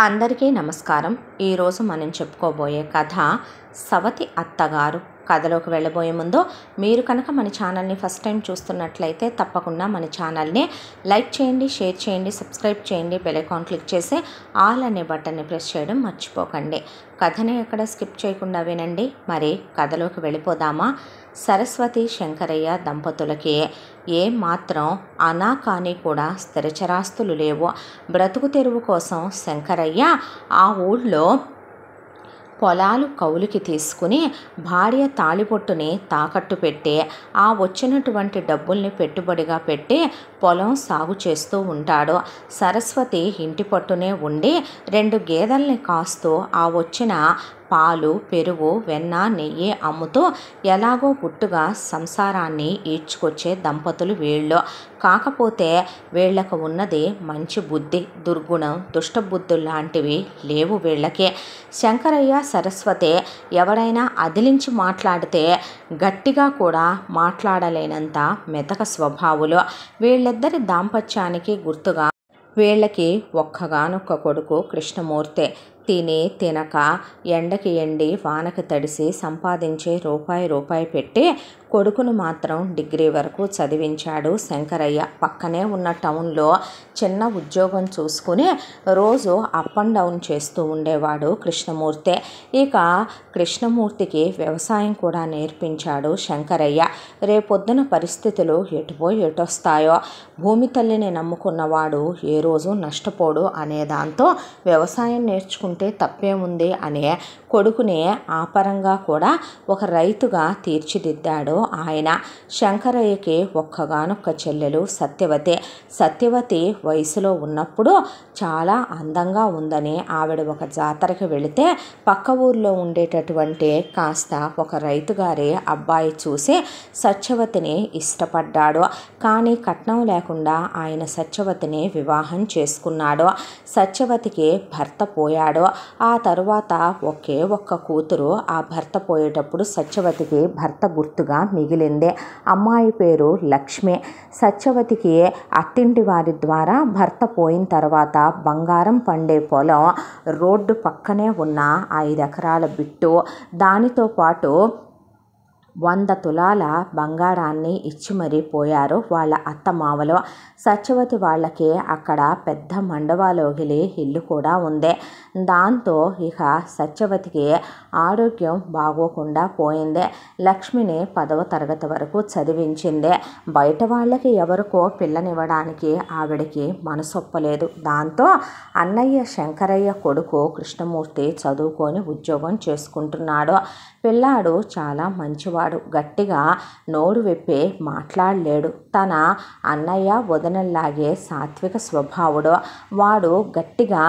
అందరికీ నమస్కారం. ఈరోజు మనం చెప్పుకోబోయే కథ సవతి అత్తగారు. కథలోకి వెళ్ళబోయే ముందు మీరు కనుక మన ఛానల్ని ఫస్ట్ టైం చూస్తున్నట్లయితే తప్పకుండా మన ఛానల్ని లైక్ చేయండి, షేర్ చేయండి, సబ్స్క్రైబ్ చేయండి, బెల్ ఐకాన్ క్లిక్ చేసి ఆల్ అనే బటన్ని ప్రెస్ చేయడం మర్చిపోకండి. కథని ఎక్కడ స్కిప్ చేయకుండా వినండి. మరి కథలోకి వెళ్ళిపోదామా? సరస్వతి శంకరయ్య దంపతులకి మాత్రం అనా కానీ కూడా స్థిరచరాస్తులు లేవు. బ్రతుకు తెరువు కోసం శంకరయ్య ఆ ఊళ్ళో పొలాలు కౌలుకి తీసుకుని భార్య తాళిబొట్టుని తాకట్టు పెట్టి ఆ వచ్చినటువంటి డబ్బుల్ని పెట్టుబడిగా పెట్టి పొలం సాగు చేస్తూ ఉంటాడు. సరస్వతి ఇంటి పట్టునే ఉండి 2 గేదెల్ని కాస్తూ ఆ వచ్చిన పాలు, పెరుగు, వెన్న, నెయ్యి అమ్ముతూ ఎలాగో గుట్టుగా సంసారాన్ని ఈడ్చుకొచ్చే దంపతులు వీళ్ళు. కాకపోతే వీళ్లకు ఉన్నది మంచి బుద్ధి, దుర్గుణం, దుష్టబుద్ధులు లాంటివి లేవు వీళ్ళకి. శంకరయ్య, సరస్వతి ఎవరైనా అదిలించి మాట్లాడితే గట్టిగా కూడా మాట్లాడలేనంత మెతక స్వభావులు. వీళ్ళిద్దరి దాంపత్యానికి గుర్తుగా వీళ్ళకి ఒక్కగానొక్క కొడుకు కృష్ణమూర్తి. తిని తినక ఎండకి ఎండి వానకి తడిసి సంపాదించే రూపాయి పెట్టి కొడుకును మాత్రం డిగ్రీ వరకు చదివించాడు శంకరయ్య. పక్కనే ఉన్న టౌన్లో చిన్న ఉద్యోగం చూసుకుని రోజు అప్ అండ్ డౌన్ చేస్తూ ఉండేవాడు కృష్ణమూర్తి. ఇక కృష్ణమూర్తికి వ్యవసాయం కూడా నేర్పించాడు శంకరయ్య. రేపొద్దున పరిస్థితులు ఎటొస్తాయో, భూమి తల్లిని నమ్ముకున్నవాడు ఏ రోజు నష్టపోడు అనే దాంతో వ్యవసాయం నేర్చుకుంటే తప్పేముంది అనే కొడుకునే ఆపరంగా కూడా ఒక రైతుగా తీర్చిదిద్దాడు ఆయన. శంకరయ్యకి ఒక్కగానొక్క చెల్లెలు సత్యవతి. సత్యవతి వయసులో ఉన్నప్పుడు చాలా అందంగా ఉందని ఆవిడ ఒక జాతరకి వెళితే పక్క ఊర్లో ఉండేటటువంటి కాస్త ఒక రైతుగారి అబ్బాయి చూసి సత్యవతిని ఇష్టపడ్డాడు. కానీ కట్నం లేకుండా ఆయన సత్యవతిని వివాహం చేసుకున్నాడు. సత్యవతికి భర్త పోయాడు. ఆ తరువాత ఒక్క కూతురు. ఆ భర్త పోయేటప్పుడు సత్యవతికి భర్త గుర్తుగా మిగిలింది. అమ్మాయి పేరు లక్ష్మి. సత్యవతికి అత్తింటి వారి ద్వారా భర్త పోయిన తర్వాత బంగారం పండే పొలం, రోడ్డు పక్కనే ఉన్న 5 ఎకరాల బిట్టు, దానితో పాటు 100 తులాల బంగారాన్ని ఇచ్చి మరీ పోయారు వాళ్ళ అత్తమామలు. సత్యవతి వాళ్ళకి అక్కడ పెద్ద మండవాలోగిలి ఇల్లు కూడా ఉంది. దాంతో ఇక సత్యవతికి ఆరోగ్యం బాగోకుండా పోయింది. లక్ష్మిని 10వ తరగతి వరకు చదివించింది. బయట వాళ్ళకి ఎవరికో పిల్లనివ్వడానికి ఆవిడకి మనసొప్పలేదు. దాంతో అన్నయ్య శంకరయ్య కొడుకు కృష్ణమూర్తి చదువుకొని ఉద్యోగం చేసుకుంటున్నాడు. పిల్లాడు చాలా మంచివాడు. గట్టిగా నోరు విప్పి మాట్లాడలేడు. తన అన్నయ్య వదనల్లాగే సాత్విక స్వభావుడు. వాడు గట్టిగా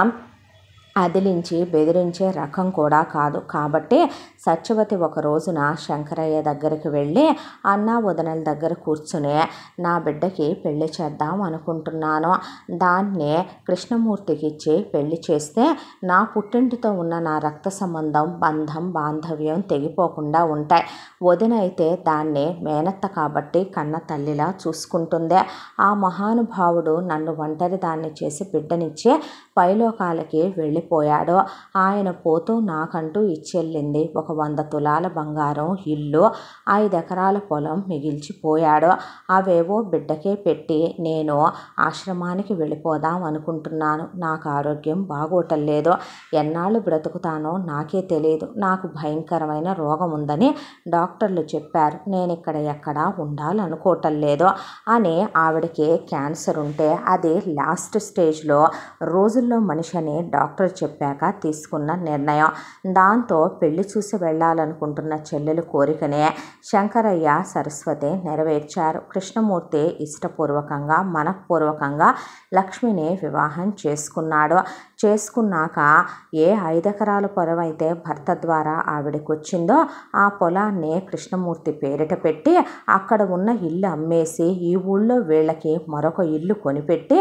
అదిలించి బెదిరించే రకం కూడా కాదు. కాబట్టి సత్యవతి ఒక రోజున శంకరయ్య దగ్గరికి వెళ్ళి అన్నా వదనల దగ్గర కూర్చుని నా బిడ్డకి పెళ్లి చేద్దాం అనుకుంటున్నాను, దాన్నే కృష్ణమూర్తికి ఇచ్చి పెళ్లి చేస్తే నా పుట్టింటితో ఉన్న నా రక్త సంబంధం, బంధం, బాంధవ్యం తెగిపోకుండా ఉంటాయి. వదిన అయితే దాన్ని మేనత్త కాబట్టి కన్న తల్లిలా చూసుకుంటుంది. ఆ మహానుభావుడు నన్ను ఒంటరి దాన్ని చేసి బిడ్డనిచ్చి పైలోకాలకి వెళ్ళిపోయాడు. ఆయన పోతూ నాకంటూ ఇచ్చెళ్ళింది ఒక 100 తులాల బంగారం, ఇల్లు, 5 ఎకరాల పొలం మిగిల్చిపోయాడు. అవేవో బిడ్డకే పెట్టి నేను ఆశ్రమానికి వెళ్ళిపోదాం అనుకుంటున్నాను. నాకు ఆరోగ్యం బాగోటం లేదు. ఎన్నాళ్ళు బ్రతుకుతానో నాకే తెలియదు. నాకు భయంకరమైన రోగం ఉందని డాక్టర్లు చెప్పారు. నేను ఇక్కడ ఎక్కడా ఉండాలనుకోవటం లేదు అని ఆవిడకి క్యాన్సర్ ఉంటే అది లాస్ట్ స్టేజ్లో రోజుల్లో మనిషి అని డాక్టర్ చెప్పాక తీసుకున్న నిర్ణయం. దాంతో పెళ్లి చూసి వెళ్ళాలనుకుంటున్న చెల్లెలు కోరికనే శంకరయ్య, సరస్వతి నెరవేర్చారు. కృష్ణమూర్తి ఇష్టపూర్వకంగా, మనఃపూర్వకంగా లక్ష్మిని వివాహం చేసుకున్నాడు. చేసుకున్నాక 5 ఎకరాల పొలం అయితే భర్త ద్వారా ఆవిడకి వచ్చిందో ఆ పొలాన్ని కృష్ణమూర్తి పేరిట పెట్టి అక్కడ ఉన్న ఇల్లు అమ్మేసి ఈ ఊళ్ళో వీళ్ళకి మరొక ఇల్లు కొనిపెట్టి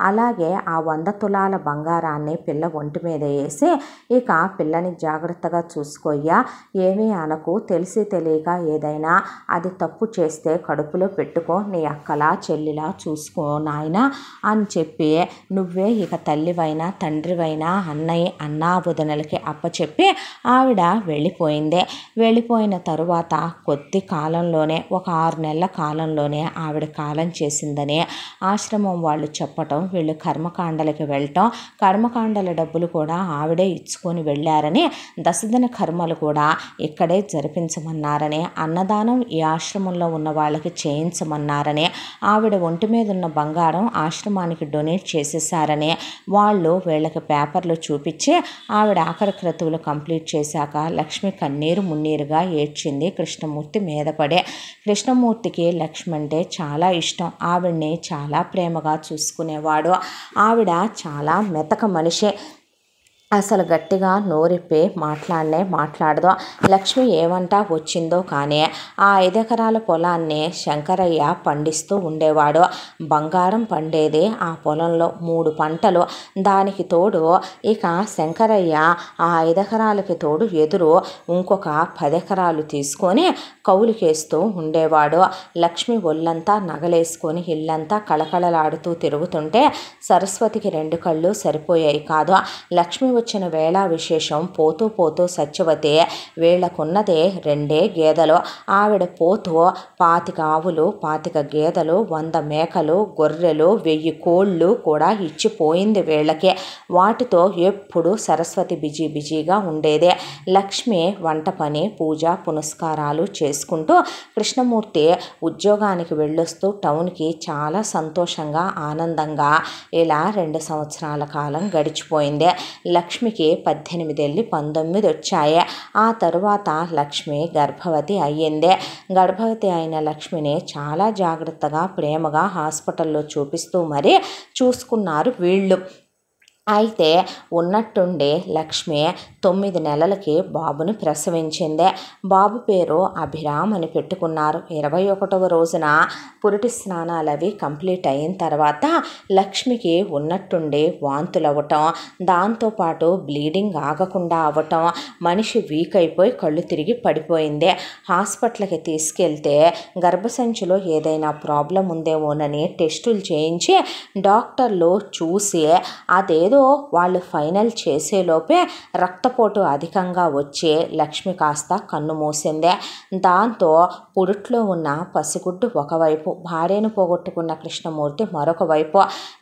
అలాగే ఆ 100 తులాల బంగారాన్ని పిల్ల ఒంటి మీద వేసి ఇక పిల్లని జాగ్రత్తగా చూసుకోయ్యా, ఏమీ అనకు, తెలిసి తెలియక ఏదైనా అది తప్పు చేస్తే కడుపులో పెట్టుకో, నీ అక్కలా చెల్లిలా చూసుకో నాయనా అని చెప్పి నువ్వే ఇక తల్లివైనా తండ్రి తండ్రివైన అన్నా వదినలకి అప్పచెప్పి ఆవిడ వెళ్ళిపోయింది. వెళ్ళిపోయిన తరువాత కొద్ది కాలంలోనే, ఒక 6 నెలల కాలంలోనే ఆవిడ కాలం చేసిందని ఆశ్రమం వాళ్ళు చెప్పటం, వీళ్ళు కర్మకాండలకి వెళ్ళటం, కర్మకాండల డబ్బులు కూడా ఆవిడే ఇచ్చుకొని వెళ్ళారని, దశదిన కర్మలు కూడా ఇక్కడే జరిపించమన్నారని, అన్నదానం ఈ ఆశ్రమంలో ఉన్న వాళ్ళకి చేయించమన్నారని, ఆవిడ ఒంటి మీద ఉన్న బంగారం ఆశ్రమానికి డొనేట్ చేసేసారని వాళ్ళు వీళ్ళకి పేపర్లు చూపించి ఆవిడ ఆఖరి క్రతువులు కంప్లీట్ చేశాక లక్ష్మి కన్నీరు మున్నీరుగా ఏడ్చింది కృష్ణమూర్తి మీద పడే. కృష్ణమూర్తికి లక్ష్మి అంటే చాలా ఇష్టం. ఆవిడ్ని చాలా ప్రేమగా చూసుకునేవాడు. ఆవిడ చాలా మెతక మనిషి. అసలు గట్టిగా నోరిప్పి మాట్లాడదు. లక్ష్మి ఏమంటా వచ్చిందో కానీ ఆ 5 ఎకరాల పొలాన్ని శంకరయ్య పండిస్తూ ఉండేవాడు. బంగారం పండేది ఆ పొలంలో, 3 పంటలు. దానికి తోడు ఇక శంకరయ్య ఆ 5 ఎకరాలకి తోడు ఎదురు ఇంకొక 10 ఎకరాలు తీసుకొని కౌలుకేస్తూ ఉండేవాడు. లక్ష్మి ఒళ్ళంతా నగలేసుకొని ఇల్లంతా కళకళలాడుతూ తిరుగుతుంటే సరస్వతికి 2 కళ్ళు సరిపోయాయి కాదు. లక్ష్మి వచ్చిన వేళ విశేషం. పోతూ పోతూ సత్యవతి వీళ్ళకున్నదే 2 గేదెలు. ఆవిడ పోతూ 25 ఆవులు, 25 గేదెలు, 100 మేకలు, గొర్రెలు, 1000 కోళ్ళు కూడా ఇచ్చిపోయింది వీళ్ళకి. వాటితో ఎప్పుడు సరస్వతి బిజీగా ఉండేదే. లక్ష్మి వంట పని, పూజ పునస్కారాలు చేసుకుంటూ కృష్ణమూర్తి ఉద్యోగానికి వెళ్ళొస్తూ టౌన్కి చాలా సంతోషంగా ఆనందంగా ఇలా 2 సంవత్సరాల కాలం గడిచిపోయింది. లక్ష్మికి 18 వెళ్ళి 19 వచ్చాయి. ఆ తరువాత లక్ష్మి గర్భవతి అయ్యింది. గర్భవతి అయిన లక్ష్మిని చాలా జాగ్రత్తగా ప్రేమగా హాస్పిటల్లో చూపిస్తూ మరీ చూసుకున్నారు వీళ్ళు. అయితే ఉన్నట్టుండి లక్ష్మి 9 నెలలకి బాబుని ప్రసవించింది. బాబు పేరు అభిరామ్ అని పెట్టుకున్నారు. 21వ రోజున పురిటి స్నానాలు అవి కంప్లీట్ అయిన తర్వాత లక్ష్మికి ఉన్నట్టుండి వాంతులు అవ్వటం, దాంతోపాటు బ్లీడింగ్ ఆగకుండా అవ్వటం, మనిషి వీక్ అయిపోయి కళ్ళు తిరిగి పడిపోయింది. హాస్పిటల్కి తీసుకెళ్తే గర్భసంచిలో ఏదైనా ప్రాబ్లం ఉందేమోనని టెస్టులు చేయించి డాక్టర్లు చూసి అదేదో వాళ్ళు ఫైనల్ చేసేలోపే రక్తపోటు అధికంగా వచ్చి లక్ష్మి కాస్త కన్ను మూసింది. దాంతో పురుట్లో ఉన్న పసిగుడ్డు ఒకవైపు, భార్యను పోగొట్టుకున్న కృష్ణమూర్తి మరొక వైపు,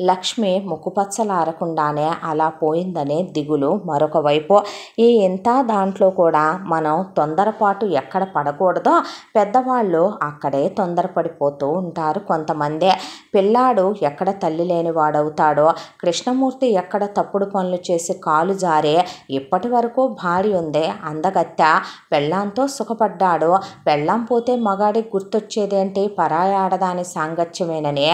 లక్ష్మి ముక్కుపచ్చలారకుండానే అలా పోయిందనే దిగులు మరొక వైపు. ఈ ఇంత దాంట్లో కూడా మనం తొందరపాటు ఎక్కడ పడకూడదో పెద్దవాళ్ళు అక్కడే తొందరపడిపోతూ ఉంటారు కొంతమంది. పిల్లాడు ఎక్కడ తల్లి లేని వాడవుతాడో, కృష్ణమూర్తి ఎక్కడ తప్పుడు పనులు చేసి కాలు జారే ఇప్పటి వరకు భార్య ఉందే అందగత్తె, పెళ్ళాంతో సుఖపడ్డాడు, పెళ్ళాం పోతే మగాడికి గుర్తొచ్చేదేంటి పరాయి ఆడదాని సాంగత్యమేనని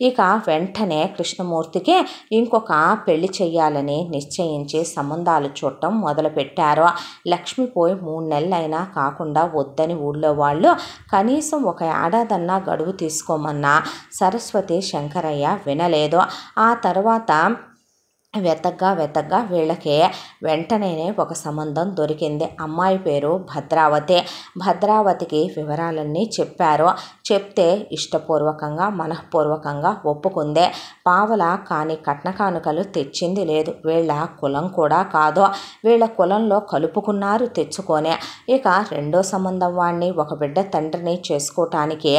ఇక వెంటనే కృష్ణమూర్తికి ఇంకొక పెళ్లి చెయ్యాలని నిశ్చయించి సంబంధాలు చూడటం మొదలుపెట్టారు. లక్ష్మి పోయి 3 నెలలైనా కాకుండా వద్దని ఊళ్ళో వాళ్ళు కనీసం 1 ఏడాదన్నా గడువు తీసుకోమన్నా సరస్వతి శంకరయ్య వినలేదు. ఆ తర్వాత వెతగ్గా వీళ్ళకి వెంటనే ఒక సంబంధం దొరికింది. అమ్మాయి పేరు భద్రావతి. భద్రావతికి వివరాలన్నీ చెప్పారు. చెప్తే ఇష్టపూర్వకంగా మనఃపూర్వకంగా ఒప్పుకుందే. పావల కాని కట్న కానుకలు తెచ్చింది లేదు. వీళ్ళ కులం కూడా కాదు. వీళ్ళ కులంలో కలుపుకున్నారు తెచ్చుకొని. ఇక 2వ సంబంధం వాడిని, ఒక బిడ్డ తండ్రిని చేసుకోవటానికి,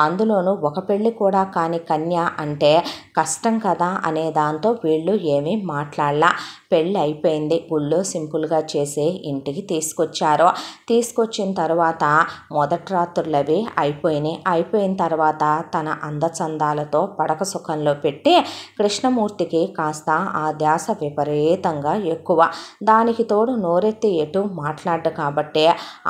అందులోనూ ఒక పెళ్ళి కూడా కాని కన్య అంటే కష్టం కదా అనే దాంతో వీళ్ళు ఏమీ మాట్లాడలా. పెళ్ళి అయిపోయింది. ఊళ్ళో సింపుల్గా చేసి ఇంటికి తీసుకొచ్చారు. తీసుకొచ్చిన తర్వాత మొదటి రాత్రులు అవి అయిపోయిన తర్వాత తన అందచందాలతో పడక సుఖంలో పెట్టి కృష్ణమూర్తికి కాస్త ఆ ధ్యాస విపరీతంగా ఎక్కువ. దానికి తోడు నోరెత్తి ఎటు మాట్లాడ్డు కాబట్టి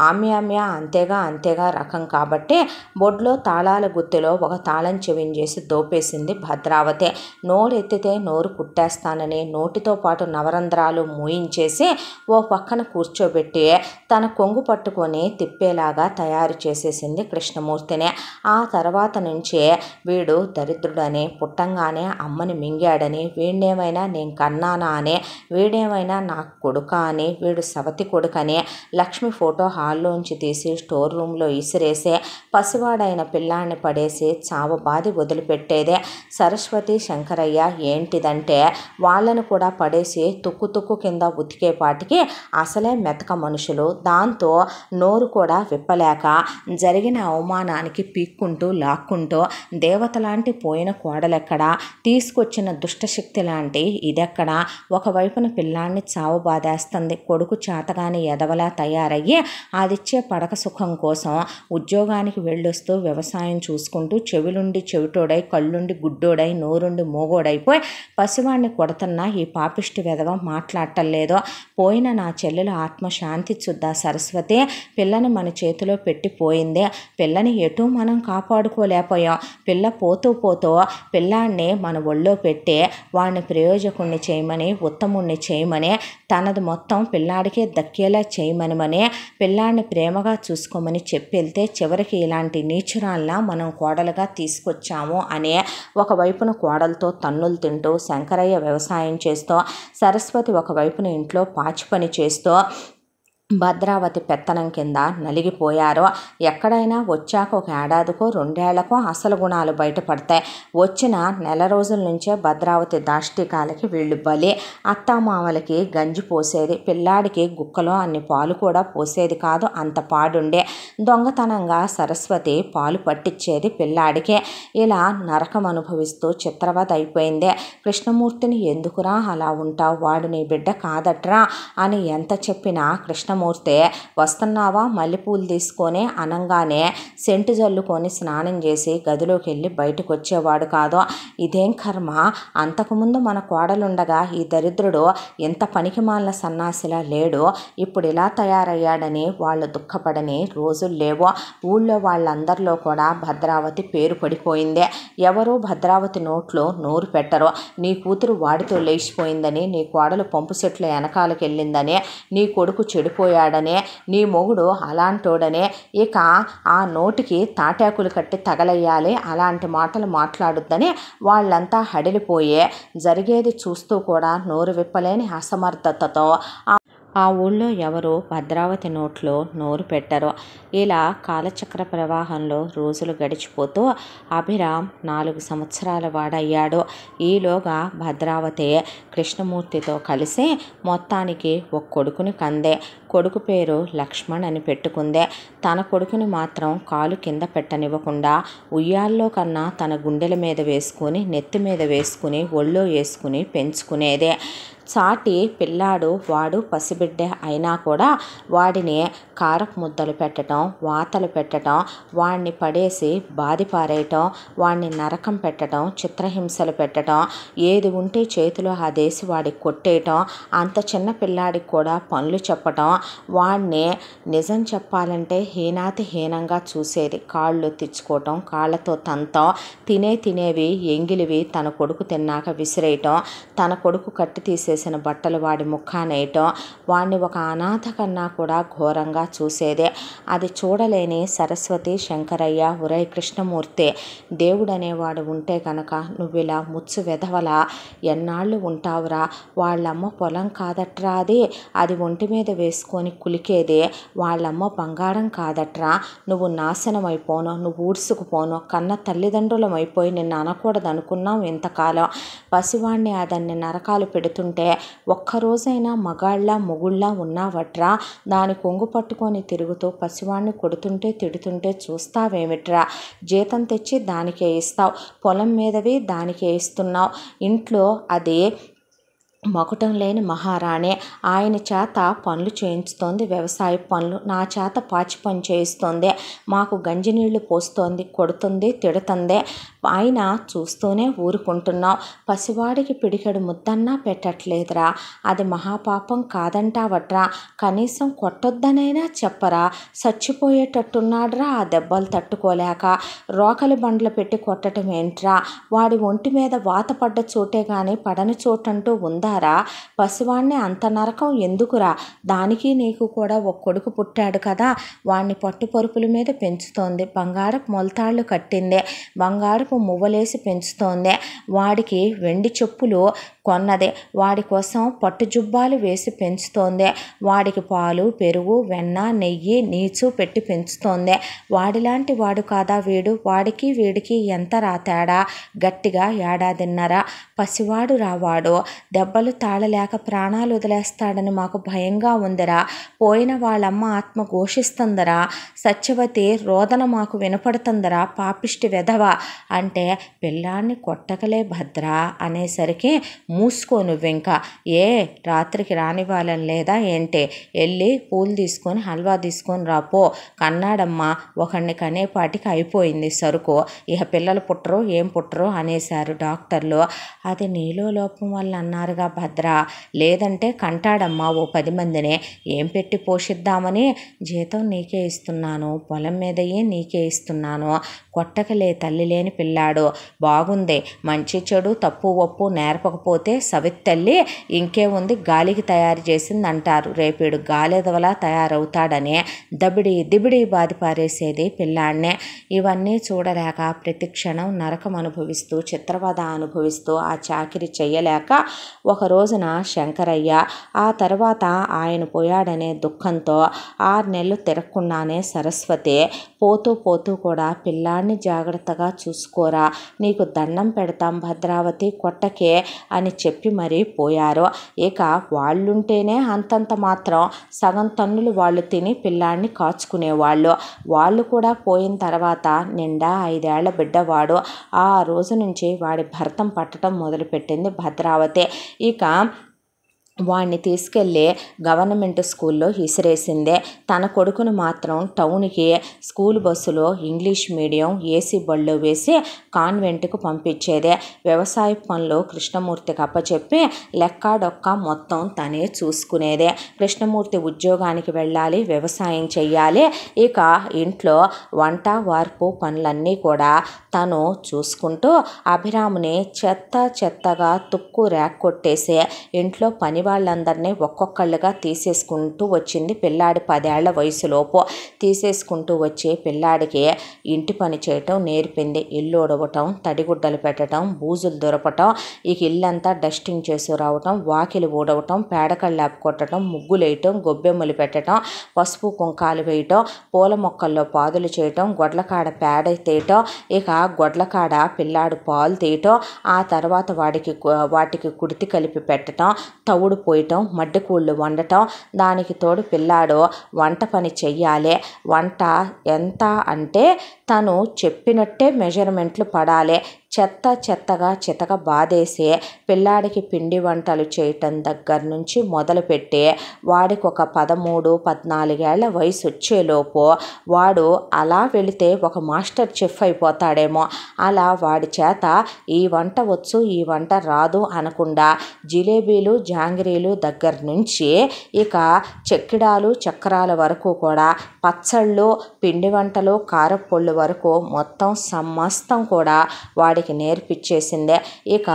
ఆమ్యామ్య అంతేగా రకం కాబట్టి బొడ్లో తాళాల గుత్తిలో ఒక తాళం చెవించేసి దోపేసింది భద్రావతి. నోరెత్తితే నోరు కుట్టేస్తానని నోటితో పాటు నవరంధ్రాలు మూయించేసి ఓ పక్కన కూర్చోబెట్టి తన కొంగు పట్టుకొని తిప్పేలాగా తయారు చేసేసింది కృష్ణమూర్తిని. ఆ తర్వాత నుంచే వీడు దరిద్రుడని, పుట్టంగానే అమ్మని మింగాడని, వీడినేమైనా నేను కన్నానా అని, వీడేమైనా నా కొడుక అని, వీడు సవతి కొడుకని లక్ష్మి ఫోటో హాల్లోంచి తీసి స్టోర్ రూమ్లో ఇసిరేసి పసివాడైన పిల్లాన్ని పడేసి చావబాది వదిలిపెట్టేదే. సరస్వతి శంకరయ్య ఏంటిదంటే వాళ్ళను కూడా పడేసి తుక్కు కింద ఉతికేపాటికి అసలే మెతక మనుషులు. దాంతో నోరు కూడా విప్పలేక జరిగిన అవమానానికి పీక్కుంటూ లాక్కుంటూ దేవతలాంటి పోయిన కోడలెక్కడా, తీసుకొచ్చిన దుష్టశక్తి లాంటి ఇదెక్కడా, ఒకవైపున పిల్లాన్ని చావు బాధేస్తుంది. కొడుకు చేతగాని ఎదవలా తయారయ్యి అదిచ్చే పడక సుఖం కోసం ఉద్యోగానికి వెళ్ళొస్తూ వ్యవసాయం చూసుకుంటూ చెవిలుండి చెవిటోడై, కళ్ళుండి గుడ్డోడై, నోరుండి మోగోడైపోయి పసివాణ్ణి కొడుతున్నా ఈ పాపిష్టి వెధవ మాట్లాడటంలేదో. పోయిన నా చెల్లెలు ఆత్మ శాంతిచ్చుద్దా సరస్వతి? పిల్లని మన చేతిలో పెట్టిపోయిందే. పిల్లని ఎటూ మనం కాపాడుకోలేకపోయాం. పిల్ల పోతూ పిల్లాన్ని మన ఒళ్ళో పెట్టి వాడిని ప్రయోజకుణ్ణి చేయమని, ఉత్తముణ్ణి చేయమని, తనది మొత్తం పిల్లాడికే దక్కేలా చేయమని, పిల్లాడిని ప్రేమగా చూసుకోమని చెప్పెళ్తే చివరికి ఇలాంటి నీచురాల్లా మనం కోడలుగా తీసుకొచ్చాము అని ఒకవైపున కోడలతో తన్నులు తింటూ శంకరయ్య వ్యవసాయం చేస్తూ, సరస్వతి ఒకవైపున ఇంట్లో పాచి పని చేస్తూ భద్రావతి పెత్తనం కింద నలిగిపోయారో. ఎక్కడైనా వచ్చాక 1 ఏడాదికో 2 ఏళ్లకో అసలు గుణాలు బయటపడతాయి. వచ్చిన నెల రోజుల నుంచే భద్రావతి దాష్టికాలకి వీళ్ళు బలి. అత్తామామలకి గంజి పోసేది, పిల్లాడికి గుక్కలో అన్ని పాలు కూడా పోసేది కాదు, అంత పాడుండే. దొంగతనంగా సరస్వతి పాలు పట్టించేది పిల్లాడికే. ఇలా నరకం అనుభవిస్తూ చిత్రవద అయిపోయిందే. కృష్ణమూర్తిని ఎందుకురా అలా ఉంటావు, వాడు నీ బిడ్డ కాదట్రా అని ఎంత చెప్పినా కృష్ణమూర్తి వస్తున్నావా మల్లెపూలు తీసుకొని అనంగానే సెంటు జల్లుకొని స్నానం చేసి గదిలోకి వెళ్ళి బయటకు వచ్చేవాడు కాదు. ఇదేం కర్మ, అంతకుముందు మన కోడలుండగా ఈ దరిద్రుడు ఎంత పనికిమాలిన సన్నాసిలా లేడు, ఇప్పుడు ఇలా తయారయ్యాడని వాళ్ళు దుఃఖపడని రోజులు లేవో. ఊళ్ళో వాళ్ళందరిలో కూడా భద్రావతి పేరు పడిపోయిందే. ఎవరూ భద్రావతి నోట్లో నోరు పెట్టరు. నీ కూతురు వాడితో లేచిపోయిందని, నీ కోడలు పంపు సెట్ల వెనకాలకి వెళ్ళిందని, నీ కొడుకు చెడిపోయాడనే, నీ మొగుడు అలాంటోడనే, ఇక ఆ నోటికి తాటాకులు కట్టి తగలయ్యాలి, అలాంటి మాటలు మాట్లాడుద్దని వాళ్ళంతా హడిలిపోయే జరిగేది చూస్తూ కూడా నోరు విప్పలేని అసమర్థతతో ఆ ఊళ్ళో ఎవరు భద్రావతి నోట్లో నోరు పెట్టరు. ఇలా కాలచక్ర ప్రవాహంలో రోజులు గడిచిపోతూ అభిరామ్ 4 సంవత్సరాల వాడయ్యాడు. ఈలోగా భద్రావతి కృష్ణమూర్తితో కలిసి మొత్తానికి ఒక కొడుకుని కందే. కొడుకు పేరు లక్ష్మణ్ అని పెట్టుకుందే. తన కొడుకుని మాత్రం కాలు కింద పెట్టనివ్వకుండా ఉయ్యాల్లో కన్నా తన గుండెల మీద వేసుకుని, నెత్తి మీద వేసుకుని, ఒళ్ళో వేసుకుని పెంచుకునేదే. చాటి పిల్లాడు వాడు పసిబిడ్డే అయినా కూడా వాడిని కారపు ముద్దలు పెట్టడం, వాతలు పెట్టడం, వాడిని పడేసి బాది పారేయటం, వాడిని నరకం పెట్టడం, చిత్రహింసలు పెట్టడం, ఏది ఉంటే చేతిలో అదేసి వాడికి కొట్టేయటం, అంత చిన్న పిల్లాడికి కూడా పనులు చెప్పటం, వాడిని నిజం చెప్పాలంటే హీనాతి హీనంగా చూసేది. కాళ్ళు తెచ్చుకోవటం, కాళ్ళతో తంతం, తినేవి ఎంగిలివి తన కొడుకు తిన్నాక విసిరేయటం, తన కొడుకు కట్టి తీసేసిన బట్టలు వాడి ముఖానేయటం, వాడిని ఒక అనాథ కన్నా కూడా ఘోరంగా చూసేదే. అది చూడలేని సరస్వతి శంకరయ్య, ఒరే కృష్ణమూర్తి, దేవుడనేవాడు ఉంటే కనుక నువ్విలా ముచ్చు వెధవలా ఎన్నాళ్ళు ఉంటావురా? వాళ్ళమ్మ పొలం కాదట్రా అది ఒంటి మీద వేసుకొని కులికేదే. వాళ్ళమ్మ బంగారం కాదట్రా, నువ్వు నాశనం అయిపోను, నువ్వు ఊడ్చుకుపోను, కన్న తల్లిదండ్రులం అయిపోయి నిన్ను అనకూడదు అనుకున్నాం ఇంతకాలం. పసివాణ్ణి అదన్ని నరకాలు పెడుతుంటే ఒక్కరోజైనా మగాళ్ళ మొగుళ్ళ ఉన్నావట్రా? దాని కొంగు పట్టుకొని తిరుగుతూ పసివాణ్ణి కొడుతుంటే తిడుతుంటే చూస్తావేమిట్రా? జీతం తెచ్చి దానికే ఇస్తావు, పొలం మీదవి దానికే ఇస్తున్నావు, ఇంట్లో అది మకుటం లేని మహారాణి, ఆయన చేత పనులు చేయించుతోంది, వ్యవసాయ పనులు, నా చేత పాచి పని చేయిస్తోంది, మాకు గంజి నీళ్లు పోస్తోంది, కొడుతుంది, తిడుతుంది, ఆయన చూస్తూనే ఊరుకుంటున్నావు. పసివాడికి పిడికెడు ముద్దన్నా పెట్టట్లేదురా, అది మహాపాపం కాదంటావట్రా? కనీసం కొట్టొద్దనైనా చెప్పరా? చచ్చిపోయేటట్టున్నాడ్రా ఆ దెబ్బలు తట్టుకోలేక. రోకలి బండ్లు పెట్టి కొట్టడం ఏంట్రా? వాడి ఒంటి మీద వాత పడ్డ చోటే కానీ పడని చోటంటూ ఉందా? పసివాణ్ణి అంత నరకం ఎందుకురా? దానికి నీకు కూడా ఒక కొడుకు పుట్టాడు కదా, వాణ్ణి పట్టు పరుపుల మీద పెంచుతోంది, బంగారపు మొలతాళ్ళు కట్టిందే, బంగారపు బంగారపు మువ్వలేసి పెంచుతోంది. వాడికి వెండి చెప్పులు కొన్నదే. వాడి కోసం పట్టు జుబ్బాలు వేసి పెంచుతోంది. వాడికి పాలు, పెరుగు, వెన్న, నెయ్యి, నీచు పెట్టి పెంచుతోంది. వాడిలాంటి వాడు కాదా వీడు? వాడికి వీడికి ఎంత తేడా? గట్టిగా ఏడాదిన్నర. పసివాడు రావాడు. దెబ్బలు తాళలేక ప్రాణాలు వదిలేస్తాడని మాకు భయంగా ఉందిరా. పోయిన వాళ్ళమ్మ ఆత్మ ఘోషిస్తుందరా. సత్యవతి రోదన మాకు వినపడుతుందరా. పాపిష్టి వెధవ అంటే పిల్లాన్ని కొట్టకలే భద్రా అనేసరికి మూసుకో నువ్వింకా. రాత్రికి రానివ్వాలని లేదా ఏంటి? వెళ్ళి పూలు తీసుకొని హల్వా తీసుకొని రాపో. కన్నాడమ్మా ఒకడిని కనేపాటికి అయిపోయింది సరుకు. ఇక పిల్లలు పుట్టరు ఏం పుట్టరు అనేశారు డాక్టర్లు. అది నీలో లోపం వల్ల అన్నారుగా భద్రా. లేదంటే కంటాడమ్మా ఓ 10 మందిని. ఏం పెట్టి పోషిద్దామని? జీతం నీకే ఇస్తున్నాను, పొలం మీదయ్యే నీకే ఇస్తున్నాను. కొట్టకలే తల్లి లేని పిల్లాడు. బాగుంది. మంచి చెడు తప్పు ఒప్పు నేర్పకపోతే సవిత్తల్లి ఇంకే ఉంది గాలికి తయారు చేసింది అంటారు. రేపేడు గాలిదవలా తయారవుతాడని దబిడి దిబిడి బాది పారేసేది పిల్లాడినే. ఇవన్నీ చూడలేక ప్రతి క్షణం నరకం అనుభవిస్తూ చిత్రవద అనుభవిస్తూ ఆ చాకిరి చెయ్యలేక ఒక రోజున శంకరయ్య, ఆ తర్వాత ఆయన పోయాడనే దుఃఖంతో 6 నెలలు తిరగకుండానే సరస్వతి పోతూ పోతూ కూడా పిల్లాడిని జాగ్రత్తగా చూసుకోరా, నీకు దండం పెడతాం భద్రావతి కొట్టకే అని చెప్పి మరీ పోయారు. ఇక వాళ్ళుంటేనే అంతంత మాత్రం సగం తన్నులు వాళ్ళు తిని పిల్లాడిని కాచుకునేవాళ్ళు. వాళ్ళు కూడా పోయిన తర్వాత నిండా 5 ఏళ్ల బిడ్డవాడు. ఆ రోజు నుంచి వాడి భర్తం పట్టడం మొదలుపెట్టింది భద్రావతి. ఇక వాడిని తీసుకెళ్ళి గవర్నమెంట్ స్కూల్లో విసిరేసిందే. తన కొడుకును మాత్రం టౌన్కి స్కూల్ బస్సులో ఇంగ్లీష్ మీడియం ఏసీ బళ్ళో వేసి కాన్వెంట్కు పంపించేదే. వ్యవసాయ పనులు కృష్ణమూర్తికి అప్పచెప్పి లెక్కాడొక్క మొత్తం తనే చూసుకునేదే. కృష్ణమూర్తి ఉద్యోగానికి వెళ్ళాలి, వ్యవసాయం చెయ్యాలి. ఇక ఇంట్లో వంట వార్పు పనులన్నీ కూడా తను చూసుకుంటూ అభిరాముని చెత్తగా తుక్కు రేక్కొట్టేసి ఇంట్లో పని వాళ్ళందరినీ ఒక్కొక్కళ్ళుగా తీసేసుకుంటూ వచ్చింది. పిల్లాడి 10 ఏళ్ల వయసులోపు తీసేసుకుంటూ వచ్చి పిల్లాడికి ఇంటి పని చేయటం నేర్పింది. ఇల్లు ఉడవటం, తడిగుడ్డలు పెట్టడం, బూజులు దొరపటం, ఇక ఇల్లంతా డస్టింగ్ చేసి రావటం, వాకిలి ఊడవటం, పేడకళ్ళాపు కొట్టడం, ముగ్గులేయటం, గొబ్బెమ్మలు పెట్టడం, పసుపు కుంకాలు వేయటం, పూల మొక్కల్లో పాదులు చేయటం, గొడ్లకాడ పేడ తీయటం, ఇక గొడ్లకాడ పిల్లాడు పాలు తీయటం, ఆ తర్వాత వాటికి కుడితి కలిపి పెట్టడం, తవుడు పోయటం, మడ్డి కూళ్ళు వండటం, దానికి తోడు పిల్లాడు వంట పని చెయ్యాలి. వంట ఎంత అంటే తను చెప్పినట్టే మెజర్మెంట్లు పడాలి. చెత్తగా చితక బాధేసి పిల్లాడికి పిండి వంటలు చేయటం దగ్గర నుంచి మొదలుపెట్టి వాడికి ఒక 13-14 ఏళ్ల వయసు వచ్చేలోపు వాడు అలా వెళితే ఒక మాస్టర్ చెఫ్ అయిపోతాడేమో. అలా వాడి చేత ఈ వంట వచ్చు ఈ వంట రాదు అనకుండా జిలేబీలు జాంగిరీలు దగ్గర నుంచి ఇక చెక్కిడాలు చక్రాల వరకు కూడా పచ్చళ్ళు పిండి వంటలు కారపొళ్ళు వరకు మొత్తం సమస్తం కూడా వాడికి నేర్పిచ్చేసిందే. ఇక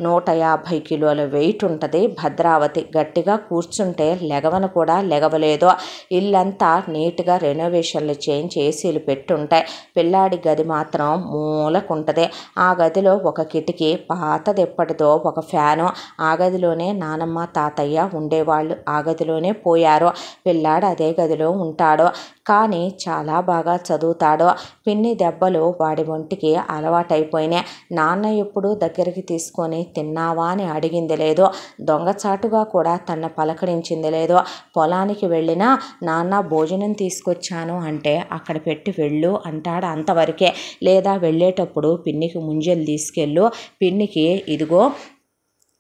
150 కిలోల వెయిట్ ఉంటుంది భద్రావతి. గట్టిగా కూర్చుంటే లెగవను కూడా లెగవలేదు. ఇల్లంతా నీట్గా రెనోవేషన్లు చేయించి ఏసీలు పెట్టుంటాయి. పిల్లాడి గది మాత్రం మూలకుంటుంది. ఆ గదిలో ఒక కిటికీ, పాతది ఎప్పటిదో ఒక ఫ్యాను. ఆ గదిలోనే నానమ్మ తాతయ్య ఉండేవాళ్ళు. ఆ గదిలోనే పోయారు. పిల్లాడు అదే గదిలో ఉంటాడు. కానీ చాలా బాగా చదువుతాడు. పిన్ని దెబ్బలు వాడి ఒంటికి అలవాటైపోయినాయి. నాన్న ఎప్పుడు దగ్గరికి తీసుకొని తిన్నావా అని అడిగింది లేదు. దొంగచాటుగా కూడా తన పలకరించింది లేదు. పొలానికి వెళ్ళినా నాన్న భోజనం తీసుకొచ్చాను అంటే అక్కడ పెట్టి వెళ్ళు అంటాడు అంతవరకే. లేదా వెళ్ళేటప్పుడు పిన్నికి ముంజలు తీసుకెళ్ళు, పిన్నికి ఇదిగో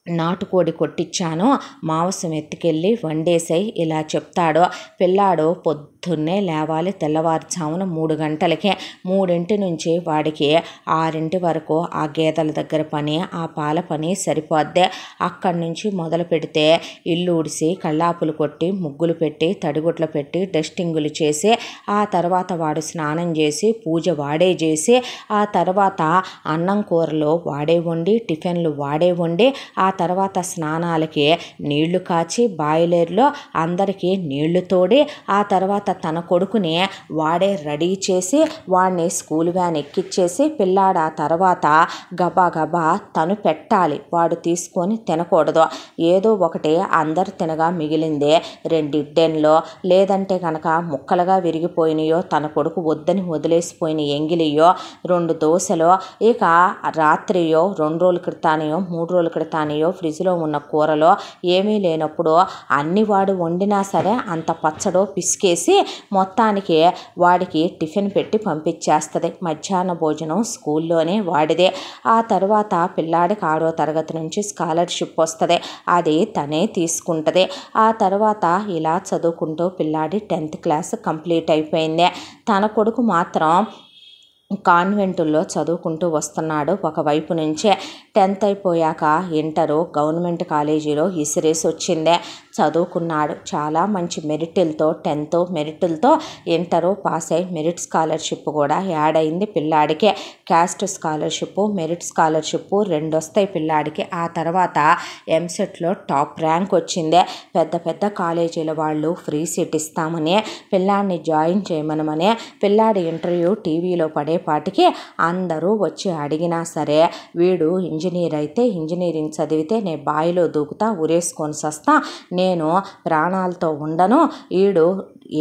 నాటుకోడి కొట్టించాను, మాంసం ఎత్తుకెళ్ళి వండేసాయి ఇలా చెప్తాడు. పిల్లాడు పొద్దున్నే లేవాలి. తెల్లవారుజామున 3 గంటలకే. 3 నుంచి వాడికి 6 వరకు ఆ గేదెల దగ్గర పని, ఆ పాల పని సరిపోద్ది. అక్కడి నుంచి మొదలు పెడితే ఇల్లు ఉడిసి కళ్ళాపులు కొట్టి ముగ్గులు పెట్టి తడిగుడ్లు పెట్టి డస్టింగులు చేసి ఆ తర్వాత వాడు స్నానం చేసి పూజ వాడే చేసి ఆ తర్వాత అన్నం కూరలు వాడే వండి టిఫిన్లు వాడే వండి ఆ తర్వాత స్నానాలకి నీళ్లు కాచి బాయిలర్లో అందరికీ నీళ్లు తోడి ఆ తర్వాత తన కొడుకుని వాడే రెడీ చేసి వాడిని స్కూల్ వ్యాన్ ఎక్కిచ్చేసి పిల్లాడు ఆ తర్వాత గబా గబా తను పెట్టాలి, వాడు తీసుకొని తినకూడదు. ఏదో ఒకటి అందరు తినగా మిగిలిందే 2 ఇడ్డెన్లో లేదంటే కనుక ముక్కలుగా విరిగిపోయినాయో తన కొడుకు వద్దని వదిలేసిపోయిన ఎంగిలియో 2 దోశలో, ఇక రాత్రియో 2 రోజుల క్రితానియో 3 రోజుల క్రితానియో ఫ్రిడ్జ్లో ఉన్న కూరలో ఏమీ లేనప్పుడు అన్ని వాడు వండినా సరే అంత పచ్చడో పిసికేసి మొత్తానికి వాడికి టిఫిన్ పెట్టి పంపించేస్తుంది. మధ్యాహ్న భోజనం స్కూల్లోనే వాడిదే. ఆ తర్వాత పిల్లాడికి 6వ తరగతి నుంచి స్కాలర్షిప్ వస్తుంది, అది తనే తీసుకుంటుంది. ఆ తర్వాత ఇలా చదువుకుంటూ పిల్లాడి 10th క్లాస్ కంప్లీట్ అయిపోయింది. తన కొడుకు మాత్రం కాన్వెంటుల్లో చదువుకుంటూ వస్తున్నాడు. ఒకవైపు నుంచే 10th అయిపోయాక ఇంటరు గవర్నమెంట్ కాలేజీలో ఇసిరేసి వచ్చిందే. చదువుకున్నాడు చాలా మంచి మెరిట్లతో, 10th మెరిట్లతో ఇంటరు పాస్ అయి మెరిట్ స్కాలర్షిప్ కూడా యాడ్ అయింది పిల్లాడికి. క్యాస్ట్ స్కాలర్షిప్, మెరిట్ స్కాలర్షిప్ 2 వస్తాయి పిల్లాడికి. ఆ తర్వాత ఎంసెట్లో టాప్ ర్యాంక్ వచ్చిందే. పెద్ద పెద్ద కాలేజీల వాళ్ళు ఫ్రీ సీట్ ఇస్తామని పిల్లాడిని జాయిన్ చేయమనమని పిల్లాడి ఇంటర్వ్యూ టీవీలో పడేపాటికి అందరూ వచ్చి అడిగినా సరే వీడు ఇంజనీర్ అయితే ఇంజనీరింగ్ చదివితే నేను బావిలో దూకుతా, ఉరేసుకొని సస్తా, నేను ప్రాణాలతో ఉండను, వీడు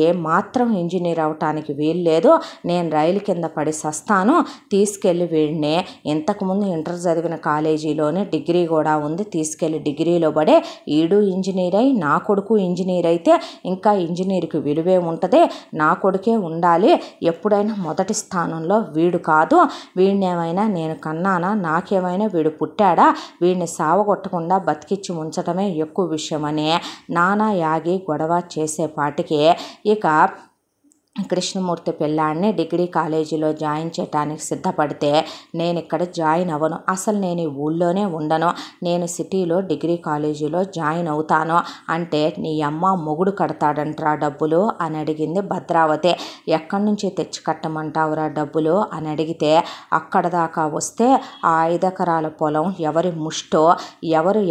ఏమాత్రం ఇంజనీర్ అవటానికి వీలు లేదు, నేను రైలు కింద పడి సస్తాను, తీసుకెళ్ళి వీడిని ఇంతకుముందు ఇంటర్ చదివిన కాలేజీలోనే డిగ్రీ కూడా ఉంది, తీసుకెళ్ళి డిగ్రీలో పడే ఈడు ఇంజనీర్ అయి నా కొడుకు ఇంజనీర్ అయితే ఇంకా ఇంజనీర్కి విలువే ఉంటుంది, నా కొడుకే ఉండాలి, ఎప్పుడైనా మొదటి స్థానంలో వీడు కాదు, వీడిని ఏమైనా నేను కన్నానా, నాకేమైనా వీడు పుట్టాడా, వీడిని సావగొట్టకుండా బతికిచ్చి ఉంచటమే ఎక్కువ విషయమని నానా యాగి గొడవ చేసేపాటికి ఇక కృష్ణమూర్తి పిల్లాడిని డిగ్రీ కాలేజీలో జాయిన్ చేయడానికి సిద్ధపడితే నేను ఇక్కడ జాయిన్ అవ్వను, అసలు నేను ఈ ఊళ్ళోనే ఉండను, నేను సిటీలో డిగ్రీ కాలేజీలో జాయిన్ అవుతాను అంటే నీ అమ్మ మొగుడు కడతాడంటరా డబ్బులు అని అడిగింది భద్రావతి. ఎక్కడి నుంచి తెచ్చి కట్టమంటావురా డబ్బులు అని అడిగితే అక్కడ దాకా వస్తే ఆ 5 ఎకరాల పొలం ఎవరి ముష్టో,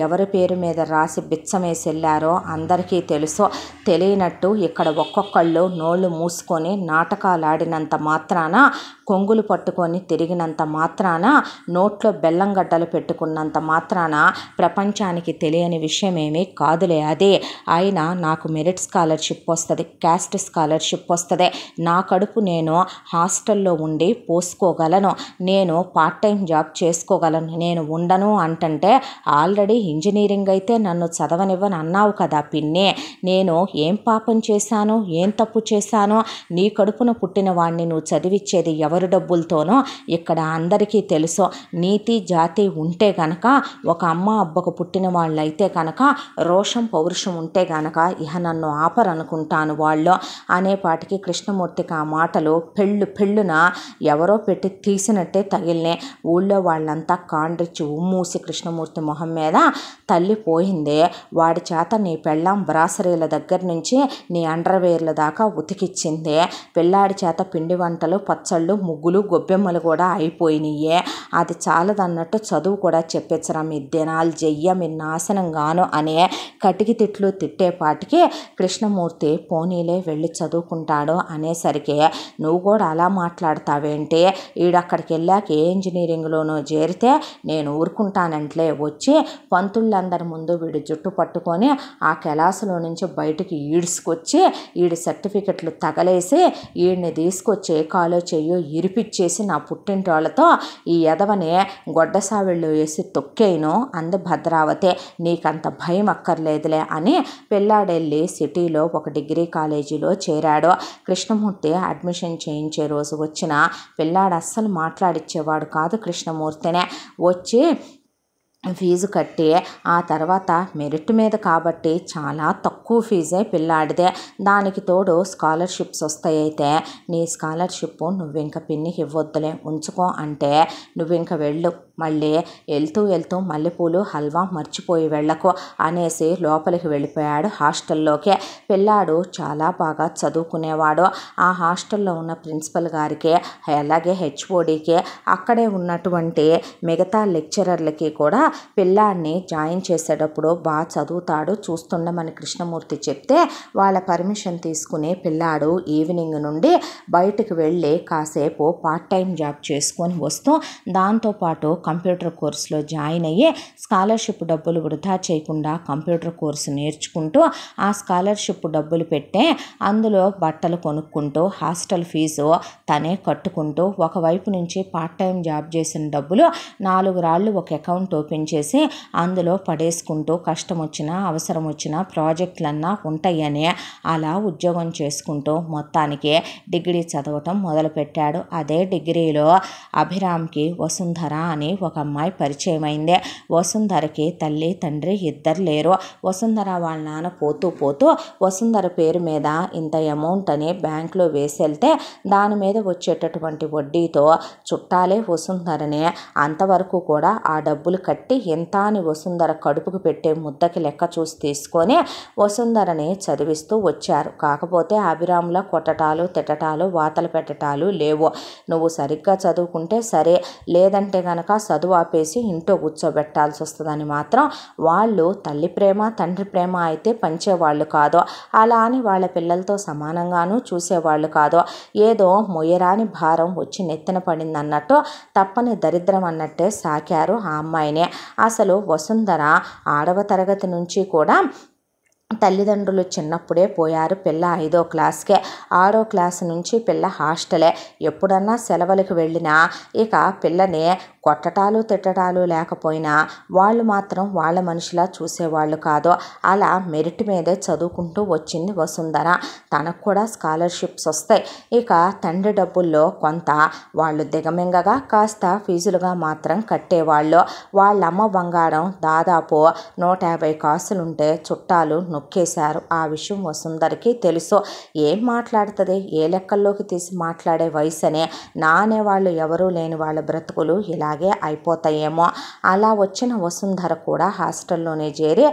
ఎవరి పేరు మీద రాసి బిచ్చమేసి వెళ్ళారో అందరికీ తెలుసు. తెలియనట్టు ఇక్కడ ఒక్కొక్కళ్ళు నోళ్ళు మూసుకొని నాటకాలు ఆడినంత మాత్రాన, కొంగులు పట్టుకొని తిరిగినంత మాత్రాన, నోట్లో బెల్లం గడ్డలు పెట్టుకున్నంత మాత్రాన ప్రపంచానికి తెలియని విషయమేమీ కాదులే అది. అయినా నాకు మెరిట్ స్కాలర్షిప్ వస్తుంది, క్యాస్ట్ స్కాలర్షిప్ వస్తుంది, నా కడుపు నేను హాస్టల్లో ఉండి పోసుకోగలను, నేను పార్ట్ టైం జాబ్ చేసుకోగలను, నేను ఉండను అంటంటే ఆల్రెడీ ఇంజనీరింగ్ అయితే నన్ను చదవనివ్వని అన్నావు కదా పిన్ని, నేను ఏం పాపం చేశాను, ఏం తప్పు చేశాను, నీ కడుపున పుట్టిన వాడిని నువ్వు చదివిచ్చేది ఎవరి డబ్బులతోనో ఇక్కడ అందరికీ తెలుసు. నీతి జాతి ఉంటే గనక, ఒక అమ్మ అబ్బకు పుట్టిన వాళ్ళు అయితే కనుక రోషం పౌరుషం ఉంటే గనక ఇహ నన్ను ఆపరనుకుంటాను వాళ్ళు అనేపాటికి కృష్ణమూర్తికి ఆ మాటలు పెళ్ళున ఎవరో పెట్టి తీసినట్టే తగిలినే. ఊళ్ళో వాళ్ళంతా కాండ్రిచ్చి ఉమ్మూసి కృష్ణమూర్తి మొహం మీద తల్లి పోయిందే, వాడి చేత నీ పెళ్ళాం బ్రాసరీల దగ్గర నుంచి నీ అండర్వేర్ల దాకా ఉతికిచ్చిందే, పిల్లాడి చేత పిండి వంటలు పచ్చళ్ళు ముగ్గులు గొబ్బెమ్మలు కూడా అయిపోయినాయే, అది చాలదన్నట్టు చదువు కూడా చెప్పేచ్చరా మీ దినాలు జయ్య మీ నాశనం గాను అనే కటికి తిట్లు తిట్టేపాటికి కృష్ణమూర్తి పోనీలే వెళ్ళి చదువుకుంటాడు అనేసరికి నువ్వు కూడా అలా మాట్లాడతావేంటి, ఈడక్కడికి వెళ్ళాక ఏ ఇంజనీరింగ్లోనో చేరితే నేను ఊరుకుంటానంట్లే, వచ్చి పంతుళ్ళందరి ముందు వీడి జుట్టు పట్టుకొని ఆ కెలాసులో నుంచి బయటికి ఈడ్చుకొచ్చి ఈడి సర్టిఫికెట్లు తగలేసి ఈడిని తీసుకొచ్చి కాలో చెయ్యో ఇరిపిచ్చేసి నా పుట్టింటి వాళ్ళతో ఈ ఎదవని గొడ్డసావిళ్ళు వేసి తొక్కేయను అంది భద్రావతి. నీకంత భయం అక్కర్లేదులే అని పిల్లాడెళ్ళి సిటీలో ఒక డిగ్రీ కాలేజీలో చేరాడు. కృష్ణమూర్తి అడ్మిషన్ చేయించే రోజు వచ్చిన పిల్లాడు అస్సలు మాట్లాడిచ్చేవాడు కాదు కృష్ణమూర్తినే. వచ్చి ఫీజు కట్టి ఆ తర్వాత మెరిట్ మీద కాబట్టి చాలా తక్కువ ఫీజే పిల్లాడిదే, దానికి తోడు స్కాలర్షిప్స్ వస్తాయితే నీ స్కాలర్షిప్ నువ్వు ఇంకా పిన్నికి ఇవ్వద్దులే ఉంచుకో అంటే నువ్వు ఇంకా వెళ్ళు మళ్ళీ వెళ్తూ వెళ్తూ మల్లెపూలు హల్వా మర్చిపోయి వెళ్ళకు అనేసి లోపలికి వెళ్ళిపోయాడు హాస్టల్లోకి. పిల్లాడు చాలా బాగా చదువుకునేవాడు. ఆ హాస్టల్లో ఉన్న ప్రిన్సిపల్ గారికి, అలాగే హెచ్ఓడికి, అక్కడే ఉన్నటువంటి మిగతా లెక్చరర్లకి కూడా పిల్లాడిని జాయిన్ చేసేటప్పుడు బాగా చదువుతాడు, చూస్తుండమని కృష్ణమూర్తి చెప్తే వాళ్ళ పర్మిషన్ తీసుకుని పిల్లాడు ఈవినింగ్ నుండి బయటకు వెళ్ళి కాసేపు పార్ట్ టైం జాబ్ చేసుకొని వస్తూ దాంతోపాటు కంప్యూటర్ కోర్సులో జాయిన్ అయ్యి స్కాలర్షిప్ డబ్బులు వృధా చేయకుండా కంప్యూటర్ కోర్సు నేర్చుకుంటూ ఆ స్కాలర్షిప్ డబ్బులు పెట్టే అందులో బట్టలు కొనుక్కుంటూ హాస్టల్ ఫీజు తనే కట్టుకుంటూ ఒకవైపు నుంచి పార్ట్ టైం జాబ్ చేసిన డబ్బులు 4 రాళ్ళు ఒక అకౌంట్ ఓపెన్ చేసి అందులో పడేసుకుంటూ కష్టం వచ్చినా అవసరం వచ్చినా ప్రాజెక్టులన్నా ఉంటాయని అలా ఉద్యోగం చేసుకుంటూ మొత్తానికి డిగ్రీ చదవటం మొదలుపెట్టాడు. అదే డిగ్రీలో అభిరామ్కి వసుంధర అని ఒక అమ్మాయి పరిచయం అయింది. వసుంధరకి తల్లి తండ్రి ఇద్దరు లేరు. వసుంధర వాళ్ళ నాన్న పోతూ వసుంధర పేరు మీద ఇంత అమౌంట్ అని బ్యాంకులో వేసి వెళ్తే దాని మీద వచ్చేటటువంటి వడ్డీతో చుట్టాలే వసుంధరని అంతవరకు కూడా ఆ డబ్బులు కట్టి ఎంత అని వసుంధర కడుపుకు పెట్టే ముద్దకి లెక్క చూసి తీసుకొని వసుంధరని చదివిస్తూ వచ్చారు. కాకపోతే అభిరామ్లో కొట్టటాలు తిట్టటాలు వాతలు పెట్టటాలు లేవు. నువ్వు సరిగ్గా చదువుకుంటే సరే, లేదంటే కనుక చదువు ఆపేసి ఇంట్లో కూర్చోబెట్టాల్సి వస్తుందని మాత్రం వాళ్ళు తల్లి ప్రేమ తండ్రి ప్రేమ అయితే పంచేవాళ్ళు కాదు. అలా అని వాళ్ళ పిల్లలతో సమానంగానూ చూసేవాళ్ళు కాదు. ఏదో మొయ్యరాని భారం వచ్చి నెత్తిన పడిందన్నట్టు తప్పని దరిద్రం అన్నట్టే సాకారు ఆ అమ్మాయిని. అసలు వసుంధర 6వ తరగతి నుంచి కూడా తల్లిదండ్రులు చిన్నప్పుడే పోయారు. పిల్ల 5వ క్లాస్కే. 6వ క్లాస్ నుంచి పిల్ల హాస్టలే. ఎప్పుడన్నా సెలవులకు వెళ్ళినా ఇక పిల్లని కొట్టటాలు తిట్టటాలు లేకపోయినా వాళ్ళు మాత్రం వాళ్ళ మనిషిలా చూసేవాళ్ళు కాదు. అలా మెరిట్ మీదే చదువుకుంటూ వచ్చింది వసుంధర. తనకు కూడా స్కాలర్షిప్స్ వస్తాయి. ఇక తండ్రి డబ్బుల్లో కొంత వాళ్ళు దిగమింగగా కాస్త ఫీజులుగా మాత్రం కట్టేవాళ్ళు. వాళ్ళమ్మ బంగారం దాదాపు 150 కాసులుంటే చుట్టాలు నొక్కేశారు. ఆ విషయం వసుంధరకి తెలుసు. ఏం మాట్లాడుతుంది, ఏ లెక్కల్లోకి తీసి మాట్లాడే వయసనే నా అనేవాళ్ళు ఎవరూ లేని వాళ్ళ బ్రతుకులు ఇలాగే అయిపోతాయేమో. అలా వచ్చిన వసుంధర కూడా హాస్టల్లోనే చేరి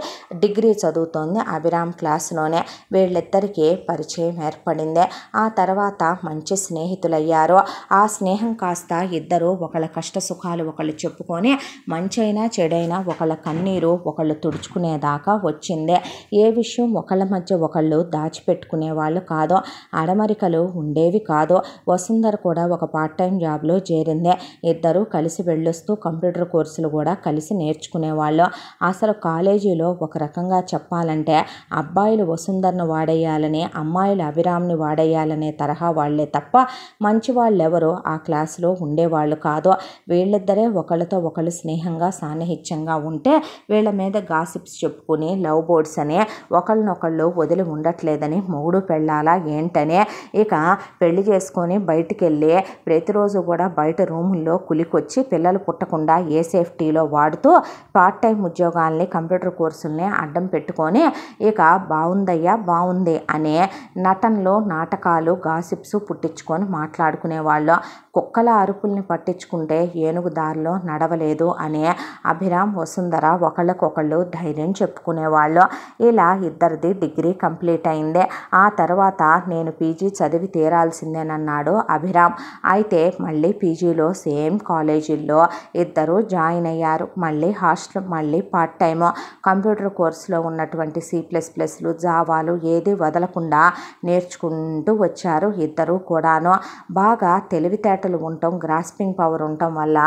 డిగ్రీ చదువుతోంది. అభిరామ్ క్లాస్లోనే. వీళ్ళిద్దరికీ పరిచయం ఏర్పడింది. ఆ తర్వాత మంచి స్నేహితులయ్యారు. ఆ స్నేహం కాస్త ఇద్దరు ఒకళ్ళ కష్ట సుఖాలు ఒకళ్ళు చెప్పుకొని మంచైనా చెడైనా ఒకళ్ళ కన్నీరు ఒకళ్ళు తుడుచుకునేదాకా వచ్చింది. ఏ విషయం ఒకళ్ళ మధ్య ఒకళ్ళు దాచిపెట్టుకునే వాళ్ళు కాదు. అడమరికలు ఉండేవి కాదు. వసుంధర కూడా ఒక పార్ట్ టైం జాబ్లో చేరింది. ఇద్దరు కలిసి వెళ్ళొస్తూ కంప్యూటర్ కోర్సులు కూడా కలిసి నేర్చుకునేవాళ్ళు. అసలు కాలేజీలో ఒక రకంగా చెప్పాలంటే అబ్బాయిలు వసుంధరను వాడేయాలని అమ్మాయిలు అభిరామ్ని వాడేయాలనే తరహా వాళ్లే తప్ప మంచి వాళ్ళెవరూ ఆ క్లాసులో ఉండేవాళ్ళు కాదు. వీళ్ళిద్దరే ఒకళ్ళతో ఒకళ్ళు స్నేహంగా సాన్నిహిత్యంగా ఉంటే వీళ్ళ మీద గాసిప్స్ చెప్పుకుని లవ్ బోర్డ్స్ అని ఒకళ్ళనొకళ్ళు వదిలి ఉండట్లేదని మొగుడు పెళ్ళాలా ఏంటనే ఇక పెళ్లి చేసుకొని బయటికి వెళ్ళి ప్రతిరోజు కూడా బయట రూముల్లో కులికొచ్చి పిల్లలు పుట్టకుండా ఏ సేఫ్టీలో వాడుతూ పార్ట్ టైం ఉద్యోగాల్ని కంప్యూటర్ కోర్సుల్ని అడ్డం పెట్టుకొని ఇక బాగుందయ్యా బాగుంది అనే నటనలో నాటకాలు గాసిప్స్ పుట్టించుకొని మాట్లాడుకునేవాళ్ళు. కుక్కల అరుపుల్ని పట్టించుకుంటే ఏనుగు దారిలో నడవలేదు అనే అభిరామ్ వసుంధర ఒకళ్ళకొకళ్ళు ధైర్యం చెప్పుకునేవాళ్ళు. ఇలా ఇద్దరిది డిగ్రీ కంప్లీట్ అయింది. ఆ తర్వాత నేను పీజీ చదివి తీరాల్సిందేనన్నాడు అభిరామ్. అయితే మళ్ళీ పీజీలో సేమ్ కాలేజీల్లో ఇద్దరు జాయిన్ అయ్యారు. మళ్ళీ హాస్టల్, మళ్ళీ పార్ట్ టైమ్ కంప్యూటర్ కోర్సులో ఉన్నటువంటి C++లు జావాలు ఏది వదలకుండా నేర్చుకుంటూ వచ్చారు ఇద్దరు కూడాను. బాగా తెలివితేటలు ఉండటం, గ్రాస్పింగ్ పవర్ ఉండటం వల్ల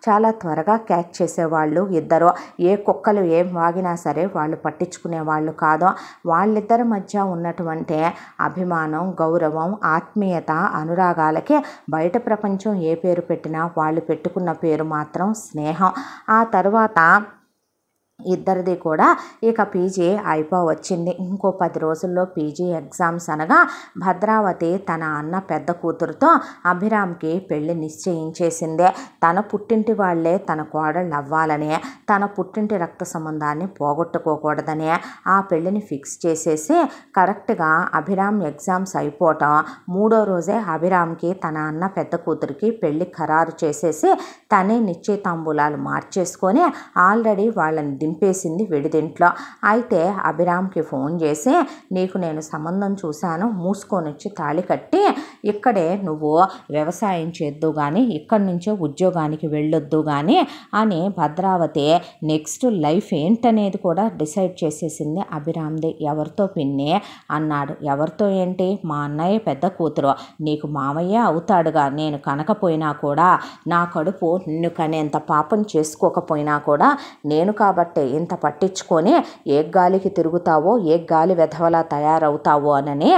చాలా త్వరగా క్యాచ్ చేసేవాళ్ళు ఇద్దరు. ఏ కుక్కలు ఏం వాగినా సరే వాళ్ళు పట్టించుకునే వాళ్ళు కాదు. వాళ్ళిద్దరి మధ్య ఉన్నటువంటి అభిమానం, గౌరవం, ఆత్మీయత, అనురాగాలకి బయట ప్రపంచం ఏ పేరు పెట్టినా వాళ్ళు పెట్టుకున్న పేరు మాత్రం స్నేహం. ఆ తర్వాత ఇద్దరిది కూడా ఇక పీజీ అయిపోవచ్చింది. ఇంకో 10 రోజుల్లో పీజీ ఎగ్జామ్స్ అనగా భద్రావతి తన అన్న పెద్ద కూతురుతో అభిరామ్కి పెళ్లి నిశ్చయించేసిందే. తన పుట్టింటి వాళ్లే తన కోడళ్ళు అవ్వాలని, తన పుట్టింటి రక్త సంబంధాన్ని పోగొట్టుకోకూడదని ఆ పెళ్లిని ఫిక్స్ చేసేసి కరెక్ట్గా అభిరామ్ ఎగ్జామ్స్ అయిపోవటం 3వ రోజే అభిరామ్కి తన అన్న పెద్ద కూతురికి పెళ్లి ఖరారు చేసేసి తనే నిశ్చయితాంబూలాలు మార్చేసుకొని ఆల్రెడీ వాళ్ళని దింపేసింది విడిదింట్లో. అయితే అభిరామ్కి ఫోన్ చేసి నీకు నేను సంబంధం చూశాను, మూసుకొని వచ్చి తాళి కట్టి ఇక్కడే నువ్వు వ్యవసాయం చేద్దు కానీ ఇక్కడి నుంచే ఉద్యోగానికి వెళ్ళొద్దు కానీ అని భద్రావతి నెక్స్ట్ లైఫ్ ఏంటనేది కూడా డిసైడ్ చేసేసింది అభిరామ్ది. ఎవరితో పిన్ని అన్నాడు. ఎవరితో ఏంటి, మా అన్నయ్య పెద్ద కూతురు, నీకు మామయ్య అవుతాడుగా, నేను కనకపోయినా కూడా నా కడుపు నిన్ను కనేంత పాపం చేసుకోకపోయినా కూడా నేను కాబట్టి ఇంత పట్టించుకొని ఏ గాలికి తిరుగుతావో, ఏ గాలి వెధవలా తయారవుతావో అనని,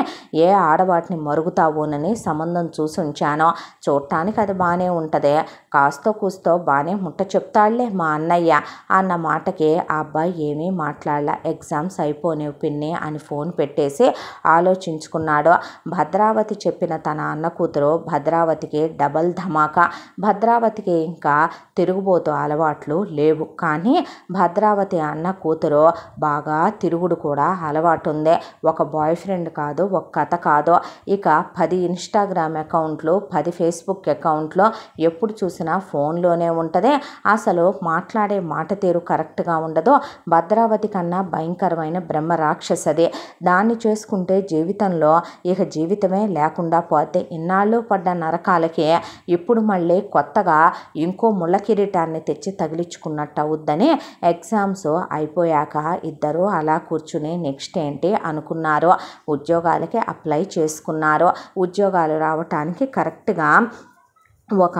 ఏ ఆడవాటిని మరుగుతావోనని సంబంధం చూసి ఉంచాను. చూడటానికి అది బాగానే ఉంటుంది, కాస్తో కూస్తో బాగానే ముట్ట చెప్తాడులే మా అన్నయ్య అన్న మాటకి ఆ అబ్బాయి ఏమీ మాట్లాడలే. ఎగ్జామ్స్ అయిపోనేవి పిన్ని అని ఫోన్ పెట్టేసి ఆలోచించుకున్నాడు. భద్రావతి చెప్పిన తన అన్న కూతురు భద్రావతికి డబల్ ధమాకా. భద్రావతికి ఇంకా తిరుగుబోతు అలవాట్లు లేవు, కానీ భద్రావతి అన్న కూతురు బాగా తిరుగుడు కూడా అలవాటు ఉంది. ఒక బాయ్ ఫ్రెండ్ కాదు, ఒక కథ కాదు, ఇక 10 ఇన్స్టాగ్రామ్ అకౌంట్లు, 10 ఫేస్బుక్ అకౌంట్లు, ఎప్పుడు చూసినా ఫోన్లోనే ఉంటుంది. అసలు మాట్లాడే మాట తీరు కరెక్ట్గా ఉండదు. భద్రావతి కన్నా భయంకరమైన బ్రహ్మ రాక్షసది. దాన్ని చేసుకుంటే జీవితంలో ఇక జీవితమే లేకుండా పోతే ఇన్నాళ్ళు పడ్డ నరకాలకి ఇప్పుడు మళ్ళీ కొత్తగా ఇంకో ముళ్ళ కిరీటాన్ని తెచ్చి తగిలించుకున్నట్టు అవుద్దని ఎగ్జామ్స్ అయిపోయాక ఇద్దరు అలా కూర్చుని నెక్స్ట్ ఏంటి అనుకున్నారు. ఉద్యోగాలకి అప్లై చేసుకున్నారు. ఉద్యోగాలు రావటానికి కరెక్ట్గా ఒక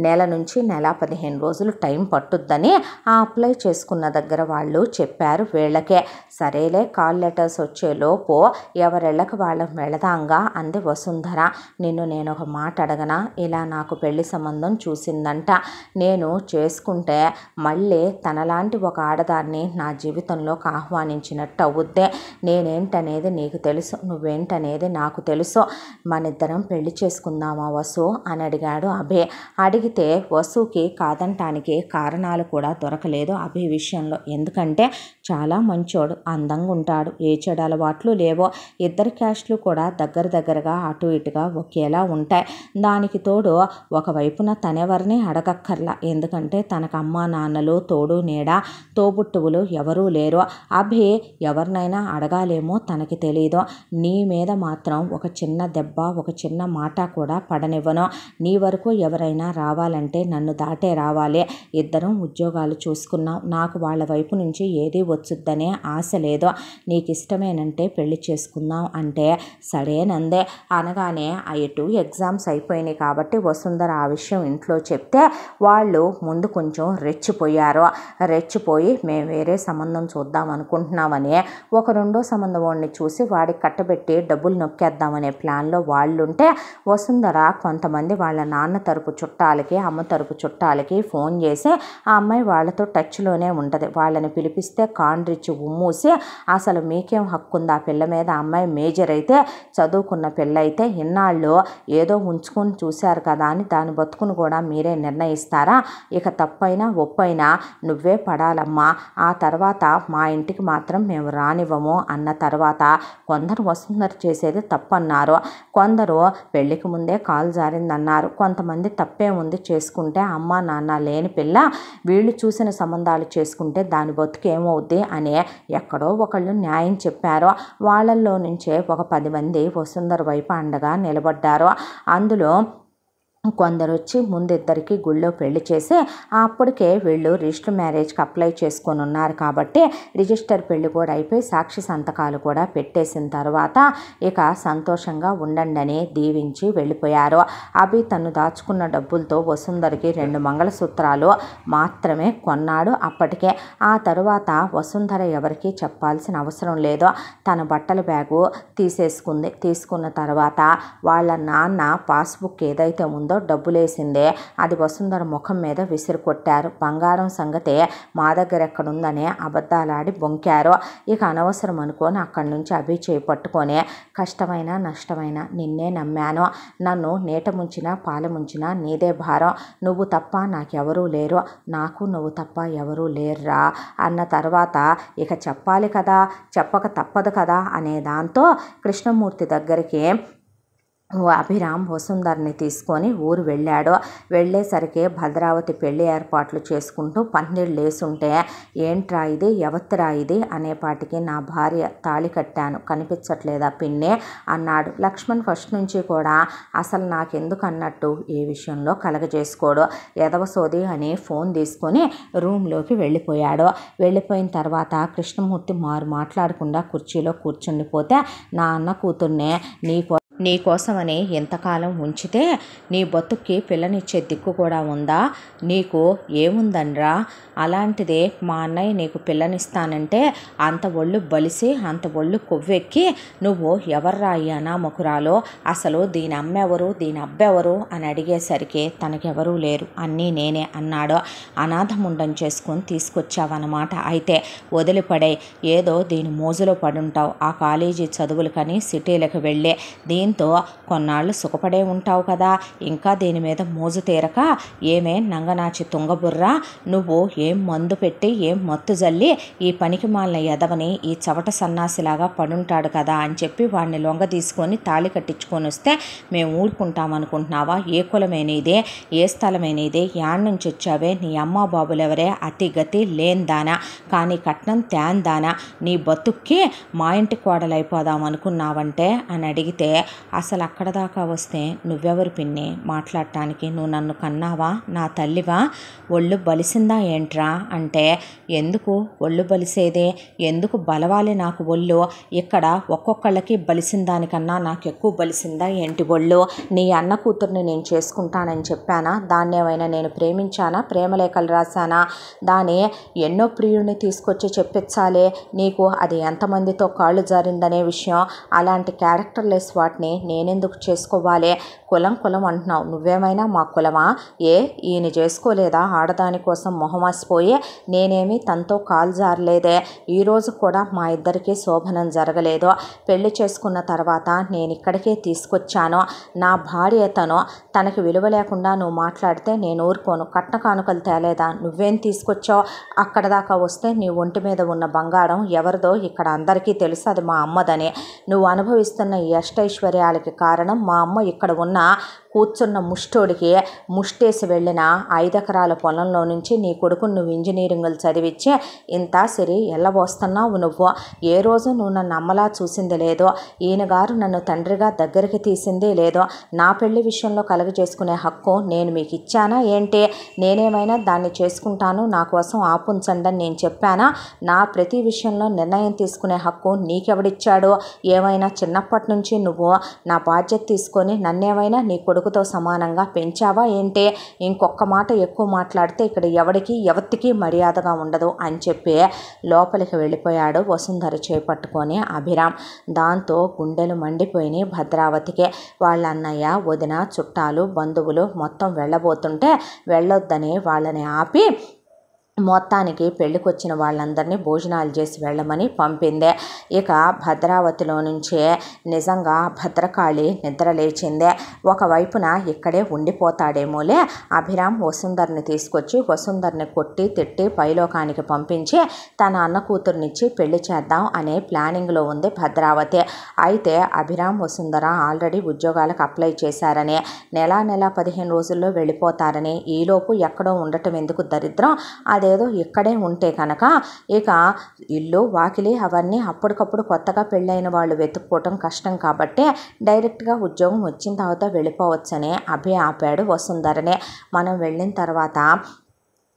నెల నుంచి నెల 15 రోజులు టైం పట్టుద్దని ఆ అప్లై చేసుకున్న దగ్గర వాళ్ళు చెప్పారు వీళ్ళకే. సరేలే కాల్ లెటర్స్ వచ్చేలోపు ఎవరెళ్ళకి వాళ్ళకి వెళదాంగా అంది వసుంధర. నిన్ను నేను ఒక మాట అడగనా, ఇలా నాకు పెళ్లి సంబంధం చూసిందంట, నేను చేసుకుంటే మళ్ళీ తనలాంటి ఒక ఆడదాన్ని నా జీవితంలోకి ఆహ్వానించినట్టు అవుద్దే. నేనేంటనేది నీకు తెలుసు, నువ్వేంటనేది నాకు తెలుసు, మనిద్దరం పెళ్లి చేసుకుందామా వసు అని అడిగాడు అభి. అడిగితే వసుకి కాదంటానికి కారణాలు కూడా దొరకలేదు అభి విషయంలో. ఎందుకంటే చాలా మంచోడు, అందంగా ఉంటాడు, ఏ చెడు అలవాట్లు లేవో, ఇద్దరు క్యాస్ట్లు కూడా దగ్గరగా అటు ఇటుగా ఒకేలా ఉంటాయి. దానికి తోడు ఒకవైపున తనెవరిని అడగక్కర్లా, ఎందుకంటే తనకు అమ్మా నాన్నలు తోడు నీడ తోబుట్టువులు ఎవరూ లేరు. అభి ఎవరినైనా అడగాలేమో తనకి తెలీదు. నీ మీద మాత్రం ఒక చిన్న దెబ్బ, ఒక చిన్న మాట కూడా పడనివ్వను. నీ వరకు ఎవరైనా రావాలంటే నన్ను దాటే రావాలి. ఇద్దరం ఉద్యోగాలు చూసుకున్నాం, నాకు వాళ్ళ వైపు నుంచి ఏది వచ్చుద్దనే ఆశ లేదు. నీకు ఇష్టమేనంటే పెళ్లి చేసుకుందాం అంటే సరేనందే. అనగానే ఇటు ఎగ్జామ్స్ అయిపోయినాయి కాబట్టి వసుంధర ఆ విషయం ఇంట్లో చెప్తే వాళ్ళు ముందు కొంచెం రెచ్చిపోయారు. రెచ్చిపోయి మేము వేరే సంబంధం చూద్దాం అనుకుంటున్నామని ఒక రెండో సంబంధం వాడిని చూసి వాడికి కట్టబెట్టి డబ్బులు నొక్కేద్దామనే ప్లాన్లో వాళ్ళుంటే వసుంధర కొంతమంది వాళ్ళ నాన్న తరపు చుట్టాలకి, అమ్మ తరపు చుట్టాలకి ఫోన్ చేసి ఆ అమ్మాయి వాళ్ళతో టచ్లోనే ఉంటుంది, వాళ్ళని పిలిపిస్తే కాండ్రిచ్చి ఉమ్మూసి అసలు మీకేం హక్కు ఉంది ఆ పిల్ల మీద, ఆ అమ్మాయి మేజర్ అయితే చదువుకున్న పిల్ల అయితే ఇన్నాళ్ళు ఏదో ఉంచుకొని చూశారు కదా అని దాని బతుకును కూడా మీరే నిర్ణయిస్తారా, ఇక తప్పైనా ఒప్పైనా నువ్వే పడాలమ్మా, ఆ తర్వాత మా ఇంటికి మాత్రం మేము రానివ్వము అన్న తర్వాత కొందరు వసుంధర చేసేది తప్పన్నారు, కొందరు పెళ్లికి ముందే కాలు జారిందన్నారు, కొంతమంది తప్పే ఉంది చేసుకుంటే అమ్మ నాన్న లేని పిల్ల వీళ్ళు చూసిన సంబంధాలు చేసుకుంటే దాని బతుకేమవుద్ది అని ఎక్కడో ఒకళ్ళు న్యాయం చెప్పారు. వాళ్ళల్లో నుంచే ఒక 10 మంది వసుంధర వైపు అండగా నిలబడ్డారు. అందులో కొందరు వచ్చి ముందిద్దరికి గుళ్ళో పెళ్లి చేసి అప్పటికే వీళ్ళు రిజిస్టర్ మ్యారేజ్కి అప్లై చేసుకొని ఉన్నారు కాబట్టి రిజిస్టర్ పెళ్లి కూడా అయిపోయి సాక్షి సంతకాలు కూడా పెట్టేసిన తర్వాత ఇక సంతోషంగా ఉండండి అని దీవించి వెళ్ళిపోయారు. అభి తను దాచుకున్న డబ్బులతో వసుంధరకి 2 మంగళసూత్రాలు మాత్రమే కొన్నాడు అప్పటికే. ఆ తరువాత వసుంధర ఎవరికి చెప్పాల్సిన అవసరం లేదు, తన బట్టల బ్యాగు తీసేసుకుంది. తీసుకున్న తర్వాత వాళ్ళ నాన్న పాస్బుక్ ఏదైతే ఉందో డబ్బులేసిందే అది వసుంధర ముఖం మీద విసిరి కొట్టారు. బంగారం సంగతే మా దగ్గర ఎక్కడుందనే అబద్ధాలాడి బొంకారు. ఇక అనవసరం అనుకొని అక్కడి నుంచి అభి చేయి పట్టుకొని కష్టమైనా నష్టమైనా నిన్నే నమ్మాను. నన్ను నీట ముంచినా పాల ముంచినా నీదే భారం. నువ్వు తప్ప నాకెవరూ లేరు. నాకు నువ్వు తప్ప ఎవరూ లేరురా అన్న తర్వాత ఇక చెప్పాలి కదా, చెప్పక తప్పదు కదా అనే దాంతో కృష్ణమూర్తి దగ్గరికి అభిరామ్ వసుంధరని తీసుకొని ఊరు వెళ్ళాడు. వెళ్ళేసరికి భద్రావతి పెళ్లి ఏర్పాట్లు చేసుకుంటూ పందిళ్ళు వేసుంటే ఏంట్రా ఇది, ఎవత్రా ఇది అనేపాటికి నా భార్య తాళి కట్టాను కనిపించట్లేదా పిన్ని అన్నాడు. లక్ష్మణ్ ఫస్ట్ నుంచి కూడా అసలు నాకెందుకు అన్నట్టు ఏ విషయంలో కలగజేసుకోడు. ఎదవసోది అని ఫోన్ తీసుకొని రూమ్లోకి వెళ్ళిపోయాడు. వెళ్ళిపోయిన తర్వాత కృష్ణమూర్తి మాట్లాడకుండా కుర్చీలో కూర్చుండిపోతే నా అన్న కూతుర్నే నీకోసమని ఎంతకాలం ఉంచితే నీ బతుక్కి పిల్లనిచ్చే దిక్కు కూడా ఉందా? నీకు ఏముందనరా? అలాంటిదే మా అన్నయ్య నీకు పిల్లనిస్తానంటే అంత ఒళ్ళు బలిసి అంత ఒళ్ళు కొవ్వెక్కి నువ్వు ఎవర్రా ఈ అనామకురాలో, అసలు దీని అమ్మెవరు దీని అబ్బెవరు అని అడిగేసరికి తనకెవరూ లేరు అన్నీ నేనే అన్నాడు. అనాథముండం చేసుకొని తీసుకొచ్చావన్నమాట. అయితే వదిలిపడే ఏదో దీని మోజులో పడుంటావు. ఆ కాలేజీ చదువులకని సిటీలకు వెళ్ళే దీంతో కొన్నాళ్ళు సుఖపడే ఉంటావు కదా. ఇంకా దీని మీద మోజు తీరక ఏమే నంగనాచి తుంగబుర్రా, నువ్వు ఏం మందు పెట్టి ఏం మత్తు జల్లి ఈ పనికి మాలిన ఎదవని ఈ చవట సన్నాసిలాగా పడుంటాడు కదా అని చెప్పి వాడిని లొంగ తీసుకొని తాళి కట్టించుకొని వస్తే మేము ఊరుకుంటామనుకుంటున్నావా? ఏ కులమేనిదే, ఏ స్థలమేనిదే, యాడ్ నుంచి వచ్చావే, నీ అమ్మ బాబులెవరే, అతి గతి లేందానా కానీ కట్నం తేందానా, నీ బతుక్కి మా ఇంటి కోడలైపోదాం అనుకున్నావంటే అని అడిగితే అసలు అక్కడ దాకా వస్తే నువ్వెవరు పిన్ని మాట్లాడటానికి? నువ్వు నన్ను కన్నావా? నా తల్లివా? ఒళ్ళు బలిసిందా ఏంట్రా అంటే ఎందుకు ఒళ్ళు బలిసేదే, ఎందుకు బలవాలి నాకు ఒళ్ళు? ఇక్కడ ఒక్కొక్కళ్ళకి బలిసిన దానికన్నా నాకు ఎక్కువ బలిసిందా ఏంటి ఒళ్ళు? నీ అన్న కూతుర్ని నేను చేసుకుంటానని చెప్పానా? దాన్నేమైనా నేను ప్రేమించానా? ప్రేమలేఖలు రాశానా? దాని ఎన్నో ప్రియుడిని తీసుకొచ్చి చెప్పించాలే నీకు అది ఎంతమందితో కాళ్ళు జారిందనే విషయం. అలాంటి క్యారెక్టర్లెస్ వాటిని నేనెందుకు చేసుకోవాలి? కులం కులం అంటున్నావు, నువ్వేమైనా మా కులమా? ఈయన చేసుకోలేదా ఆడదాని కోసం మొహమాసిపోయి? నేనేమి తనతో కాలు జారలేదే. ఈరోజు కూడా మా ఇద్దరికీ శోభనం జరగలేదు. పెళ్లి చేసుకున్న తర్వాత నేను ఇక్కడికే తీసుకొచ్చాను. నా భార్య తనకి విలువ లేకుండా నువ్వు మాట్లాడితే నేను ఊరుకోను. కట్న కానుకలు తేలేదా? నువ్వేం తీసుకొచ్చావు? అక్కడ దాకా వస్తే నీ ఒంటి మీద ఉన్న బంగారం ఎవరిదో ఇక్కడ అందరికీ తెలుసు, అది మా అమ్మదని. నువ్వు అనుభవిస్తున్న ఈ అష్టైశ్వర్యాలకి కారణం మా అమ్మ ఇక్కడ ఉన్న కూర్చున్న ముష్టోడికి ముష్టేసి వెళ్ళిన 5 ఎకరాల పొలంలో నుంచి నీ కొడుకును నువ్వు ఇంజనీరింగ్లు చదివించి ఇంత సిరి ఎల్లబోస్తున్నావు. నువ్వు ఏ రోజు నువ్వు నన్ను అమ్మలా చూసింది లేదో, ఈయన గారు నన్ను తండ్రిగా దగ్గరికి తీసింది లేదో. నా పెళ్లి విషయంలో కలుగజేసుకునే హక్కు నేను మీకు ఇచ్చానా ఏంటి? నేనేమైనా దాన్ని చేసుకుంటాను, నా కోసం ఆపుంచండి అని నేను చెప్పానా? నా ప్రతి విషయంలో నిర్ణయం తీసుకునే హక్కు నీకెవడిచ్చాడు? ఏమైనా చిన్నప్పటి నుంచి నువ్వు నా బాధ్యత తీసుకొని నన్నేమైనా నీ కొడుకుతో సమానంగా పెంచావా ఏంటి? ఇంకొక మాట ఎక్కువ మాట్లాడితే ఇక్కడ ఎవరికి మర్యాదగా ఉండదు అని చెప్పి లోపలికి వెళ్ళిపోయాడు వసుంధర చేపట్టుకొని అభిరామ్. దాంతో గుండెలు మండిపోయినాయి భద్రావతికి. వాళ్ళ అన్నయ్య వదిన చుట్టాలు బంధువులు మొత్తం వెళ్ళబోతుంటే వెళ్ళొద్దని వాళ్ళని ఆపి మొత్తానికి పెళ్ళికొచ్చిన వాళ్ళందరినీ భోజనాలు చేసి వెళ్ళమని పంపిందే. ఇక భద్రావతిలో నుంచే నిజంగా భద్రకాళి నిద్ర లేచిందే. ఒకవైపున ఇక్కడే ఉండిపోతాడేమోలే అభిరామ్ వసుంధరని తీసుకొచ్చి వసుంధరని కొట్టి తిట్టి పైలోకానికి పంపించి తన అన్న కూతుర్నిచ్చి పెళ్లి చేద్దాం అనే ప్లానింగ్లో ఉంది భద్రావతి. అయితే అభిరామ్ వసుంధర ఆల్రెడీ ఉద్యోగాలకు అప్లై చేశారని, నెల 15 రోజుల్లో వెళ్ళిపోతారని, ఈలోపు ఎక్కడో ఉండటం ఎందుకు దరిద్రం, అదేదో ఇక్కడే ఉంటే కనుక ఇక ఇల్లు వాకిలి అవన్నీ అప్పటికప్పుడు కొత్తగా పెళ్ళైన వాళ్ళు వెతుక్కోవటం కష్టం కాబట్టి డైరెక్ట్గా ఉద్యోగం వచ్చిన తర్వాత వెళ్ళిపోవచ్చని అభి ఆపాడు వసుంధరనే. మనం వెళ్ళిన తర్వాత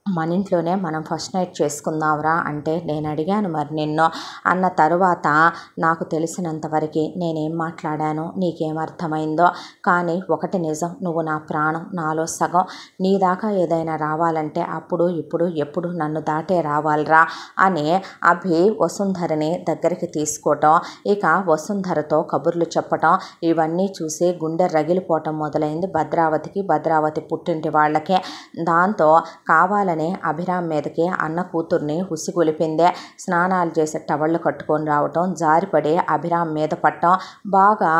మన ఇంట్లోనే మనం ఫస్ట్ నైట్ చేసుకుందాంరా అంటే నేను అడిగాను మరి నిన్ను అన్న తరువాత నాకు తెలిసినంతవరకు నేనేం మాట్లాడానో నీకేమర్థమైందో, కానీ ఒకటి నిజం, నువ్వు నా ప్రాణం, నాలో సగం. నీ దాకా ఏదైనా రావాలంటే అప్పుడు ఇప్పుడు ఎప్పుడు నన్ను దాటే రావాలిరా అని అభి వసుంధరని దగ్గరికి తీసుకోవటం, ఇక వసుంధరతో కబుర్లు చెప్పటం, ఇవన్నీ చూసి గుండె రగిలిపోవటం మొదలైంది భద్రావతికి, భద్రావతి పుట్టింటి వాళ్ళకే. దాంతో కావాలని అభిరామ్ మీదకి అన్న కూతుర్ని హుసిగొలిపిందే. స్నానాలు చేసే టవళ్ళు కట్టుకొని రావటం, జారిపడి అభిరామ్ మీద పట్టడం, బాగా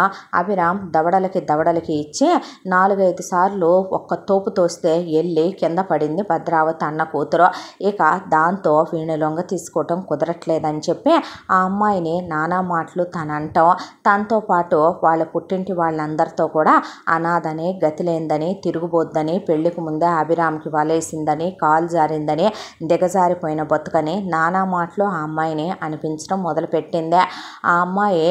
అభిరామ్ దవడలకి ఇచ్చి 4-5 సార్లు ఒక్క తోపు తోస్తే వెళ్ళి కింద పడింది భద్రావతి అన్న కూతురు. ఇక దాంతో వీణి లొంగ తీసుకోవటం కుదరట్లేదని చెప్పి ఆ అమ్మాయిని నానా మాటలు తనంటాం, తనతో పాటు వాళ్ళ పుట్టింటి వాళ్ళందరితో కూడా అనాథని, గతిలేందని, తిరుగుబోద్దని, పెళ్లికి ముందే అభిరామ్కి వలేసిందని, కాలు జారిందని, దిగజారిపోయిన బతుకని నానా మాటలు ఆ అమ్మాయిని అనిపించడం మొదలుపెట్టిందే. ఆ అమ్మాయి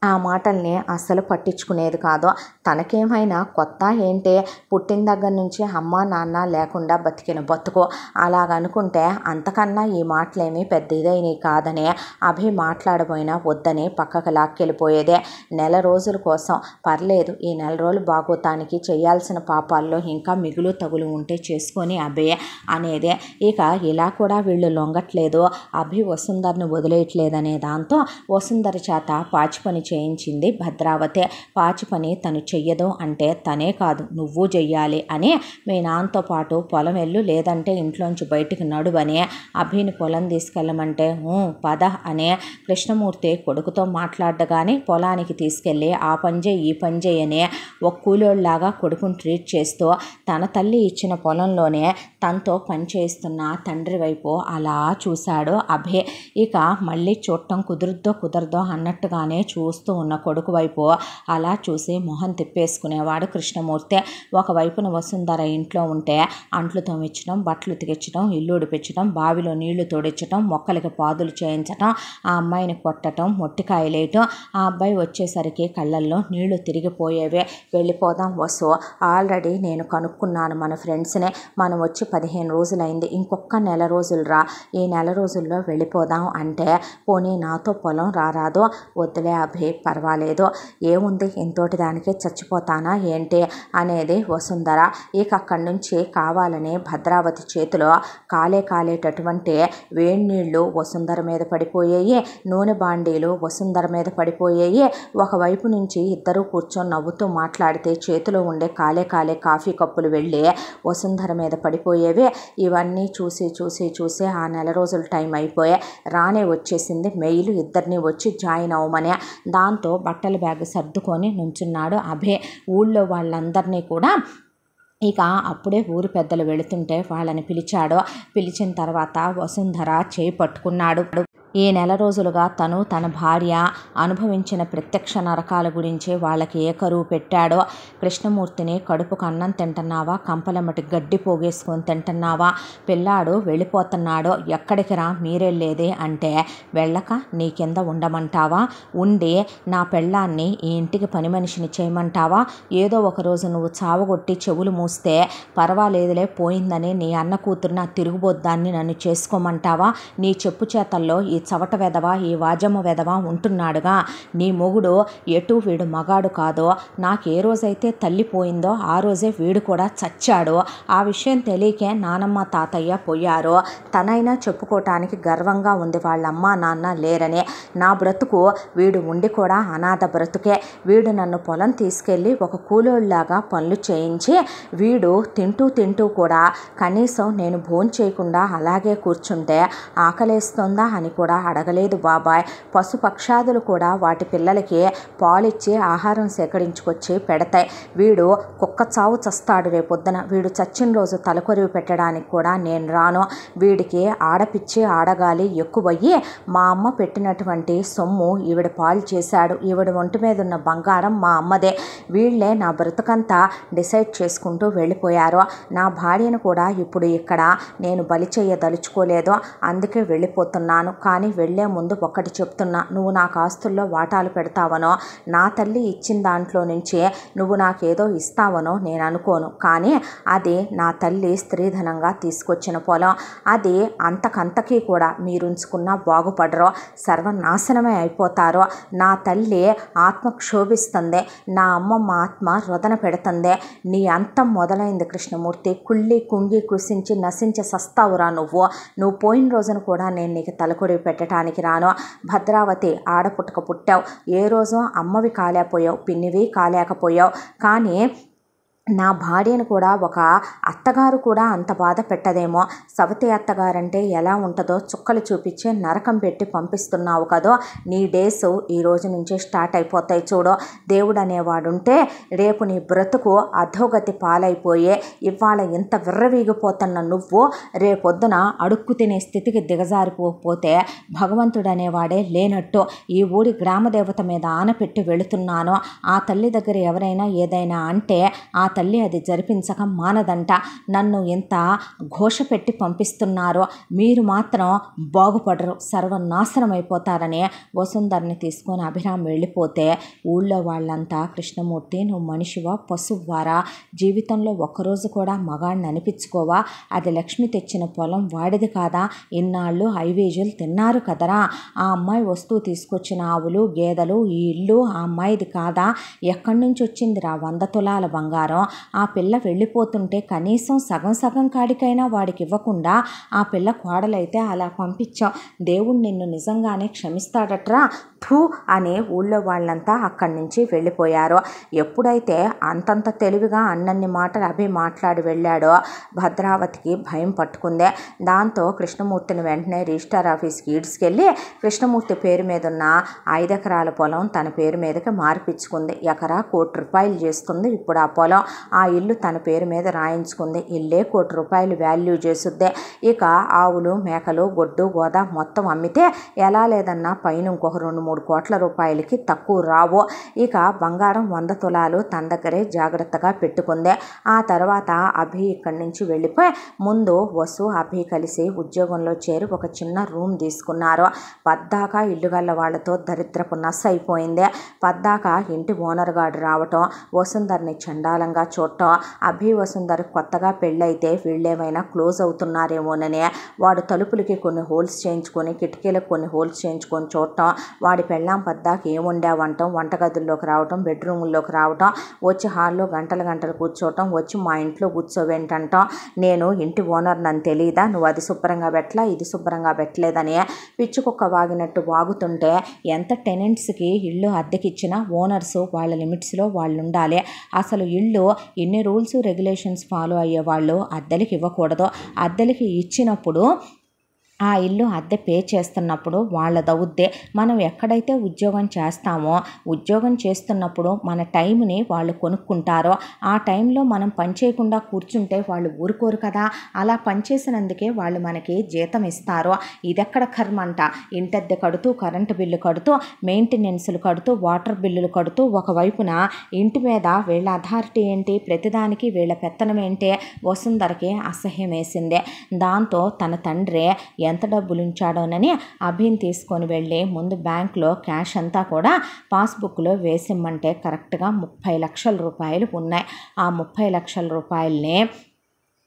ఆ మాటల్ని అస్సలు పట్టించుకునేది కాదు. తనకేమైనా కొత్త ఏంటే, పుట్టిన దగ్గర నుంచి అమ్మ నాన్న లేకుండా బతికిన బతుకు, అలాగనుకుంటే అంతకన్నా ఈ మాటలేమీ పెద్ద ఇదైనవి కాదని అభి మాట్లాడబోయినా వద్దని పక్కకు లాక్కెళ్ళిపోయేదే. నెల రోజుల కోసం పర్లేదు, ఈ నెల రోజులు బాగోతానికి చేయాల్సిన పాపాల్లో ఇంకా మిగులు తగులు ఉంటే చేసుకొని అభి అనేదే. ఇక ఇలా కూడా వీళ్ళు లొంగట్లేదు, అభి వసుంధరని వదిలేయట్లేదనే దాంతో వసుంధర చేత పాచి పని చేయించింది భద్రావతి. పాచి పని తను చెయ్యదు అంటే తనే కాదు నువ్వు చెయ్యాలి అని మీ నాన్నతో పాటు పొలం వెళ్ళు, లేదంటే ఇంట్లోంచి బయటికి నడువని అభిని పొలం తీసుకెళ్ళమంటే పద అనే కృష్ణమూర్తి కొడుకుతో మాట్లాడగానే పొలానికి తీసుకెళ్ళి ఆ పని చేయి ఈ పని చేయని ఒక కూలోళ్ళలాగా కొడుకుని ట్రీట్ చేస్తూ తన తల్లి ఇచ్చిన పొలంలోనే తనతో పని చేస్తున్న తండ్రి వైపు అలా చూశాడు అభి. ఇక మళ్ళీ చూడటం కుదరదో అన్నట్టుగానే చూస్తూ ఉన్న కొడుకు వైపు అలా చూసి మొహం తిప్పేసుకునేవాడు కృష్ణమూర్తి. ఒకవైపున వసుంధర ఇంట్లో ఉంటే అంట్లు తోమించడం, బట్టలు ఉతికించడం, ఇల్లు ఉడిపించడం, బావిలో నీళ్లు తోడించడం, మొక్కలకి పాదులు చేయించడం, ఆ అమ్మాయిని కొట్టడం, మొట్టికాయలేయటం. ఆ అబ్బాయి వచ్చేసరికి కళ్ళల్లో నీళ్లు తిరిగిపోయేవే. వెళ్ళిపోదాం వసు, ఆల్రెడీ నేను కనుక్కున్నాను మన ఫ్రెండ్స్ని, మనం వచ్చి 15 రోజులైంది, ఇంకొక నెల రోజులు రా, ఈ నెల రోజుల్లో వెళ్ళిపోదాం అంటే పోనీ నాతో పొలం రారాదో. వద్దులే అభి పర్వాలేదు, ఏముంది ఇంతోటి దానికే చచ్చిపోతానా ఏంటి అనేది వసుంధర. ఇక అక్కడి నుంచి కావాలని భద్రావతి చేతిలో కాలేటటువంటి వేడి నీళ్లు వసుంధర మీద పడిపోయాయి, నూనె బాండీలు వసుంధర మీద పడిపోయాయి. ఒకవైపు నుంచి ఇద్దరు కూర్చొని నవ్వుతూ మాట్లాడితే చేతిలో ఉండే కాలే కాఫీ కప్పులు వెళ్ళి వసుంధర మీద పడిపోయేవి. ఇవన్నీ చూసి ఆ నెల రోజులు టైం అయిపోయే రానే వచ్చేసింది మెయిల్, ఇద్దరిని వచ్చి జాయిన్ అవ్వమని. దాంతో బట్టల బ్యాగ్ సర్దుకొని నుంచున్నాడు అభి. ఊళ్ళో వాళ్ళందరినీ కూడా ఇక అప్పుడే ఊరు పెద్దలు వెళుతుంటే వాళ్ళని పిలిచాడు. పిలిచిన తర్వాత వసుంధర చేయి పట్టుకున్నాడు. ఈ నెల రోజులుగా తను తన భార్య అనుభవించిన ప్రత్యక్ష నరకాల గురించి వాళ్ళకి ఏ కరువు పెట్టాడో. కృష్ణమూర్తిని కడుపుకు అన్నం తింటున్నావా, కంపలమ్మటి గడ్డి పోగేసుకొని తింటున్నావా, పిల్లాడు వెళ్ళిపోతున్నాడో, ఎక్కడికి రా మీరెళ్ళేది అంటే వెళ్ళక నీ కింద ఉండమంటావా, ఉండి నా పెళ్ళాన్ని ఈ ఇంటికి పని మనిషిని చేయమంటావా, ఏదో ఒకరోజు నువ్వు చావగొట్టి చెవులు మూస్తే పర్వాలేదులే పోయిందని నీ అన్న కూతురు నా తిరుగుబోద్దాన్ని నన్ను చేసుకోమంటావా, నీ చెప్పు చేతల్లో ఈ చవట వెధవ, ఈ వాజమ్మ వెధవ ఉంటున్నాడుగా, నీ మొగుడు ఎటు వీడు మగాడు కాదో, నాకు ఏ రోజైతే తల్లి పోయిందో ఆ రోజే వీడు కూడా చచ్చాడు, ఆ విషయం తెలియకే నానమ్మ తాతయ్య పోయారో, తనైనా చెప్పుకోవటానికి గర్వంగా ఉంది వాళ్ళమ్మ నాన్న లేరనే, నా బ్రతుకు వీడు ఉండి కూడా అనాథ బ్రతుకే, వీడు నన్ను పొలం తీసుకెళ్ళి ఒక కూలోళ్ళలాగా పనులు చేయించి వీడు తింటూ కూడా కనీసం నేను భోంచేయకుండా అలాగే కూర్చుంటే ఆకలేస్తుందా అని కూడా అడగలేదు బాబాయ్. పశుపక్షాదులు కూడా వాటి పిల్లలకి పాలిచ్చి ఆహారం సేకరించుకొచ్చి పెడతాయి, వీడు కుక్క చావు చస్తాడు రేపొద్దున, వీడు చచ్చిన రోజు తలకొరివి పెట్టడానికి కూడా నేను రాను, వీడికి ఆడపిచ్చి ఆడగాలి ఎక్కువయ్యి మా అమ్మ పెట్టినటువంటి సొమ్ము ఈవిడ పాలు చేశాడు, ఈవిడ ఒంటి మీద ఉన్న బంగారం మా అమ్మదే, వీళ్ళే నా బ్రతుకంతా డిసైడ్ చేసుకుంటూ వెళ్ళిపోయారు, నా భార్యను కూడా ఇప్పుడు ఇక్కడ నేను బలి చేయదలుచుకోలేదు, అందుకే వెళ్ళిపోతున్నాను, కానీ కానీ వెళ్ళే ముందు ఒక్కటి చెప్తున్నా, నువ్వు నాకు ఆస్తుల్లో వాటాలు పెడతావనో, నా తల్లి ఇచ్చిన దాంట్లో నుంచే నువ్వు నాకేదో ఇస్తావనో నేను అనుకోను. కానీ అది నా తల్లి స్త్రీధనంగా తీసుకొచ్చిన పొలం. అది అంతకంతకీ కూడా మీరుంచుకున్నా బాగుపడరో, సర్వనాశనమే అయిపోతారో. నా తల్లి ఆత్మ క్షోభిస్తుంది, నా అమ్మమ్మ ఆత్మ రొదన పెడుతుంది. నీ అంతం మొదలైంది కృష్ణమూర్తి. కుళ్ళి కుంగి కృషించి నశించి సస్తావురా నువ్వు పోయిన రోజున కూడా నేను నీకు తలకొడివి పెట్టడానికి రాను. భద్రావతి ఆడపుట్టక పుట్టావు, ఏ రోజు అమ్మవి కాలేకపోయావు, పిన్నివి కాలేకపోయావు. కానీ నా భార్యను కూడా ఒక అత్తగారు కూడా అంత బాధ పెట్టదేమో. సవతి అత్తగారంటే ఎలా ఉంటుందో చుక్కలు చూపించి నరకం పెట్టి పంపిస్తున్నావు కదో. నీ డేస్ ఈ రోజు నుంచే స్టార్ట్ అయిపోతాయి చూడు. దేవుడు అనేవాడుంటే రేపు నీ బ్రతుకు అధోగతి పాలైపోయే. ఇవాళ ఇంత విర్రవీగిపోతున్న నువ్వు రేపొద్దున అడుక్కు తినే స్థితికి దిగజారిపోతే భగవంతుడు అనేవాడే లేనట్టు. ఈ ఊరి గ్రామదేవత మీద ఆనపెట్టి వెళుతున్నాను. ఆ తల్లి దగ్గర ఎవరైనా ఏదైనా అంటే ఆ తల్లి అది జరిపించక మానదంట. నన్ను ఇంత ఘోష పెట్టి పంపిస్తున్నారో, మీరు మాత్రం బాగుపడరు, సర్వనాశనం అయిపోతారని వసుంధరని తీసుకొని అభిరామ్ వెళ్ళిపోతే ఊళ్ళో వాళ్ళంతా, కృష్ణమూర్తి నువ్వు మనిషివా పశువారా, జీవితంలో ఒక్కరోజు కూడా మగాడిని అనిపించుకోవా, అది లక్ష్మి తెచ్చిన పొలం వాడిది కాదా, ఇన్నాళ్ళు హైవేజులు తిన్నారు కదరా, ఆ అమ్మాయి వస్తువు తీసుకొచ్చిన ఆవులు గేదెలు ఈ ఇల్లు ఆ అమ్మాయిది కాదా, ఎక్కడి నుంచి వచ్చిందిరా 100 తులాల బంగారం. ఆ పిల్ల వెళ్ళిపోతుంటే కనీసం సగం కాడికైనా వాడికి ఇవ్వకుండా ఆ పిల్ల కోడలైతే అలా పంపించావు. దేవుడు నిన్ను నిజంగానే క్షమిస్తాడట్రా థూ అని ఊళ్ళో వాళ్ళంతా అక్కడి నుంచి వెళ్ళిపోయారు. ఎప్పుడైతే అంతంత తెలివిగా అన్నన్ని మాటలు అభి మాట్లాడి వెళ్ళాడో భద్రావతికి భయం పట్టుకుందే. దాంతో కృష్ణమూర్తిని వెంటనే రిజిస్టర్ ఆఫీస్కి ఈడ్చుకెళ్ళి కృష్ణమూర్తి పేరు మీద ఉన్న 5 ఎకరాల పొలం తన పేరు మీదకి మార్పించుకుంది. ఎకరా ₹1,00,00,000 చేస్తుంది ఇప్పుడు ఆ పొలం. ఆ ఇల్లు తన పేరు మీద రాయించుకుంది. ఇల్లే ₹1,00,00,000 వాల్యూ చేసుద్దే. ఇక ఆవులు మేకలు గొడ్డు గోద మొత్తం అమ్మితే ఎలా లేదన్నా పైన ఇంకొక 2-3 కోట్ల రూపాయలకి తక్కువ రావు. ఇక బంగారం 100 తులాలు తన దగ్గరే జాగ్రత్తగా పెట్టుకుందే. ఆ తర్వాత అభి ఇక్కడి నుంచి వెళ్ళిపోయి ముందు వసు అభి కలిసి ఉద్యోగంలో చేరి ఒక చిన్న రూమ్ తీసుకున్నారు. పద్దాక ఇల్లు గల్ల వాళ్ళతో దరిద్రపు నస్ అయిపోయిందే. పద్దాక ఇంటి ఓనర్ గాడు రావటం, వసుంధరని చండాలంగా చూడటం, అభి వసుంధర కొత్తగా పెళ్ళైతే వీళ్ళేమైనా క్లోజ్ అవుతున్నారేమోనని వాడు తలుపులకి కొన్ని హోల్స్ చేయించుకొని కిటికీలకు కొన్ని హోల్స్ చేయించుకొని చూడటం, వాడి పెళ్ళాం పద్దాక ఏం వండావంటాం, వంటగదుల్లోకి రావటం, బెడ్రూముల్లోకి రావటం, వచ్చి హాల్లో గంటలు కూర్చోవటం, వచ్చి మా ఇంట్లో కూర్చోవేంటంటాం, నేను ఇంటి ఓనర్ నన్ను తెలియదా, నువ్వు అది శుభ్రంగా పెట్టలా ఇది శుభ్రంగా పెట్టలేదని పిచ్చుకుక్క వాగినట్టు వాగుతుంటే ఎంత టెనెంట్స్కి ఇల్లు అద్దెకిచ్చినా ఓనర్స్ వాళ్ళ లిమిట్స్లో వాళ్ళు ఉండాలి. అసలు ఇల్లు ఎన్ని రూల్స్ రెగ్యులేషన్స్ ఫాలో అయ్యేవాళ్ళు అద్దెలకి ఇవ్వకూడదు. అద్దెలకి ఇచ్చినప్పుడు ఆ ఇల్లు అద్దె పే చేస్తున్నప్పుడు వాళ్ళదవుద్దే. మనం ఎక్కడైతే ఉద్యోగం చేస్తామో ఉద్యోగం చేస్తున్నప్పుడు మన టైంని వాళ్ళు కొనుక్కుంటారో ఆ టైంలో మనం పని చేయకుండా కూర్చుంటే వాళ్ళు ఊరుకోరు కదా. అలా పనిచేసినందుకే వాళ్ళు మనకి జీతం ఇస్తారు. ఇదెక్కడ కర్మంట. ఇంటద్దె కడుతూ కరెంటు బిల్లు కడుతూ మెయింటెనెన్స్లు కడుతూ వాటర్ బిల్లులు కడుతూ ఒకవైపున ఇంటి మీద వీళ్ళ అథారిటీ ఏంటి, ప్రతిదానికి వీళ్ళ పెత్తనం ఏంటి. వసుంధరకి అసహ్యం వేసిందే. దాంతో తన తండ్రి ఎంత డబ్బులు ఉంచాడోనని అభిని తీసుకొని వెళ్ళి ముందు బ్యాంకులో క్యాష్ అంతా కూడా పాస్బుక్లో వేసిమ్మంటే కరెక్ట్గా 30 లక్షల రూపాయలు ఉన్నాయి. ఆ 30 లక్షల రూపాయలని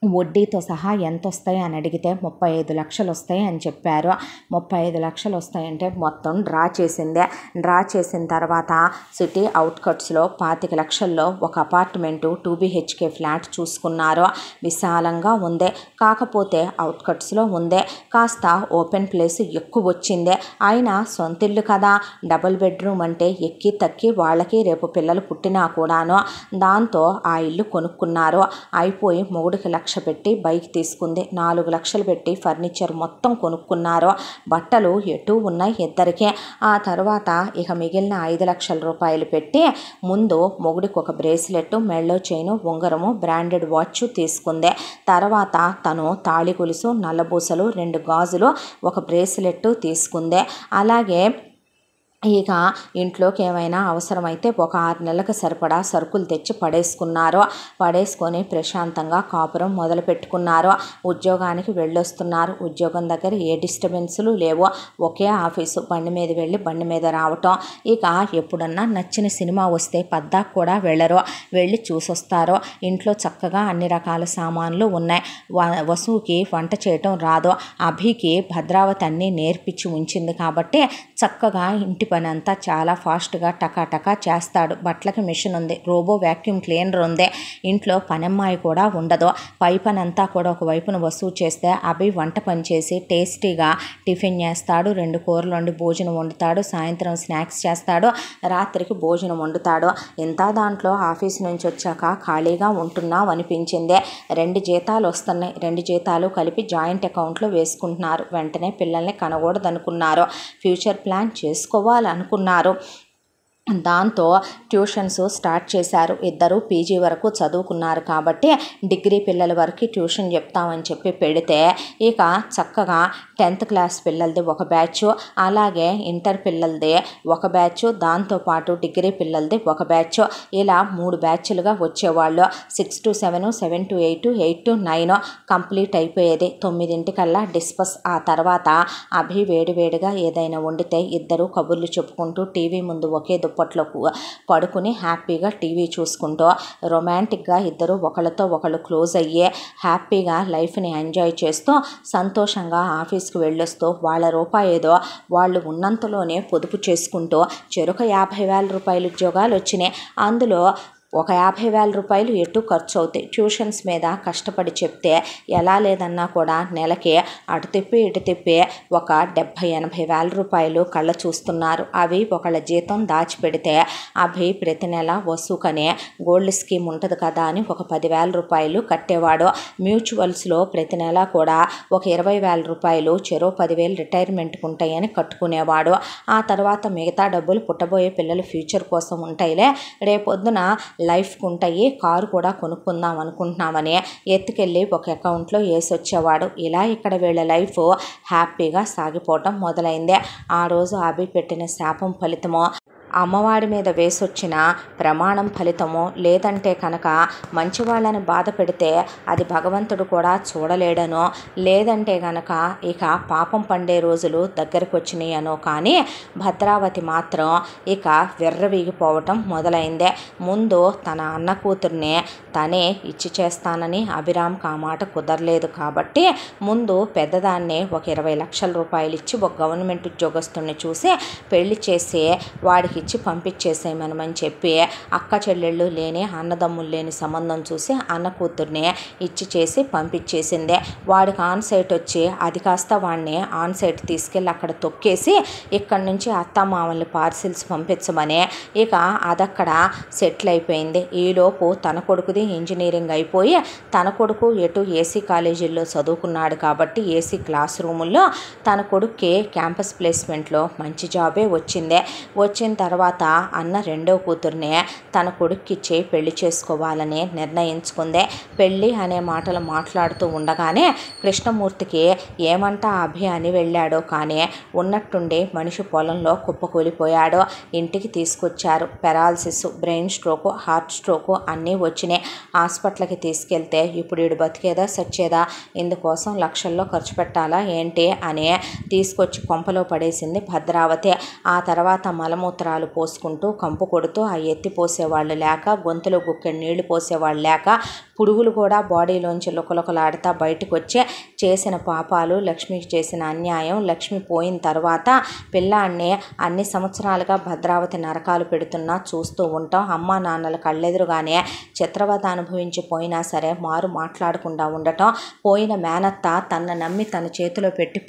వడ్డీతో సహా ఎంత వస్తాయి అని అడిగితే 35 లక్షలు వస్తాయి అని చెప్పారు. 35 లక్షలు వస్తాయంటే మొత్తం డ్రా చేసిందే. డ్రా చేసిన తర్వాత సిటీ అవుట్కట్స్లో 25 లక్షల్లో ఒక అపార్ట్మెంటు 2 BHK ఫ్లాట్ చూసుకున్నారు. విశాలంగా ఉందే, కాకపోతే అవుట్కట్స్లో ఉందే, కాస్త ఓపెన్ ప్లేస్ ఎక్కువ వచ్చిందే. అయినా సొంతిల్లు కదా, డబుల్ బెడ్రూమ్ అంటే ఎక్కి తక్కి వాళ్ళకి రేపు పిల్లలు పుట్టినా కూడాను. దాంతో ఆ ఇల్లు కొనుక్కున్నారు. అయిపోయి మొగుడికి 1 లక్ష పెట్టి బైక్ తీసుకుంది. 4 లక్షలు పెట్టి ఫర్నిచర్ మొత్తం కొనుక్కున్నారు. బట్టలు ఎటు ఉన్నాయి ఇద్దరికే. ఆ తర్వాత ఇక మిగిలిన 5 లక్షల రూపాయలు పెట్టి ముందు మొగుడికి ఒక బ్రేస్లెట్, మెళ్ళో చైను, ఉంగరము, బ్రాండెడ్ వాచ్ తీసుకుంది. తర్వాత తను తాళి గొలుసు, నల్లబూసలు, 2 గాజులు, ఒక బ్రేస్లెట్ తీసుకుంది. అలాగే ఇక ఇంట్లోకి ఏమైనా అవసరమైతే ఒక 6 నెలలకు సరిపడా సరుకులు తెచ్చి పడేసుకొని ప్రశాంతంగా కాపురం మొదలు పెట్టుకున్నారు. ఉద్యోగానికి వెళ్ళొస్తున్నారు. ఉద్యోగం దగ్గర ఏ డిస్టర్బెన్స్లు లేవు. ఒకే ఆఫీసు, బండి మీద వెళ్ళి బండి మీద రావటం. ఇక ఎప్పుడన్నా నచ్చిన సినిమా వస్తే పద్దాకు కూడా వెళ్ళి చూసొస్తారు. ఇంట్లో చక్కగా అన్ని రకాల సామాన్లు ఉన్నాయి. వసుకి వంట చేయటం రాదు. అభికి భద్రావతి అన్నీ నేర్పించి ఉంచింది కాబట్టి చక్కగా ఇంటి పని అంతా చాలా ఫాస్ట్గా టకాటకా చేస్తాడు. బట్టలకి మిషన్ ఉంది, రోబో వ్యాక్యూమ్ క్లీనర్ ఉంది, ఇంట్లో పనమ్మాయి కూడా ఉండదు. పై పని అంతా కూడా ఒకవైపున వస్తువు చేస్తే అభి వంట పని చేసి టేస్టీగా టిఫిన్ చేస్తాడు, 2 కూరలు వండి భోజనం వండుతాడు, సాయంత్రం స్నాక్స్ చేస్తాడు, రాత్రికి భోజనం వండుతాడు. ఇంత దాంట్లో ఆఫీస్ నుంచి వచ్చాక ఖాళీగా ఉంటున్నాం అనిపించిందే. 2 జీతాలు వస్తున్నాయి. 2 జీతాలు కలిపి జాయింట్ అకౌంట్లో వేసుకుంటున్నారు. వెంటనే పిల్లల్ని కనకూడదనుకున్నారు. Future plan చేసుకోవాలనుకున్నారు. దాంతో ట్యూషన్స్ స్టార్ట్ చేశారు. ఇద్దరు పీజీ వరకు చదువుకున్నారు కాబట్టి డిగ్రీ పిల్లల వరకు ట్యూషన్ చెప్తామని చెప్పి పెడితే ఇక చక్కగా 10th క్లాస్ పిల్లలది ఒక బ్యాచ్, అలాగే ఇంటర్ పిల్లలది ఒక బ్యాచ్, దాంతోపాటు డిగ్రీ పిల్లలది ఒక బ్యాచ్, ఇలా 3 బ్యాచ్లుగా వచ్చేవాళ్ళు. 6 to 7, 7 to 8, 8 to 9 కంప్లీట్ అయిపోయేది. 9ంటికల్లా డిస్పస్. ఆ తర్వాత అభి వేడివేడిగా ఏదైనా వండితే ఇద్దరు కబుర్లు చెప్పుకుంటూ టీవీ ముందు ఒకే దుప్పట్లో పడుకుని హ్యాపీగా టీవీ చూసుకుంటూ రొమాంటిక్గా ఇద్దరు ఒకళ్ళతో ఒకళ్ళు క్లోజ్ అయ్యే హ్యాపీగా లైఫ్ని ఎంజాయ్ చేస్తూ సంతోషంగా ఆఫీస్కి వెళ్ళొస్తూ వాళ్ళ రూపాయి ఏదో వాళ్ళు ఉన్నంతలోనే పొదుపు చేసుకుంటూ చెరొక 50,000 రూపాయలు ఉద్యోగాలు వచ్చినాయి. అందులో ఒక 50,000 రూపాయలు ఎటు ఖర్చు అవుతాయి. ట్యూషన్స్ మీద కష్టపడి చెప్తే ఎలా లేదన్నా కూడా నెలకి అటు తిప్పి ఇటు తిప్పి ఒక 70,000-80,000 రూపాయలు కళ్ళ చూస్తున్నారు. అవి ఒకళ్ళ జీతం దాచిపెడితే అవి ప్రతి నెల వసూకనే గోల్డ్ స్కీమ్ ఉంటుంది కదా అని ఒక 10,000 రూపాయలు కట్టేవాడు. మ్యూచువల్స్లో ప్రతి నెల కూడా ఒక 20,000 రూపాయలు చెరో 10,000 రిటైర్మెంట్కి ఉంటాయని కట్టుకునేవాడు. ఆ తర్వాత మిగతా డబ్బులు పుట్టబోయే పిల్లల ఫ్యూచర్ కోసం ఉంటాయిలే, రేపొద్దున లైఫ్కి ఉంటాయి, కారు కూడా కొనుక్కుందాం అనుకుంటున్నామని ఎత్తుకెళ్ళి ఒక అకౌంట్లో వేసి వచ్చేవాడు. ఇలా ఇక్కడ వీళ్ళ లైఫ్ హ్యాపీగా సాగిపోవటం మొదలైందే. ఆ రోజు అభి పెట్టిన శాపం ఫలితమో, అమ్మవాడి మీద వేసొచ్చిన ప్రమాణం ఫలితమో, లేదంటే కనుక మంచివాళ్ళని బాధ పెడితే అది భగవంతుడు కూడా చూడలేడనో, లేదంటే కనుక ఇక పాపం పండే రోజులు దగ్గరకు వచ్చినాయనో, కానీ భద్రావతి మాత్రం ఇక విర్రవీగిపోవటం మొదలైందే. ముందు తన అన్న కూతుర్నే తనే ఇచ్చి చేస్తానని అభిరామ్కి ఆ మాట కుదరలేదు కాబట్టి ముందు పెద్దదాన్నే ఒక 20 లక్షల రూపాయలు ఇచ్చి ఒక గవర్నమెంట్ ఉద్యోగస్తుని చూసి పెళ్లి చేసి వాడికి ఇచ్చి పంపించేసేయమని చెప్పి అక్క చెల్లెళ్ళు లేని అన్నదమ్ములు లేని సంబంధం చూసి అన్న కూతుర్ని ఇచ్చి చేసి పంపించేసిందే. వాడికి ఆన్ సైట్ వచ్చి అది కాస్త వాడిని ఆన్ సైట్ తీసుకెళ్ళి అక్కడ తొక్కేసి ఇక్కడి నుంచి అత్తమామల్ని పార్సిల్స్ పంపించమని ఇక అదక్కడ సెటిల్ అయిపోయింది. ఈలోపు తన కొడుకుది ఇంజనీరింగ్ అయిపోయి తన కొడుకు ఎటు ఏసీ కాలేజీల్లో చదువుకున్నాడు కాబట్టి ఏసీ క్లాస్ రూముల్లో తన కొడుక్కి క్యాంపస్ ప్లేస్మెంట్లో మంచి జాబే వచ్చిందే. వచ్చిన తర్వాత అన్న రెండో కూతుర్నే తన కొడుక్కిచ్చి పెళ్లి చేసుకోవాలని నిర్ణయించుకుందే. పెళ్ళి అనే మాటలు మాట్లాడుతూ ఉండగానే కృష్ణమూర్తికి ఏమంట అభి అని వెళ్ళాడో కానీ ఉన్నట్టుండి మనిషి పొలంలో కుప్పకూలిపోయాడు. ఇంటికి తీసుకొచ్చారు. Paralysis, brain stroke, heart stroke అన్నీ వచ్చినాయి. హాస్పిటల్కి తీసుకెళ్తే ఇప్పుడు వీడు బతికేదా సచ్చేదా, ఇందుకోసం లక్షల్లో ఖర్చు పెట్టాలా ఏంటి అని తీసుకొచ్చి కొంపలో పడేసింది భద్రావతి. ఆ తర్వాత మలమూత్రాలు పోసుకుంటూ కంపు కొడుతూ ఆ ఎత్తి పోసేవాళ్ళు లేక, గొంతులో గుక్కెడు నీళ్లు పోసేవాళ్ళు లేక, పురుగులు కూడా బాడీలోంచి లుకలుకలాడుతా బయటకు వచ్చే చేసిన పాపాలు, లక్ష్మికి చేసిన అన్యాయం, లక్ష్మి పోయిన తర్వాత పిల్లాన్ని అన్ని సంవత్సరాలుగా భద్రావతి నరకాలు పెడుతున్నా చూస్తూ ఉంటాం. అమ్మా నాన్నల కళ్ళెదురుగానే చిత్రవద అనుభవించి పోయినా సరే మారు మాట్లాడకుండా ఉండటం, పోయిన మేనత్త తన నమ్మి తన చేతిలో పెట్టి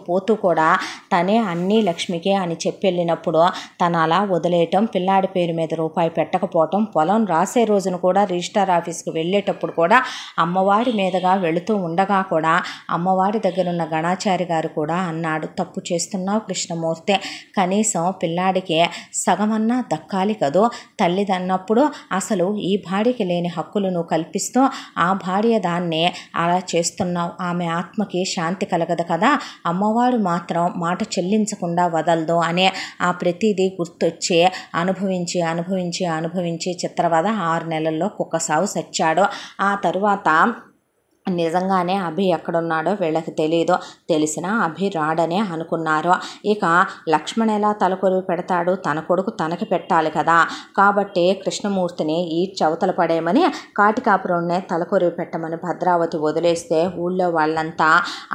పోతూ కూడా తనే అన్నీ లక్ష్మికే అని చెప్పి వెళ్ళినప్పుడు తను అలా వదిలేయటం, పిల్లాడి పేరు మీద రూపాయి పెట్టకపోవటం, పొలం రాసే రోజున కూడా రిజిస్టర్ ఆఫీస్కి వెళ్ళేటప్పుడు కూడా అమ్మవారి మీదుగా వెళుతూ ఉండగా కూడా అమ్మవారి దగ్గర ఉన్న గణాచారి గారు కూడా అన్నాడు, తప్పు చేస్తున్నావు కృష్ణమూర్తి, కనీసం పిల్లాడికి సగమన్నా దక్కాలి కదో, తల్లిదన్నప్పుడు అసలు ఈ భార్యకి లేని హక్కులు నువ్వు కల్పిస్తూ ఆ భార్య దాన్ని అలా చేస్తున్నావు. ఆమె ఆత్మకి శాంతి కలగదు కదా, అమ్మవారు మాత్రం మాట చెల్లించకుండా వదలదు అనే ఆ ప్రతిదీ గుర్తొచ్చి అనుభవించి అనుభవించి అనుభవించి చిత్రవద 6 నెలల్లో కుక్క సావు సచ్చాడు. ఆ తరువాత నిజంగానే అభి ఎక్కడున్నాడో వీళ్ళకి తెలియదు. తెలిసినా అభి రాడనే అనుకున్నారు. ఇక లక్ష్మణ్ ఎలా తలకొరివి పెడతాడు? తన కొడుకు తనకి పెట్టాలి కదా. కాబట్టి కృష్ణమూర్తిని ఈ చవతల పడేయమని కాటికాపురంనే తలకొరివి పెట్టమని భద్రావతి వదిలేస్తే ఊళ్ళో వాళ్ళంతా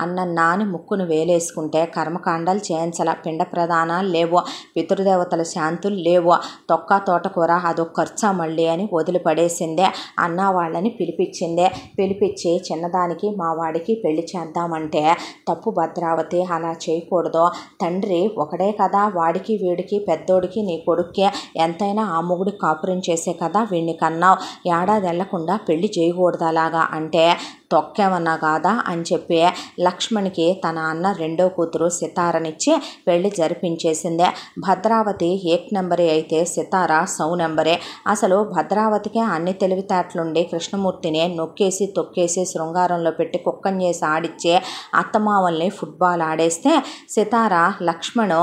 అన్నన్నా అని ముక్కును వేలేసుకుంటే కర్మకాండాలు చేయించాల. పిండ ప్రదానాలు లేవు, పితృదేవతల శాంతులు లేవు, తొక్క తోటకూర అదొక ఖర్చా మళ్ళీ అని వదిలిపడేసిందే. అన్న వాళ్ళని పిలిపించిందే. పిలిపించి చిన్నదానికి మా వాడికి పెళ్లి చేద్దామంటే తప్పు భద్రావతి, అలా చేయకూడదు. తండ్రి ఒకడే కదా, వాడికి వీడికి పెద్దోడికి నీ కొడుక్కి ఎంతైనా ఆ మొగుడి కాపురం చేసే కదా వీడిని కన్నావు. ఏడాది వెళ్లకుండా పెళ్లి చేయకూడదు అలాగా అంటే తొక్కేమన్నా కాదా అని చెప్పి లక్ష్మణ్కి తన అన్న రెండో కూతురు సితారనిచ్చి పెళ్లి జరిపించేసిందే. భద్రావతి ఏక్ నెంబరే అయితే సితార సౌ నెంబరే. అసలు భద్రావతికే అన్ని తెలివితేటలుండి కృష్ణమూర్తిని నొక్కేసి తొక్కేసి శృంగారంలో పెట్టి కుక్కని చేసి ఆడిచ్చే అత్తమావల్ని ఫుట్బాల్ ఆడేస్తే సితార లక్ష్మణ్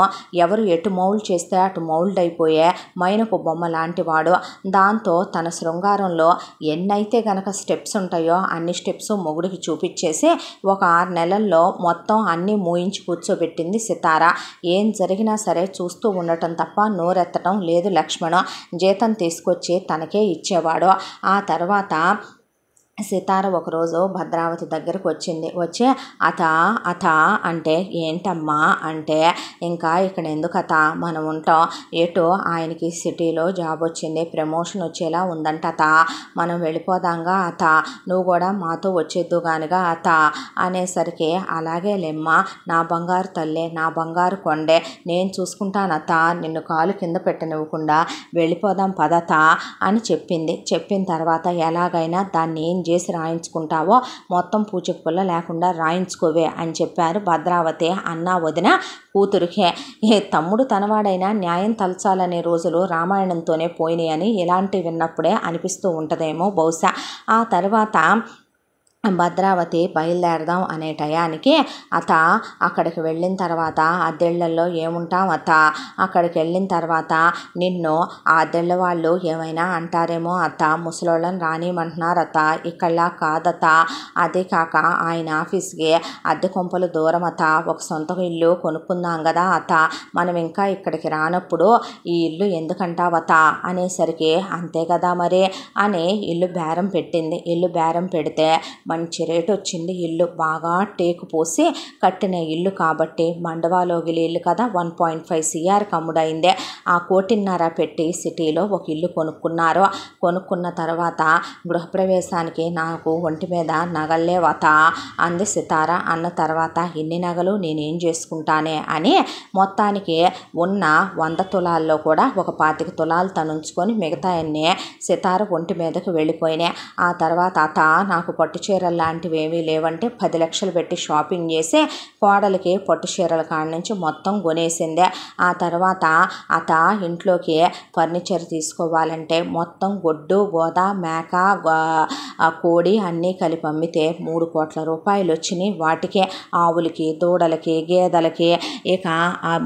ఎవరు ఎటు మౌల్డ్ చేస్తే అటు మౌల్డ్ అయిపోయే మైనపు బొమ్మ లాంటివాడు. దాంతో తన శృంగారంలో ఎన్నైతే గనక స్టెప్స్ ఉంటాయో అన్ని స్టెప్స్ మొగుడికి చూపించేసి ఒక 6 నెలల్లో మొత్తం అన్నీ మూయించి కూర్చోబెట్టింది సితార. ఏం జరిగినా సరే చూస్తూ ఉండటం తప్ప నోరెత్తటం లేదు లక్ష్మణ్. జీతం తీసుకొచ్చి తనకే ఇచ్చేవాడు. ఆ తర్వాత సితార ఒకరోజు భద్రావతి దగ్గరకు వచ్చింది. వచ్చి అత అంటే ఏంటమ్మా అంటే, ఇంకా ఇక్కడ ఎందుకు అత, మనం ఉంటాం, ఎటు ఆయనకి సిటీలో జాబ్ వచ్చింది, ప్రమోషన్ వచ్చేలా ఉందంట అత, మనం వెళ్ళిపోదాంగా అత, నువ్వు కూడా మాతో వచ్చేద్దు గానిగా అత అనేసరికి అలాగే లెమ్మ, నా బంగారు తల్లే, నా బంగారు కొండే, నేను చూసుకుంటానత, నిన్ను కాలు కింద పెట్టనివ్వకుండా వెళ్ళిపోదాం పదత అని చెప్పింది. చెప్పిన తర్వాత ఎలాగైనా దాన్ని ఏం చేసి రాయించుకుంటావో మొత్తం పూచిక పుల్ల లేకుండా రాయించుకోవే అని చెప్పారు భద్రావతి అన్న వదిన కూతురికే. ఏ తమ్ముడు తనవాడైనా న్యాయం తలచాలనే రోజులు రామాయణంతోనే పోయినాయని ఇలాంటివి విన్నప్పుడే అనిపిస్తూ ఉంటుందేమో బహుశా. ఆ తర్వాత భద్రావతి బయలుదేరదాం అనే టయానికి అత అక్కడికి వెళ్ళిన తర్వాత అద్దెళ్లలో ఏముంటాం అత, అక్కడికి వెళ్ళిన తర్వాత నిన్ను ఆ అద్దెళ్ళ వాళ్ళు ఏమైనా అంటారేమో అత, ముసలోళ్ళని రానిమంటున్నారు అత, ఇక్కడలా కాదత, అదే కాక ఆయన ఆఫీస్కి అద్దె కొంపలు దూరం అత, ఒక సొంత ఇల్లు కొనుక్కుందాం కదా అత, మనం ఇంకా ఇక్కడికి రానప్పుడు ఈ ఇల్లు ఎందుకంటావత అనేసరికి అంతే కదా మరి అని ఇల్లు బేరం పెట్టింది. ఇల్లు బేరం పెడితే మంచి రేటు వచ్చింది. ఇల్లు బాగా టేకు పోసి కట్టిన ఇల్లు కాబట్టి మండవాలోగిలి ఇల్లు కదా, 1.5 CR కమ్ముడైందే. ఆ 1.5 పెట్టి సిటీలో ఒక ఇల్లు కొనుక్కున్నారు. కొనుక్కున్న తర్వాత గృహప్రవేశానికి నాకు ఒంటి మీద నగలేవత అంది సితార. అన్న తర్వాత ఇన్ని నగలు నేనేం చేసుకుంటానే అని మొత్తానికి ఉన్న 100 తులాల్లో కూడా ఒక 25 తులాలు తనుంచుకొని మిగతా అన్నీ సితార ఒంటి మీదకి వెళ్ళిపోయినాయి. ఆ తర్వాత అత నాకు పట్టు చీరలు లాంటివి ఏమీ లేవంటే 10 లక్షలు పెట్టి షాపింగ్ చేసి కోడలికి పట్టు చీరల కాడ నుంచి మొత్తం కొనేసిందే. ఆ తర్వాత అత ఇంట్లోకి ఫర్నిచర్ తీసుకోవాలంటే మొత్తం గొడ్డు గోద మేక కోడి అన్నీ కలిపి అమ్మితే 3 కోట్ల రూపాయలు వచ్చినాయి. వాటికి ఆవులకి దూడలకి గేదెలకి ఇక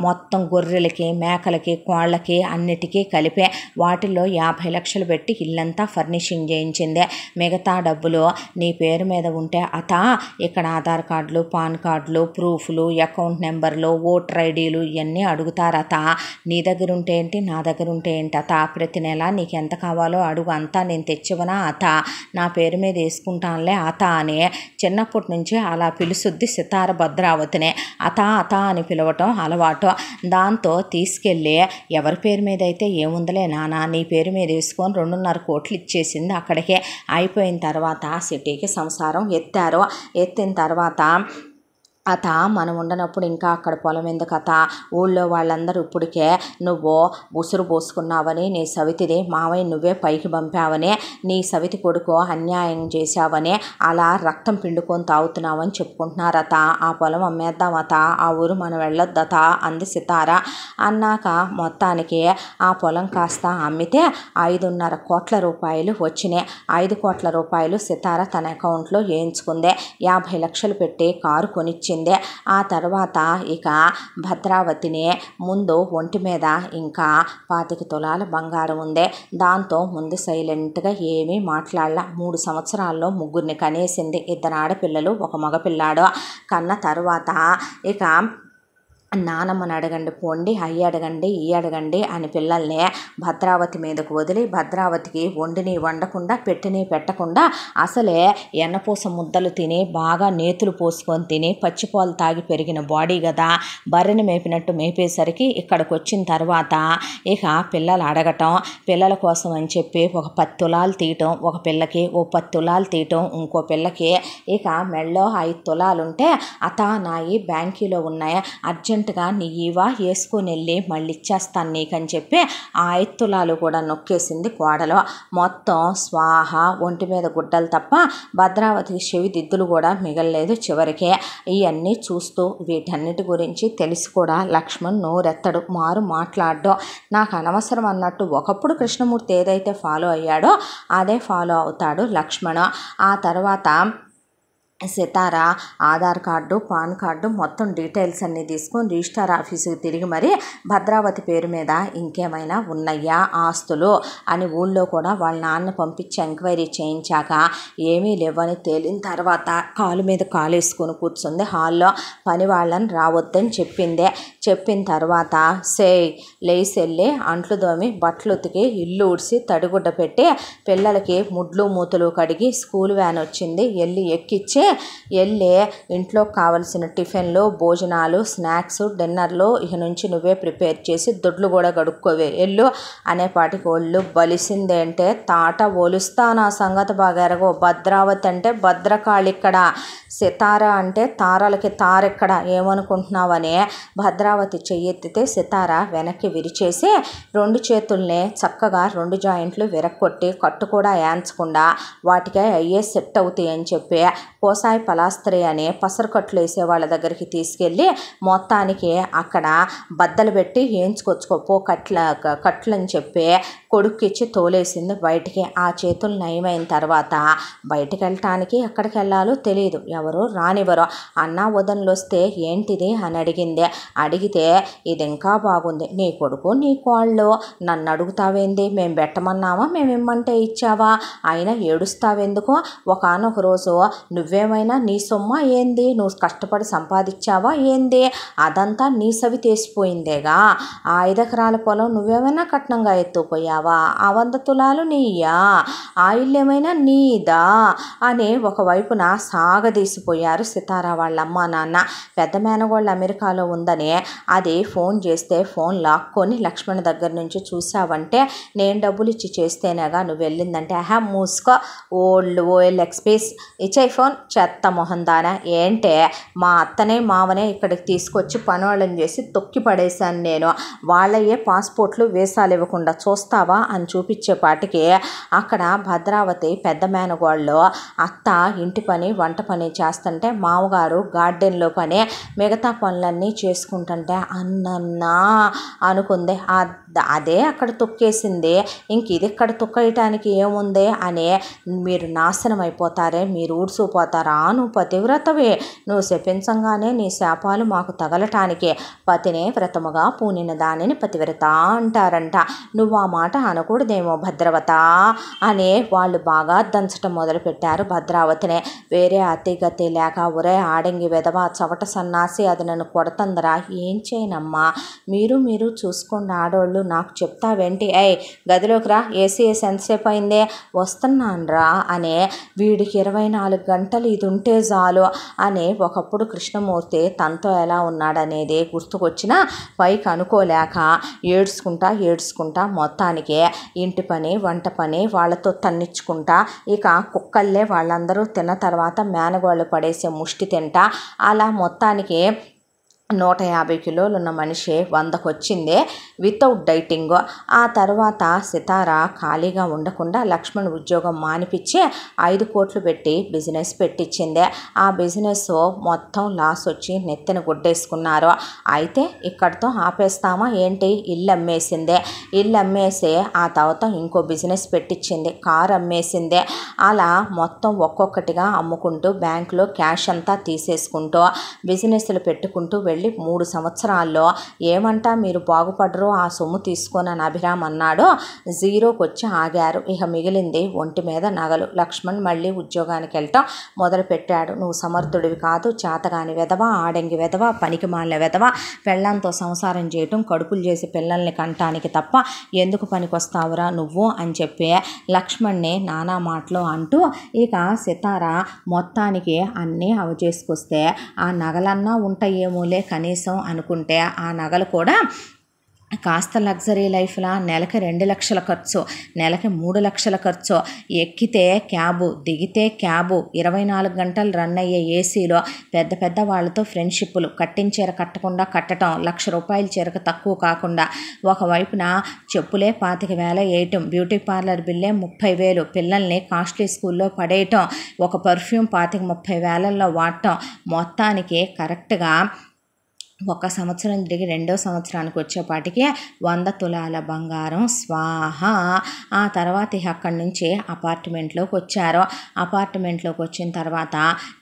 మొత్తం గొర్రెలకి మేకలకి కోళ్ళకి అన్నిటికీ కలిపే వాటిల్లో 50 లక్షలు పెట్టి ఇల్లంతా ఫర్నిషింగ్ చేయించిందే. మిగతా డబ్బులు నీ పేరు మీద ఉంటే అత ఇక్కడ ఆధార్ కార్డులు పాన్ కార్డులు ప్రూఫ్లు అకౌంట్ నెంబర్లు ఓటర్ ఐడీలు ఇవన్నీ అడుగుతారత. నీ దగ్గర ఉంటే ఏంటి నా దగ్గర ఉంటే ఏంటి అత, ప్రతి నెల నీకు ఎంత కావాలో అడుగు, అంతా నేను తెచ్చివనా అత, నా పేరు మీద వేసుకుంటానులే అత అని చిన్నప్పటి నుంచి అలా పిలుసుద్ది సితార భద్రావతినే. అత అత అని పిలవటం అలవాటు. దాంతో తీసుకెళ్ళి ఎవరి పేరు మీద అయితే ఏముందలే నాన్న నీ పేరు మీద వేసుకొని 2.5 కోట్లు ఇచ్చేసింది. అక్కడికే అయిపోయిన తర్వాత సిటీకి సంసారం ఎత్తారు. ఎత్తిన తర్వాత అత మనం ఉండనప్పుడు ఇంకా అక్కడ పొలం ఎందుకు అత, ఊళ్ళో వాళ్ళందరూ ఇప్పటికే నువ్వు ఉసురు పోసుకున్నావని, నీ సవితిది మావయ్య నువ్వే పైకి పంపావని, నీ సవితి కొడుకు అన్యాయం చేశావని, అలా రక్తం పిండుకొని తాగుతున్నావని చెప్పుకుంటున్నారత. ఆ పొలం అమ్మేద్దామత, ఆ ఊరు మనం వెళ్ళొద్దత అంది సితార. అన్నాక మొత్తానికి ఆ పొలం కాస్త అమ్మితే 5.5 కోట్ల రూపాయలు వచ్చినాయి. 5 కోట్ల రూపాయలు సితార తన అకౌంట్లో వేయించుకుంది. 50 లక్షలు పెట్టి కారు కొనిచ్చింది. ఆ తర్వాత ఇక భద్రావతిని ముందు ఒంటి మీద ఇంకా 25 తులాల బంగారం ఉంది. దాంతో ముందు సైలెంట్గా ఏమీ మాట్లాడలా. 3 సంవత్సరాల్లో 3 కనేసింది. 2 ఆడపిల్లలు 1 మగపిల్లాడు. కన్న తర్వాత ఇక నానమ్మని అడగండి పోండి, అయ్యి అడగండి ఈ అడగండి అని పిల్లల్ని భద్రావతి మీదకు వదిలి, భద్రావతికి వండిని వండకుండా పెట్టిని పెట్టకుండా అసలే ఎన్నపూస ముద్దలు తిని బాగా నేతులు పోసుకొని తిని పచ్చిపాలు తాగి పెరిగిన బాడీ కదా, బర్రెని మేపినట్టు మేపేసరికి ఇక్కడికి వచ్చిన తర్వాత ఇక పిల్లలు అడగటం, పిల్లల కోసం అని చెప్పి ఒక 10 తులాలు తీయటం, ఒక పిల్లకి ఓ 10 తులాలు తీయటం, ఇంకో పిల్లకి ఇక మెళ్ళో 5 తులాలు ఉంటే అత నాయి బ్యాంకీలో ఉన్నాయి, అర్జెంటుగా నీ ఇవా వేసుకొని వెళ్ళి మళ్ళీ ఇచ్చేస్తాను నీకని చెప్పి ఆ 5 తులాలు కూడా నొక్కేసింది కోడలు. మొత్తం స్వాహ, ఒంటి మీద గుడ్డలు తప్ప భద్రావతికి చెవి దిద్దులు కూడా మిగలలేదు చివరికి. ఇవన్నీ చూస్తూ వీటన్నిటి గురించి తెలిసి కూడా లక్ష్మణ్ నోరెత్తడు, మారు మాట్లాడడం. నాకు అనవసరం అన్నట్టు ఒకప్పుడు కృష్ణమూర్తి ఏదైతే ఫాలో అయ్యాడో అదే ఫాలో అవుతాడు లక్ష్మణ్. ఆ తర్వాత Sitara Aadhaar card, PAN card మొత్తం డీటెయిల్స్ అన్నీ తీసుకొని రిజిస్టార్ ఆఫీసుకి తిరిగి మరి భద్రావతి పేరు మీద ఇంకేమైనా ఉన్నాయా ఆస్తులు అని ఊళ్ళో కూడా వాళ్ళ నాన్న పంపించి ఎంక్వైరీ చేయించాక ఏమీ లేవని తేలిన తర్వాత కాలు మీద కాలు వేసుకొని కూర్చుంది హాల్లో. పని వాళ్ళని రావద్దని చెప్పింది. చెప్పిన తర్వాత లేసి వెళ్ళి అంట్లు దోమి బట్టలు ఉతికి ఇల్లు ఊడ్చి తడిగుడ్డ పెట్టి పిల్లలకి ముడ్లు మూతులు కడిగి స్కూల్ వ్యాన్ వచ్చింది వెళ్ళి ఎక్కిచ్చి వెళ్ళి ఇంట్లో కావలసిన టిఫిన్లు, భోజనాలు, స్నాక్స్, డిన్నర్లు ఇక నుంచి నువ్వే ప్రిపేర్ చేసి దొడ్లు కూడా గడుక్కోవే ఎల్లు అనేపాటికి ఒళ్ళు బలిసిందేంటే తాట ఒలుస్తా నా సంగతి బాగా ఎరగో. భద్రావతి అంటే భద్రకాళి ఇక్కడ, సితార అంటే తారలకి తారెక్కడ ఏమనుకుంటున్నావని భద్రావతి చెయ్యెత్తితే సితార వెనక్కి విరిచేసి 2 చేతుల్ని చక్కగా 2 జాయింట్లు విరక్కొట్టి కట్టు కూడా వేయించకుండా వాటికే అయ్యే సెట్ అవుతాయి అని చెప్పి కోసాయి పలాస్త్రి అని పసరు కట్లు వేసే వాళ్ళ దగ్గరికి తీసుకెళ్ళి మొత్తానికి అక్కడ బద్దలు పెట్టి వేయించుకొచ్చుకోపో కట్లని చెప్పి కొడుక్కిచ్చి తోలేసింది బయటికి. ఆ చేతులు నయమైన తర్వాత బయటికి వెళ్ళటానికి ఎక్కడికి వెళ్ళాలో తెలియదు, ఎవరు రానివ్వరు. అన్నా వదనలు వస్తే ఏంటిది అని అడిగింది. అడిగితే ఇది ఇంకా బాగుంది, నీ కొడుకు నీ కోళ్ళు నన్ను అడుగుతావేంది, మేము పెట్టమన్నావా మేము ఇమ్మంటే ఇచ్చావా, అయినా ఏడుస్తావెందుకు, ఒకనొక రోజు నువ్వేమైనా నీ సొమ్మ ఏంది, నువ్వు కష్టపడి సంపాదించావా ఏంది, అదంతా నీ సవి తీసిపోయిందేగా, ఆ 5 ఎకరాల పొలం నువ్వేమైనా కట్నంగా ఎత్తుపోయావా, ఆ 100 తులాలు నీయా, ఆ ఇల్లు ఏమైనా నీదా అని ఒకవైపున సాగదీసిపోయారు సితార వాళ్ళ అమ్మ నాన్న. పెద్ద మేనగోళ్ళు అమెరికాలో ఉందని అది ఫోన్ చేస్తే ఫోన్ లాక్కొని లక్ష్మణ్ దగ్గర నుంచి చూసావంటే నేను డబ్బులు ఇచ్చి చేస్తేనేగా నువ్వు వెళ్ళిందంటే మూసుకో ఓఎల్ ఎక్స్పీస్ ఇచ్చాయి ఫోన్ చెత్త మొహం దానా, ఏంటే మా అత్తనే మావనే ఇక్కడికి తీసుకొచ్చి పనోళ్ళని చేసి తొక్కి పడేశాను నేను, వాళ్ళయ్యే పాస్పోర్ట్లు వీసాలు ఇవ్వకుండా చూస్తావా అని చూపించేపాటికి అక్కడ భద్రావతి పెద్ద మేనగోళ్ళు అత్త ఇంటి పని వంట పని చేస్తుంటే మామగారు గార్డెన్లో పని మిగతా పనులన్నీ చేసుకుంటుంటే అన్నన్నా అనుకుంది. అదే అక్కడ తొక్కేసింది, ఇంక ఇది ఇక్కడ తొక్కేయటానికి ఏముంది అని మీరు నాశనం అయిపోతారే, మీరు ఊడ్చిపోతారా, నువ్వు పతివ్రతవే, నువ్వు శపించంగానే నీ శాపాలు మాకు తగలటానికి పతినే వ్రతముగా పూనిన దానిని పతివ్రత అంటారంట, నువ్వు ఆ మాట అనకూడదేమో భద్రవత అని వాళ్ళు బాగా దంచటం మొదలుపెట్టారు భద్రావతినే. వేరే అతిగతి లేక ఒరే ఆడంగి వెధవ చవట సన్నాసి అది నన్ను కొడతందరా, ఏం చేయనమ్మా, మీరు చూసుకోండి ఆడోళ్ళు తమ్ముడు నాకు చెప్తావేంటి, గదిలోకి రా, ఏసీ ఎంతసేపు అయిందే, వస్తున్నాన్రా అనే వీడికి 24 గంటలు ఇది ఉంటే చాలు అని ఒకప్పుడు కృష్ణమూర్తి తనతో ఎలా ఉన్నాడనేది గుర్తుకొచ్చినా పైకి అనుకోలేక ఏడ్చుకుంటా మొత్తానికి ఇంటి పని వంట పని వాళ్ళతో తన్నించుకుంటా ఇక కుక్కల్లే వాళ్ళందరూ తిన్న తర్వాత మేనగోళ్ళు పడేసే ముష్టి తింటా అలా మొత్తానికి 150 కిలోలు ఉన్న మనిషి 100కు వచ్చింది వితౌట్ డైటింగ్. ఆ తర్వాత సితార ఖాళీగా ఉండకుండా లక్ష్మణ్ ఉద్యోగం మానిపించి 5 కోట్లు పెట్టి బిజినెస్ పెట్టించింది. ఆ బిజినెస్ మొత్తం లాస్ వచ్చి నెత్తిన గుడ్డేసుకున్నారు. అయితే ఇక్కడితో ఆపేస్తామా ఏంటి, ఇల్లు అమ్మేసింది. ఇల్లు అమ్మేసి ఆ తర్వాత ఇంకో బిజినెస్ పెట్టించింది, కారు అమ్మేసింది. అలా మొత్తం ఒక్కొక్కటిగా అమ్ముకుంటూ బ్యాంకులో క్యాష్ అంతా తీసేసుకుంటూ బిజినెస్లు పెట్టుకుంటూ 3 సంవత్సరాల్లో ఏమంటా మీరు బాగుపడరు, ఆ సొమ్ము తీసుకొని అని అభిరామ్ అన్నాడు. జీరోకి వచ్చి ఆగారు. ఇక మిగిలింది ఒంటి మీద నగలు. లక్ష్మణ్ మళ్ళీ ఉద్యోగానికి వెళ్ళటం మొదలుపెట్టాడు. నువ్వు సమర్థుడివి కాదు, చేతగాని వెధవ, ఆడంగి వెధవ, పనికి మాలిన వెధవ, పెళ్ళంతో సంసారం చేయటం, కడుపులు చేసి పిల్లల్ని కంటానికి తప్ప ఎందుకు పనికొస్తావురా నువ్వు అని చెప్పి లక్ష్మణ్ని నానా మాటలు అంటూ ఇక సితార మొత్తానికి అన్నీ అవచేసుకొస్తే ఆ నగలన్నా ఉంటాయేమోలే కనీసం అనుకుంటే ఆ నగలు కూడా కాస్త లగ్జరీ లైఫ్లా నెలకి 2 లక్షల ఖర్చు, నెలకి 3 లక్షల ఖర్చు, ఎక్కితే క్యాబు, దిగితే క్యాబు, 24 గంటలు రన్ అయ్యే ఏసీలో పెద్ద పెద్ద వాళ్ళతో ఫ్రెండ్షిప్లు, కట్టిన చీర కట్టకుండా కట్టడం, ₹1,00,000 చీరకు తక్కువ కాకుండా, ఒకవైపున చెప్పులే 25,000 వేయటం, బ్యూటీ పార్లర్ బిల్లే 30,000, పిల్లల్ని కాస్ట్లీ స్కూల్లో పడేయటం, ఒక పర్ఫ్యూమ్ 25,000-30,000లో వాడటం, మొత్తానికి కరెక్ట్గా 1 సంవత్సరం తిరిగి 2వ సంవత్సరానికి వచ్చేపాటికి 100 తులాల బంగారం స్వాహ. ఆ తర్వాత అక్కడి నుంచి అపార్ట్మెంట్లోకి వచ్చారు. అపార్ట్మెంట్లోకి వచ్చిన తర్వాత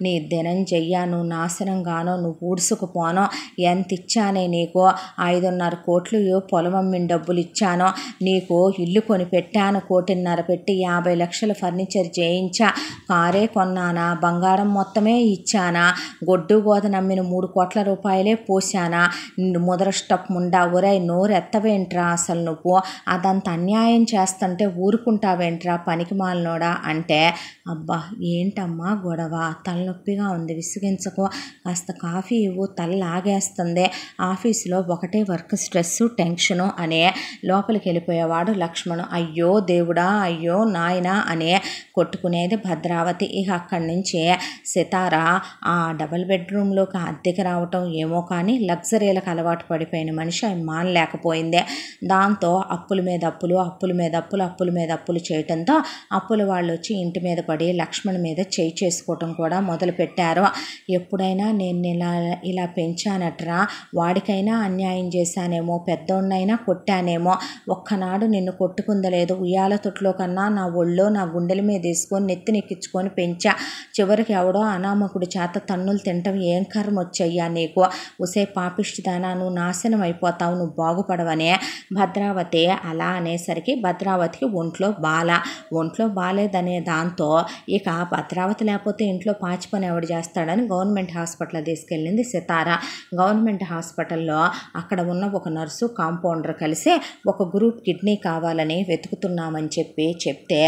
నీ దినం చెయ్యా, నువ్వు నాశనంగానో, నువ్వు ఊడ్సుకుపోనో, ఎంత ఇచ్చానే నీకు, 5.5 కోట్లు పొలం అమ్మిన డబ్బులు ఇచ్చాను, నీకు ఇల్లు కొని పెట్టాను, 1.5 కోటి పెట్టి 50 లక్షలు ఫర్నిచర్ చేయించా, కారే కొన్నానా, బంగారం మొత్తమే ఇచ్చానా, గొడ్డు గోద నమ్మిన 3 కోట్ల రూపాయలే పోసానా, ముదరష్టప్ ముండా, ఒరేయ్ నోరు ఎత్తవేంట్రా అసలు నువ్వు, అదంత అన్యాయం చేస్తుంటే ఊరుకుంటావేంట్రా పనికి మాలినోడా అంటే, అబ్బా ఏంటమ్మా గొడవ, తలనొప్పిగా ఉంది, విసిగించకు, కాస్త కాఫీ ఇవ్వు, తల లాగేస్తుంది, ఆఫీసులో ఒకటే వర్క్ స్ట్రెస్ టెన్షను అనే లోపలికి వెళ్ళిపోయేవాడు లక్ష్మణ్. అయ్యో దేవుడా, అయ్యో నాయనా అనే కొట్టుకునేది భద్రావతి. ఇక అక్కడి నుంచి సితార ఆ డబుల్ బెడ్రూమ్లోకి అద్దెకి రావటం ఏమో కానీ లగ్జరీలకు అలవాటు పడిపోయిన మనిషి ఆయన మానలేకపోయిందే. దాంతో అప్పుల మీద అప్పులు, అప్పుల మీద అప్పులు, అప్పుల మీద అప్పులు చేయటంతో అప్పుల వాళ్ళు వచ్చి ఇంటి మీద పడి లక్ష్మణ్ మీద చేయి చేసుకోవటం కూడా మొదలుపెట్టారు. ఎప్పుడైనా నేను ఇలా పెంచానట్రా, వాడికైనా అన్యాయం చేశానేమో, పెద్దోడినైనా కొట్టానేమో, ఒక్కనాడు నిన్ను కొట్టుకుందలేదు, ఉయ్యాల తొట్లో కన్నా నా ఒళ్ళో నా గుండెల మీద తీసుకొని నెత్తినెక్కించుకొని పెంచా, చివరికి ఎవడో అనామకుడి చేత తన్నులు తింటాం ఏం కర్మ వచ్చయ్యా నీకు, ఉసే పాపిష్టిదానా నువ్వు నాశనం అయిపోతావు, నువ్వు బాగుపడవనే. భద్రావతి అలా అనేసరికి భద్రావతికి ఒంట్లో బాలేదనే దాంతో ఇక భద్రావతి లేకపోతే ఇంట్లో పాచి పని ఎవడు చేస్తాడని గవర్నమెంట్ హాస్పిటల్ తీసుకెళ్ళింది సితార. గవర్నమెంట్ హాస్పిటల్లో అక్కడ ఉన్న ఒక నర్సు కాంపౌండర్ కలిసి ఒక గ్రూప్ కిడ్నీ కావాలని వెతుకుతున్నామని చెప్తే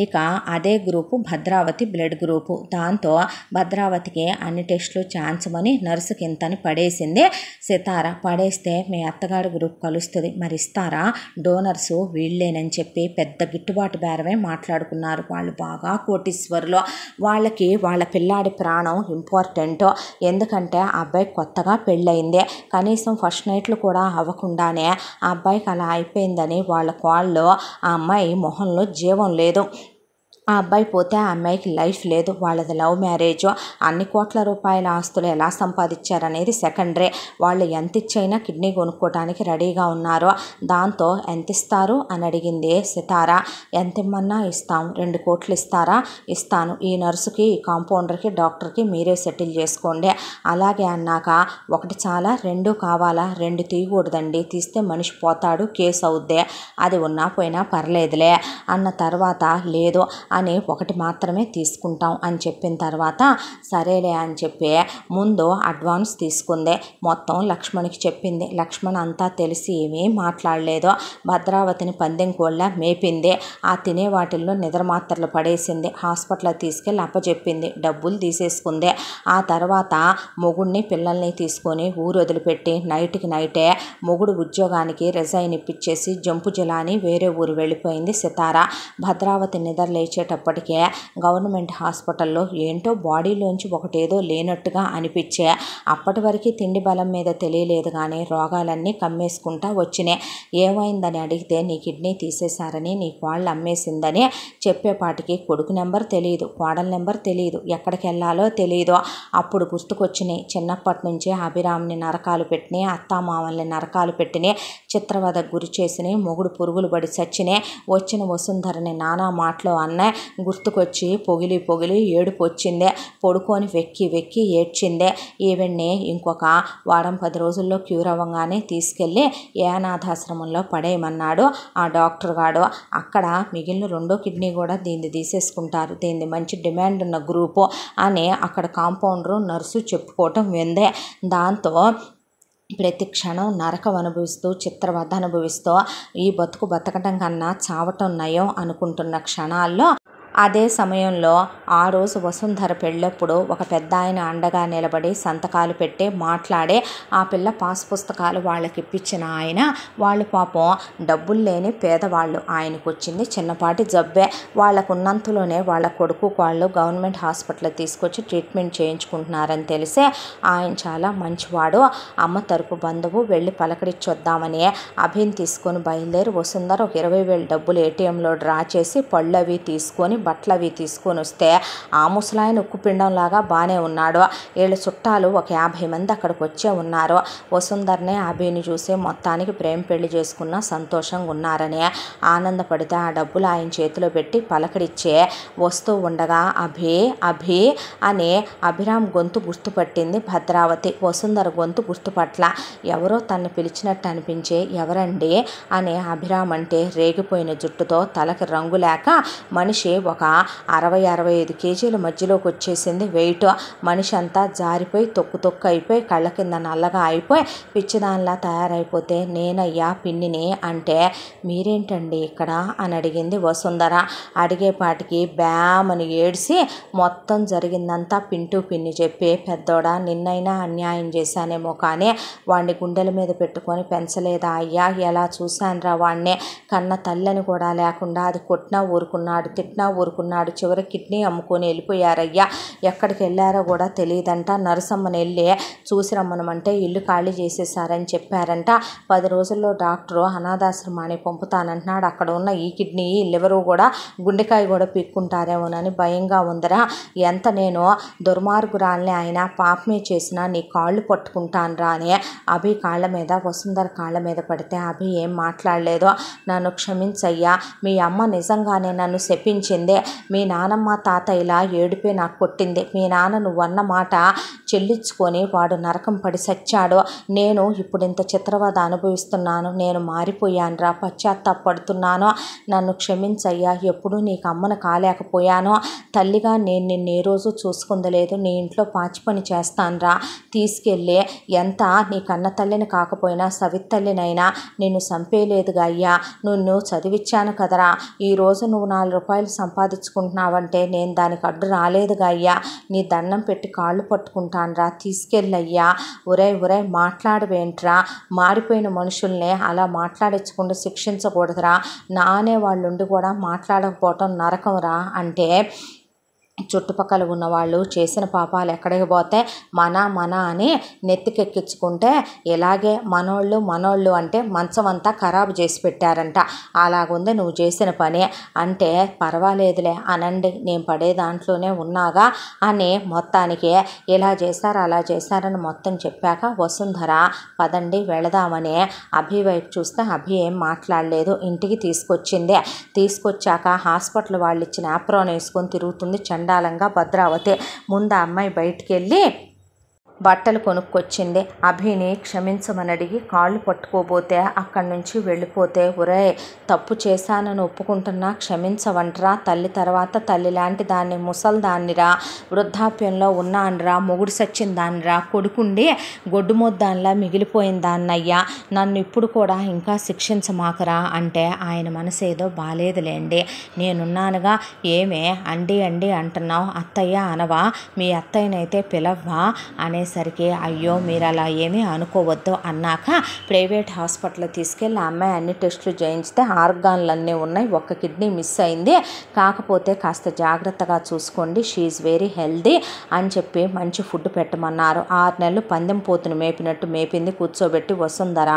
ఇక అదే గ్రూపు భద్రావతి బ్లడ్ గ్రూపు. దాంతో భద్రావతికి అన్ని టెస్టులు ఛాన్స్ అని నర్సుకి ఇంతని పడేసింది సితార. పడేస్తే మీ అత్తగారి గ్రూప్ కలుస్తుంది, మరి ఇస్తారా, డోనర్సు వీళ్ళేనని చెప్పి పెద్ద గిట్టుబాటు బేరమే మాట్లాడుకున్నారు. వాళ్ళు బాగా కోటీశ్వరులు, వాళ్ళకి వాళ్ళ పిల్లాడి ప్రాణం ఇంపార్టెంట్. ఎందుకంటే ఆ అబ్బాయి కొత్తగా పెళ్ళయింది, కనీసం ఫస్ట్ నైట్లు కూడా అవ్వకుండానే ఆ అబ్బాయికి అలా అయిపోయిందని వాళ్ళ ఆ అమ్మాయి మొహంలో జీవం లేదు. ఆ అబ్బాయి పోతే ఆ అమ్మాయికి లైఫ్ లేదు. వాళ్ళది లవ్ మ్యారేజ్. అన్ని కోట్ల రూపాయల ఆస్తులు ఎలా సంపాదించారనేది సెకండరీ. వాళ్ళు ఎంత ఇచ్చైనా కిడ్నీ కొనుక్కోవడానికి రెడీగా ఉన్నారు. దాంతో ఎంత ఇస్తారు అని అడిగింది సితార. ఎంత ఇమ్మన్నా ఇస్తాం, 2 కోట్లు ఇస్తారా? ఇస్తాను. ఈ నర్సుకి, ఈ కాంపౌండర్కి, డాక్టర్కి మీరే సెటిల్ చేసుకోండి. అలాగే అన్నాక 1 చాలా, 2 కావాలా? 2 తీయకూడదండి, తీస్తే మనిషి పోతాడు, కేసు అవుద్దే, అది ఉన్నా పోయినా పర్లేదులే అన్న తర్వాత లేదు అని ఒకటి మాత్రమే తీసుకుంటాం అని చెప్పిన తర్వాత సరేలే అని చెప్పి ముందు అడ్వాన్స్ తీసుకుంది. మొత్తం లక్ష్మణ్కి చెప్పింది. లక్ష్మణ్ అంతా తెలిసి ఏమీ మాట్లాడలేదు. భద్రావతిని పందెం కోళ్ళ మేపింది. ఆ తినే వాటిల్లో నిద్ర మాత్రలు పడేసింది. హాస్పిటల్ తీసుకెళ్ళి అప్పచెప్పింది. డబ్బులు తీసేసుకుంది. ఆ తర్వాత మొగుడిని పిల్లల్ని తీసుకొని ఊరు వదిలిపెట్టి నైట్కి నైటే మొగుడు ఉద్యోగానికి రిజైన్ ఇప్పించేసి జంపు జిలాని వేరే ఊరు వెళ్ళిపోయింది సితార. భద్రావతి నిద్ర లేచేటప్పటికే గవర్నమెంట్ హాస్పిటల్లో ఏంటో బాడీలోంచి ఒకటేదో లేనట్టుగా అనిపించే. అప్పటి వరకు తిండి బలం మీద తెలియలేదు కానీ రోగాలన్నీ కమ్మేసుకుంటా వచ్చినాయి. ఏమైందని అడిగితే నీ కిడ్నీ తీసేశారని, నీ కోళ్ళు అమ్మేసిందని చెప్పేపాటికి కొడుకు నెంబర్ తెలియదు, కోడల నెంబర్ తెలియదు, ఎక్కడికి వెళ్ళాలో తెలియదు. అప్పుడు గుర్తుకొచ్చినాయి చిన్నప్పటి నుంచే అభిరామ్ని నరకాలు పెట్టినాయి, అత్తామామల్ని నరకాలు పెట్టినాయి, చిత్రవదకు గురి చేసినాయి, మొగుడు పురుగులు పడి చచ్చినాయి, వచ్చిన వసుంధరని నానా మాటలు అన్నాయి. గుర్తుకొచ్చి పొగిలి పొగిలి ఏడుపు వచ్చిందే. పడుకొని వెక్కి వెక్కి ఏడ్చిందే. ఈవెన్ని ఇంకొక వారం 10 రోజుల్లో క్యూర్ అవ్వగానే తీసుకెళ్ళి ఏ అనాథాశ్రమంలో పడేయమన్నాడు ఆ డాక్టర్ గాడు. అక్కడ మిగిలిన 2వ కిడ్నీ కూడా దీన్ని తీసేసుకుంటారు, దీన్ని మంచి డిమాండ్ ఉన్న గ్రూపు అని అక్కడ కాంపౌండరు నర్సు చెప్పుకోవటం విందే. దాంతో ప్రతి క్షణం నరకం అనుభవిస్తూ చిత్రవద అనుభవిస్తూ ఈ బతుకు బతకటం కన్నా చావటం నయం అనుకుంటున్న క్షణాల్లో అదే సమయంలో ఆ రోజు వసుంధర పెళ్ళప్పుడు ఒక పెద్ద ఆయన అండగా నిలబడి సంతకాలు పెట్టి మాట్లాడే ఆ పిల్ల పాస్ పుస్తకాలు వాళ్ళకి ఇప్పించిన ఆయన, వాళ్ళు పాపం డబ్బులు లేని పేదవాళ్ళు. ఆయనకు వచ్చింది చిన్నపాటి జబ్బే. వాళ్ళకు ఉన్నంతలోనే వాళ్ళ కొడుకు వాళ్ళు గవర్నమెంట్ హాస్పిటల్ తీసుకొచ్చి ట్రీట్మెంట్ చేయించుకుంటున్నారని తెలిసే ఆయన చాలా మంచివాడు. అమ్మ తరపు బంధువు వెళ్ళి పలకరించొద్దామని అభిని తీసుకొని బయలుదేరి వసుంధర ఒక 20,000 డబ్బులు ఏటీఎంలో డ్రా చేసి పళ్ళు అవి తీసుకొని బట్టలు అవి తీసుకొని వస్తే ఆ ముసలాయన ఉక్కుపిండంలాగా బాగానే ఉన్నాడు. వీళ్ళ చుట్టాలు ఒక 50 మంది అక్కడికి వచ్చే ఉన్నారు. వసుంధరనే అభిని చూసి మొత్తానికి ప్రేమ పెళ్లి చేసుకున్న సంతోషంగా ఉన్నారని ఆనందపడితే ఆ డబ్బులు ఆయన చేతిలో పెట్టి పలకరిచ్చే వస్తూ ఉండగా అభి అభి అని అభిరామ్ గొంతు గుర్తుపట్టింది భద్రావతి. వసుంధర గొంతు గుర్తుపట్ల. ఎవరో తను పిలిచినట్టు అనిపించే ఎవరండి అని అభిరామ్ అంటే రేగిపోయిన జుట్టుతో తలకి రంగు లేక మనిషి ఒక 60-65 కేజీల మధ్యలోకి వచ్చేసింది వెయిట్. మనిషి అంతా జారిపోయి తొక్కు తొక్కు అయిపోయి కళ్ళ కింద నల్లగా అయిపోయి పిచ్చిదానిలా తయారైపోతే నేనయ్యా పిన్నిని అంటే మీరేంటండి ఇక్కడ అని అడిగింది వసుంధర. అడిగేపాటికి బ్యామని ఏడ్చి మొత్తం జరిగిందంతా పింటూ పిన్ని చెప్పి పెద్దోడా నిన్నైనా అన్యాయం చేశానేమో కానీ వాడిని గుండెల మీద పెట్టుకొని పెంచలేదా అయ్యా, ఎలా చూశానురా వాడిని, కన్న తల్లని కూడా లేకుండా అది కొట్టినా ఊరుకున్నాడు, తిట్టినా ఊరుకున్నాడు, చివరి కిడ్నీ అమ్ముకొని వెళ్ళిపోయారయ్యా, ఎక్కడికి వెళ్ళారో కూడా తెలియదంట. నరసమ్మని వెళ్ళి చూసి రమ్మనమంటే ఇల్లు ఖాళీ చేసేసారని చెప్పారంట. 10 రోజుల్లో డాక్టరు అనాథాశ్రమాన్ని పంపుతానంటున్నాడు. అక్కడ ఉన్న ఈ కిడ్నీ లివరు కూడా గుండెకాయ కూడా పీక్కుంటారేమోనని భయంగా ఉందరా. ఎంత నేను దుర్మార్గురాల్ని అయినా పాపమే చేసినా నీ కాళ్ళు పట్టుకుంటానురా అని అభి కాళ్ళ మీద వసుంధర కాళ్ళ మీద పడితే అభి ఏం మాట్లాడలేదు. నన్ను క్షమించయ్యా, మీ అమ్మ నిజంగానే నన్ను శపించింది, మీ నానమ్మ తాత ఇలా ఏడిపే నాకు కొట్టింది, మీ నాన్న నువ్వన్న మాట చెల్లించుకొని వాడు నరకం పడి సచ్చాడు, నేను ఇప్పుడు ఇంత చిత్రవద అనుభవిస్తున్నాను, నేను మారిపోయానురా, పశ్చాత్తాపడుతున్నాను, నన్ను క్షమించయ్యా, ఎప్పుడూ నీకు అమ్మను కాలేకపోయాను, తల్లిగా నేను నిన్ను ఏ రోజు చూసుకుంది లేదు, నీ ఇంట్లో పాచి పని చేస్తానురా, తీసుకెళ్ళి ఎంత నీ కన్న తల్లిని కాకపోయినా సవితల్లినైనా నిన్ను చంపేయలేదుగా అయ్యా, నిన్ను చదివిచ్చాను కదరా, ఈరోజు నువ్వు 4 రూపాయలు సంపాదించుకుంటున్నావంటే నేను దానికి అడ్డు రాలేదుగా అయ్యా, నీ దండం పెట్టి కాళ్ళు పట్టుకుంటానురా, తీసుకెళ్ళయ్యా. ఒరే మాట్లాడవేంట్రా, మారిపోయిన మనుషుల్నే అలా మాట్లాడించకుండా శిక్షించకూడదురా, నానే వాళ్ళుండి కూడా మాట్లాడకపోవటం నరకంరా అంటే చుట్టుపక్కల ఉన్నవాళ్ళు చేసిన పాపాలు ఎక్కడికి పోతే మన అని నెత్తికెక్కించుకుంటే ఇలాగే మనోళ్ళు అంటే మంచం అంతా ఖరాబు చేసి పెట్టారంట. అలాగుంది నువ్వు చేసిన పని అంటే పర్వాలేదులే అనండి, నేను పడే దాంట్లోనే ఉన్నాగా అని మొత్తానికి ఇలా చేశారు అలా చేశారని మొత్తం చెప్పాక వసుంధర పదండి వెళదామని అభి వైపు చూస్తే అభి ఏం మాట్లాడలేదు. ఇంటికి తీసుకొచ్చాక హాస్పిటల్ వాళ్ళు ఇచ్చిన యాప్రాన్ వేసుకొని తిరుగుతుంది చండాలంగా భద్రావతి. ముందు ఆ అమ్మాయి బయటికి వెళ్ళి బట్టలు కొనుక్కొచ్చింది. అభిని క్షమించమని అడిగి కాళ్ళు పట్టుకోబోతే అక్కడి నుంచి వెళ్ళిపోతే, ఒరే తప్పు చేశానని ఒప్పుకుంటున్నా క్షమించవంటరా, తల్లి తర్వాత తల్లి లాంటి దాన్ని, ముసల్దాన్నిరా, వృద్ధాప్యంలో ఉన్నానురా, మొగుడు సచ్చిన దాన్నిరా, కొడుకుండి గొడ్డు మొద్దాన్లా మిగిలిపోయిన దాన్నయ్యా, నన్ను ఇప్పుడు కూడా ఇంకా శిక్షించమాకరా అంటే ఆయన మనసు ఏదో బాలేదులేండి. నేనున్నానుగా, ఏమే అండి అండి అంటున్నావు, అత్తయ్య అనవా, మీ అత్తయ్యనైతే పిలవ్వా అనేసరికి, అయ్యో మీరు అలా ఏమీ అనుకోవద్దు అన్నాక ప్రైవేట్ హాస్పిటల్ తీసుకెళ్ళి అమ్మాయి అన్ని టెస్టులు చేయించితే ఆర్గాన్లన్నీ ఉన్నాయి, ఒక్క కిడ్నీ మిస్ అయింది, కాకపోతే కాస్త జాగ్రత్తగా చూసుకోండి, షీఈ్ వెరీ హెల్దీ అని చెప్పి మంచి ఫుడ్ పెట్టమన్నారు. 6 నెలలు పందెం పోతును మేపినట్టు మేపింది కూర్చోబెట్టి వసుంధర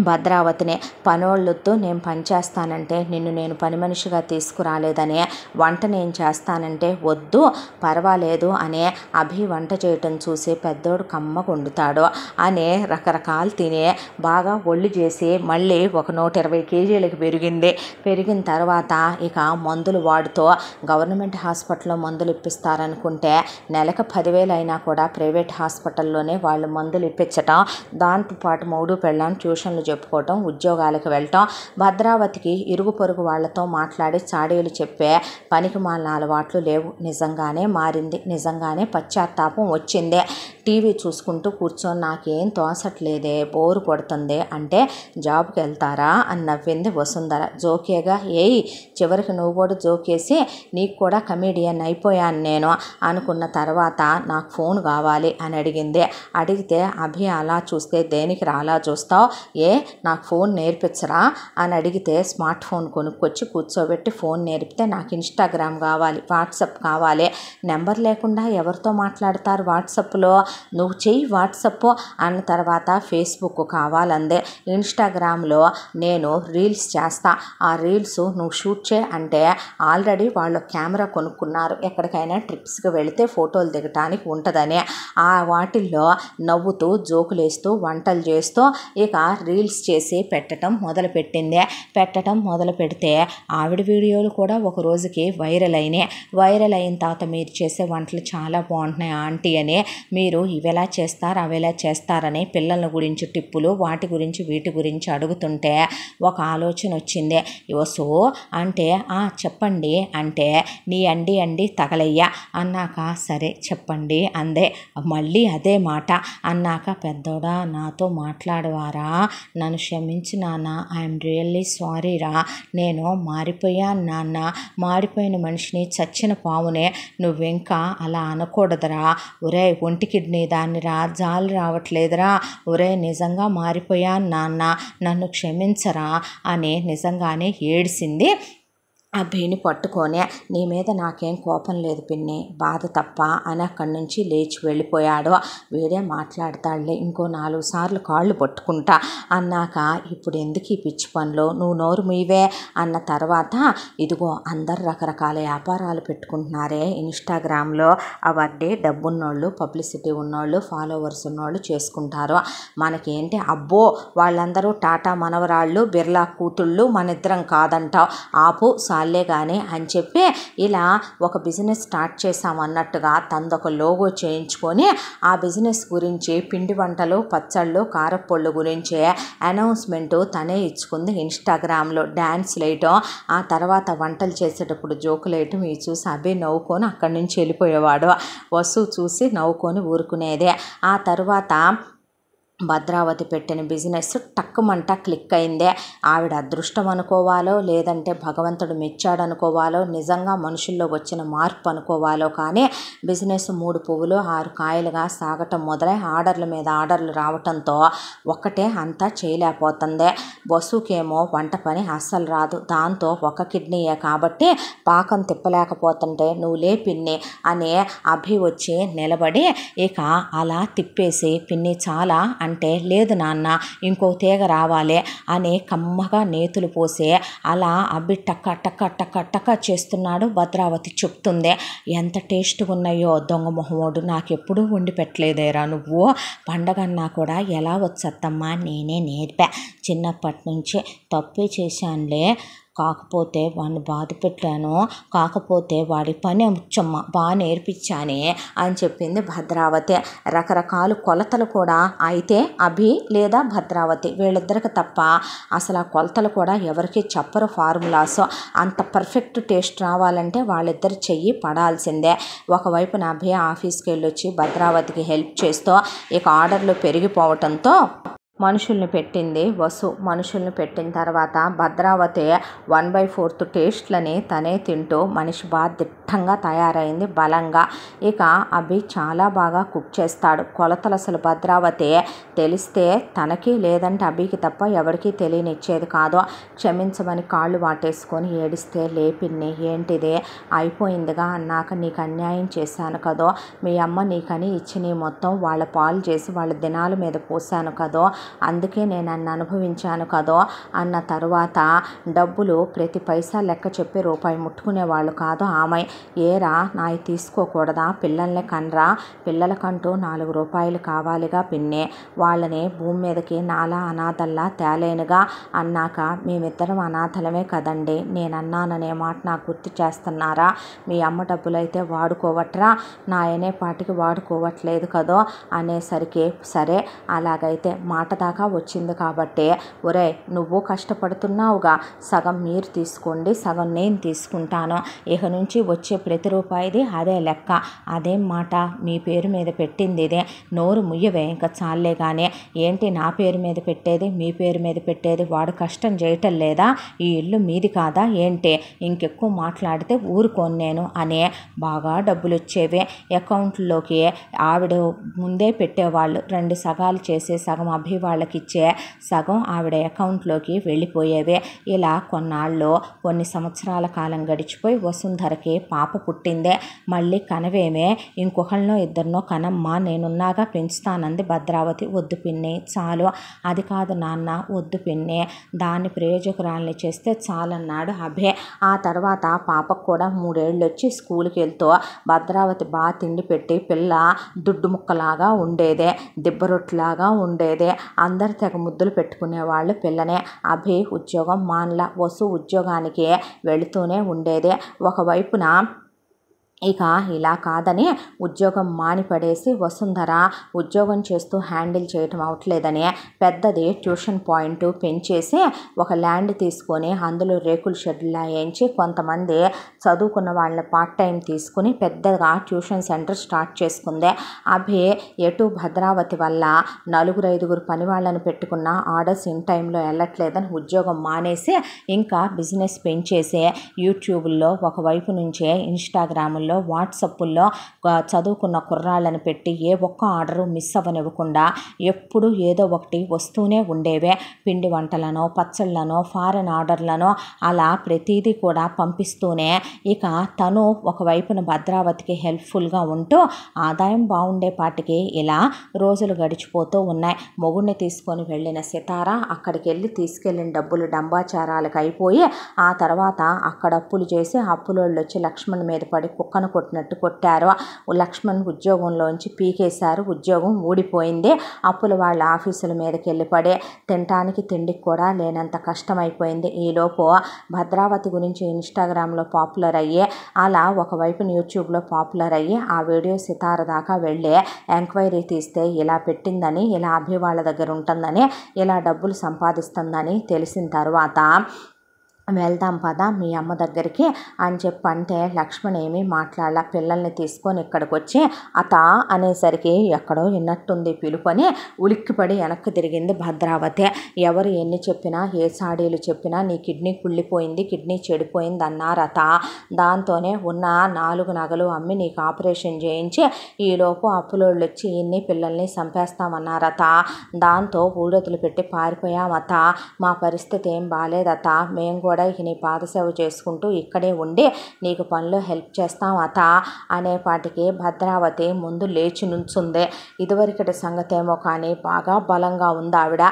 భద్రావతిని. పనోళ్ళొద్దు, నేను పని చేస్తానంటే నిన్ను నేను పని మనిషిగా తీసుకురాలేదనే, వంట నేను చేస్తానంటే వద్దు పర్వాలేదు అనే, అభి వంట చేయటం చూసి పెద్దోడు కమ్మగా వండుతాడు అనే రకరకాలు తినే బాగా ఒళ్ళు చేసి మళ్ళీ ఒక 120 కేజీలకు పెరిగిన తర్వాత ఇక మందులు వాడుతూ గవర్నమెంట్ హాస్పిటల్లో మందులు ఇప్పిస్తారనుకుంటే నెలకు 10,000 అయినా కూడా ప్రైవేట్ హాస్పిటల్లోనే వాళ్ళు మందులు ఇప్పించటం, దాంతోపాటు మౌడు పెళ్ళాం ట్యూషన్లు చెప్పుకోవటం, ఉద్యోగాలకు వెళ్ళటం, భద్రావతికి ఇరుగు పొరుగు వాళ్లతో మాట్లాడి చాడీలు చెప్పే పనికి మాలిన అలవాట్లు లేవు. నిజంగానే మారింది, నిజంగానే పశ్చాత్తాపం వచ్చిందే. టీవీ చూసుకుంటూ కూర్చొని నాకేం తోసట్లేదే, బోరు కొడుతుంది అంటే, జాబ్కి వెళ్తారా అని నవ్వింది వసుంధర. జోకేగా, ఏయ్ చివరికి నువ్వు కూడా జోకేసి నీకు కూడా కమీడియన్ అయిపోయాను నేను అనుకున్న తర్వాత నాకు ఫోన్ కావాలి అని అడిగింది. అడిగితే అభి అలా చూస్తే, దేనికి రాలా చూస్తావు, ఏ నాకు ఫోన్ నేర్పించరా అని అడిగితే, స్మార్ట్ ఫోన్ కొనుక్కొచ్చి కూర్చోబెట్టి ఫోన్ నేర్పితే, నాకు ఇన్స్టాగ్రామ్ కావాలి, వాట్సాప్ కావాలి, నెంబర్ లేకుండా ఎవరితో మాట్లాడతారు వాట్సాప్లో, నువ్వు చెయ్యి వాట్సాప్ అన్న తర్వాత ఫేస్బుక్ కావాలందే, ఇన్స్టాగ్రామ్లో నేను రీల్స్ చేస్తా, ఆ రీల్స్ నువ్వు షూట్ చేయి అంటే, ఆల్రెడీ వాళ్ళు కెమెరా కొనుక్కున్నారు, ఎక్కడికైనా ట్రిప్స్కి వెళితే ఫోటోలు దిగటానికి ఉంటుందని, ఆ వాటిల్లో నవ్వుతూ జోకులేస్తూ వంటలు చేస్తూ ఇక రీల్స్ చేసి పెట్టడం మొదలుపెట్టింది. పెట్టడం మొదలు పెడితే ఆవిడ వీడియోలు కూడా ఒక రోజుకి వైరల్ అయిన తర్వాత, మీరు చేసే వంటలు చాలా బాగుంటున్నాయి ఆంటీ అని, మీరు ఇవెలా చేస్తారు అవేలా చేస్తారని పిల్లల గురించి టిప్పులు, వాటి గురించి వీటి గురించి అడుగుతుంటే ఒక ఆలోచన వచ్చింది. సో అంటే, చెప్పండి అంటే, నీ అండి తగలయ్యా అన్నాక, సరే చెప్పండి అందే. మళ్ళీ అదే మాట అన్నాక, పెద్దోడా నాతో మాట్లాడవారా, నన్ను క్షమించు నాన్న, ఐఎమ్ రియల్లీ సారీ రా, నేను మారిపోయాను నాన్న, మారిపోయిన మనిషిని, చచ్చిన పావునే, నువ్వింకా అలా అనకూడదురా, ఒరే ఒంటి కిడ్నీ దాన్నిరా, జాలి రావట్లేదురా, ఒరే నిజంగా మారిపోయాను నాన్న, నన్ను క్షమించరా అని నిజంగానే ఏడిసింది. అభిని పట్టుకొని, నీ మీద నాకేం కోపం లేదు పిన్ని, బాధ తప్ప అని అక్కడి నుంచి లేచి వెళ్ళిపోయాడు. వీడే మాట్లాడతాడులే, ఇంకో 4 సార్లు కాళ్ళు పట్టుకుంటా అన్నాక, ఇప్పుడు ఎందుకు ఈ పిచ్చి పనులు, నువ్వు నోరు మీవే అన్న తర్వాత, ఇదిగో అందరు రకరకాల వ్యాపారాలు పెట్టుకుంటున్నారే ఇన్స్టాగ్రామ్లో, అవన్నీ డబ్బున్నోళ్ళు, పబ్లిసిటీ ఉన్నోళ్ళు, ఫాలోవర్స్ ఉన్నోళ్ళు చేసుకుంటారు, మనకేంటి అబ్బో వాళ్ళందరూ టాటా మనవరాళ్ళు, బిర్లా కూతుళ్ళు, మన ఇద్దరం కాదంటావు, ఆపు సాలే కానీ అని చెప్పి ఇలా ఒక బిజినెస్ స్టార్ట్ చేసామన్నట్టుగా తనదొక లోగో చేయించుకొని, ఆ బిజినెస్ గురించి పిండి వంటలు, పచ్చళ్ళు, కారప్పొళ్ళు గురించి అనౌన్స్మెంటు తనే ఇచ్చుకుంది. ఇన్స్టాగ్రామ్లో డ్యాన్స్లు వేయటం, ఆ తర్వాత వంటలు చేసేటప్పుడు జోకులు వేయటం, ఇవి చూసి అభి నవ్వుకొని అక్కడి నుంచి వెళ్ళిపోయేవాడు. వసు చూసి నవ్వుకొని ఊరుకునేదే. ఆ తర్వాత భద్రావతి పెట్టిన బిజినెస్ టక్కుమంట క్లిక్ అయిందే. ఆవిడ అదృష్టం అనుకోవాలో, లేదంటే భగవంతుడు మెచ్చాడు అనుకోవాలో, నిజంగా మనుషుల్లో వచ్చిన మార్పు అనుకోవాలో, కానీ బిజినెస్ 3 పువ్వులు 6 కాయలుగా సాగటం మొదలై ఆర్డర్ల మీద ఆర్డర్లు రావటంతో ఒక్కటే అంతా చేయలేకపోతుంది. బస్సుకేమో వంట పని అస్సలు రాదు, దాంతో ఒక కిడ్నీయే కాబట్టి పాకం తిప్పలేకపోతుంటే, నువ్వు లే పిన్ని అని అభి వచ్చి నిలబడి ఇక అలా తిప్పేసి, పిన్ని చాలా అంటే, లేదు నాన్న ఇంకో తీగ రావాలి అని కమ్మగా నేతులు పోసి అలా అబ్బి టక్క టక్క టక్క టక్క చేస్తున్నాడు. భద్రావతి చెప్తుంది, ఎంత టేస్ట్గా ఉన్నాయో దొంగ మొహమోడు, నాకెప్పుడూ వండి పెట్టలేదేరా నువ్వు, పండగన్నా కూడా ఎలా వచ్చత్తమ్మా, నేనే నేర్పా, చిన్నప్పటి నుంచి తప్పే చేశానులే, కాకపోతే వాడిని బాధ పెట్టాను, కాకపోతే వాడి పని ముచ్చమ్మ బాగా నేర్పించానే అని చెప్పింది భద్రావతి. రకరకాల కొలతలు కూడా అయితే అభి లేదా భద్రావతి వీళ్ళిద్దరికి తప్ప అసలు ఆ కొలతలు కూడా ఎవరికి చెప్పరు ఫార్ములాస్. అంత పర్ఫెక్ట్ టేస్ట్ రావాలంటే వాళ్ళిద్దరు చెయ్యి పడాల్సిందే. ఒకవైపున అభి ఆఫీస్కి వెళ్ళొచ్చి భద్రావతికి హెల్ప్ చేస్తూ ఇక ఆర్డర్లు పెరిగిపోవటంతో మనుషుల్ని పెట్టింది వసు. మనుషుల్ని పెట్టిన తర్వాత భద్రావతి 1/4 టేస్ట్లని తనే తింటూ మనిషి బాగా దిట్టంగా తయారైంది బలంగా. ఇక అభి చాలా బాగా కుక్ చేస్తాడు. కొలతలు అసలు భద్రావతి తెలిస్తే తనకి లేదంటే అభికి తప్ప ఎవరికీ తెలియనిచ్చేది కాదు. క్షమించమని కాళ్ళు వాటేసుకొని ఏడిస్తే లేపిన్ని ఏంటిది అయిపోయిందిగా అన్నాక నీకు అన్యాయం చేశాను కదో, మీ అమ్మ నీకని ఇచ్చి నీ మొత్తం వాళ్ళ పాలు చేసి వాళ్ళ దినాల మీద పోసాను కదో, అందుకే నేను అన్న అనుభవించాను కదో అన్న తరువాత డబ్బులు ప్రతి పైసా లెక్క చెప్పి రూపాయి ముట్టుకునేవాళ్ళు కాదు ఆమె. ఏరా నాయి తీసుకోకూడదా, పిల్లల్ని కనరా, పిల్లలకంటూ 4 రూపాయలు కావాలిగా పిన్నే, వాళ్ళని భూమి మీదకి నాలా అనాథల్లా తేలేనుగా అన్నాక మేమిద్దరం అనాథలమే కదండి, నేనన్నాననే మాట నాకు గుర్తు చేస్తున్నారా, మీ అమ్మ డబ్బులైతే వాడుకోవట్రా, నాయనే పాటికి వాడుకోవట్లేదు కదో అనేసరికి సరే అలాగైతే మాట దాకా వచ్చింది కాబట్టి ఒరే నువ్వు కష్టపడుతున్నావుగా, సగం మీరు తీసుకోండి సగం నేను తీసుకుంటాను, ఇక నుంచి వచ్చే ప్రతి రూపాయిది అదే లెక్క, అదేం మాట మీ పేరు మీద పెట్టింది ఇదే, నోరు ముయ్యవే ఇంకా చాలే కానీ, ఏంటి నా పేరు మీద పెట్టేది మీ పేరు మీద పెట్టేది, వాడు కష్టం చేయటం లేదా, ఈ ఇల్లు మీది కాదా ఏంటి, ఇంకెక్కువ మాట్లాడితే ఊరుకోను నేను అనే బాగా డబ్బులు వచ్చేవి అకౌంట్లోకి. ఆవిడ ముందే పెట్టేవాళ్ళు 2 సగాలు చేసే సగం అభి వాళ్ళకి ఇచ్చే సగం ఆవిడ అకౌంట్లోకి వెళ్ళిపోయేవే. ఇలా కొన్నాళ్ళు కొన్ని సంవత్సరాల కాలం గడిచిపోయి వసుంధరకి పాప పుట్టిందే. మళ్ళీ కనవేమే, ఇంకొకళ్ళనో ఇద్దరినో కనమ్మా నేనున్నాగా పెంచుతానంది భద్రావతి. వద్దు పిన్ని చాలు, అది కాదు నాన్న వద్దు పిన్ని, దాన్ని ప్రయోజకురాల్ని చేస్తే చాలన్నాడు అభే. ఆ తర్వాత పాపకు కూడా 3 ఏళ్ళు వచ్చి స్కూల్కి వెళ్తూ భద్రావతి బాగా తిండి పెట్టి పిల్ల దుడ్డు ముక్కలాగా ఉండేదే, దిబ్బరొట్టులాగా ఉండేదే, అందరు తెగ ముద్దులు పెట్టుకునేవాళ్ళు పిల్లనే. అభి ఉద్యోగం మాన్ల, వసు ఉద్యోగానికి వెళుతూనే ఉండేదే. ఒకవైపున ఇక ఇలా కాదని ఉద్యోగం మానిపడేసి వసుంధర ఉద్యోగం చేస్తూ హ్యాండిల్ చేయటం అవట్లేదని పెద్దది ట్యూషన్ పాయింట్ పెంచేసి ఒక ల్యాండ్ తీసుకొని అందులో రేకుల షెడ్లా వేయించి కొంతమంది చదువుకున్న వాళ్ళని పార్ట్ టైం తీసుకుని పెద్దగా ట్యూషన్ సెంటర్ స్టార్ట్ చేసుకుంది. అభి ఎటు భద్రావతి వల్ల 4-5 పని వాళ్ళని పెట్టుకున్న ఆర్డర్స్ ఇన్ టైంలో వెళ్ళట్లేదని ఉద్యోగం మానేసి ఇంకా బిజినెస్ పెంచేసి యూట్యూబ్లో ఒకవైపు నుంచే ఇన్స్టాగ్రామ్లో వాట్సాప్లో చదువుకున్న కుర్రాళ్ళని పెట్టి ఏ ఒక్క ఆర్డరు మిస్ అవ్వనివ్వకుండా ఎప్పుడు ఏదో ఒకటి వస్తూనే ఉండేవే. పిండి వంటలను పచ్చళ్ళను ఫారెన్ ఆర్డర్లను అలా ప్రతిదీ కూడా పంపిస్తూనే ఇక తను ఒకవైపున భద్రావతికి హెల్ప్ఫుల్గా ఉంటూ ఆదాయం బాగుండేపాటికి ఇలా రోజులు గడిచిపోతూ ఉన్నాయి. మొగుడిని తీసుకొని వెళ్ళిన సితార అక్కడికి వెళ్ళి తీసుకెళ్ళిన డబ్బులు డంబాచారాలకు అయిపోయి ఆ తర్వాత అక్కడ అప్పులు చేసి అప్పులోళ్ళు వచ్చి లక్ష్మణ్ మీద పడి కుక్కను కొట్టినట్టు కొట్టారు. లక్ష్మణ్ ఉద్యోగంలోంచి పీకేశారు, ఉద్యోగం ఊడిపోయింది. అప్పులు వాళ్ళ ఆఫీసుల మీదకి వెళ్ళి పడే తినటానికి తిండికి కూడా లేనంత కష్టమైపోయింది. ఈలోపు భద్రావతి గురించి ఇన్స్టాగ్రామ్లో పాపులర్ అయ్యి అలా ఒకవైపు యూట్యూబ్లో పాపులర్ అయ్యి ఆ వీడియో సితార దాకా వెళ్ళి ఎంక్వైరీ తీస్తే ఇలా పెట్టిందని, ఇలా అభి వాళ్ళ దగ్గర ఉంటుందని, ఇలా డబ్బులు సంపాదిస్తుందని తెలిసిన తర్వాత వెళ్దాం పదా మీ అమ్మ దగ్గరికి అని చెప్పంటే లక్ష్మణ్ ఏమీ మాట్లాడాల. పిల్లల్ని తీసుకొని ఇక్కడికి వచ్చి అత అనేసరికి ఎక్కడో విన్నట్టుంది పిలుపని ఉలిక్కిపడి వెనక్కి తిరిగింది భద్రావతి. ఎవరు ఎన్ని చెప్పినా ఏ సాడీలు చెప్పినా నీ కిడ్నీ కుళ్ళిపోయింది, కిడ్నీ చెడిపోయింది అన్నారత. దాంతోనే ఉన్న 4 నగలు అమ్మి నీకు ఆపరేషన్ చేయించి ఈలోపు అప్పులోళ్ళు వచ్చి ఇన్ని పిల్లల్ని చంపేస్తామన్నారత. దాంతో ఊడతులు పెట్టి పారిపోయామత. మా పరిస్థితి ఏం బాలేదత, మేము కూడా నీ పాదసేవ చేసుకుంటూ ఇక్కడే ఉండి నీకు పనిలో హెల్ప్ చేస్తాం అత అనేపాటికి భద్రావతి ముందు లేచి నుంచుంది. ఇదివరకటి సంగతేమో కానీ బాగా బలంగా ఉంది ఆవిడ.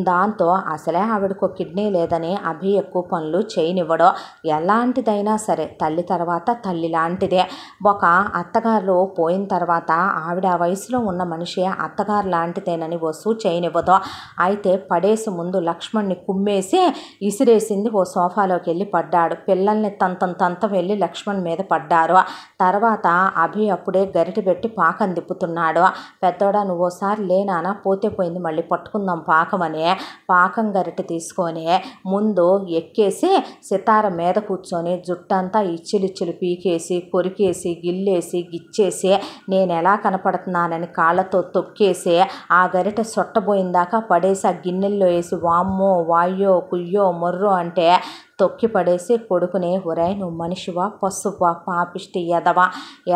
దాంతో అసలే ఆవిడకు కిడ్నీ లేదని అభి ఎక్కువ పనులు చేయనివ్వడం. ఎలాంటిదైనా సరే తల్లి తర్వాత తల్లి లాంటిదే. ఒక అత్తగారు పోయిన తర్వాత ఆవిడ వయసులో ఉన్న మనిషి అత్తగారు లాంటిదేనని వసు చేయనివ్వదు. అయితే పడేసి ముందు లక్ష్మణ్ని కుమ్మేసి ఇసిరేసింది ఓ సోఫా సోఫాలోకి వెళ్ళి పడ్డాడు. పిల్లల్ని తంత వెళ్ళి లక్ష్మణ్ మీద పడ్డారు. తర్వాత అభి అప్పుడే గరిటె పెట్టి పాకం తిప్పుతున్నాడు. పెద్దోడా నువ్వోసారి లేనానా, పోతే పోయింది మళ్ళీ పట్టుకుందాం పాకమని పాకం గరిటె తీసుకొని ముందు ఎక్కేసి సితార మీద కూర్చొని జుట్టంతా ఇచ్చిలిచ్చిలు పీకేసి కొరికేసి గిల్లేసి గిచ్చేసి నేను ఎలా కనపడుతున్నానని కాళ్ళతో తొక్కేసి ఆ గరిటె సొట్టబోయిందాకా పడేసి ఆ గిన్నెల్లో వేసి వామ్మో వాయ్యో కుయ్యో మొర్రో అంటే తొక్కి పడేసి కొడుకుని, ఒరేయ్ నువ్వు మనిషివా పశువా పాపిష్టి ఎదవా,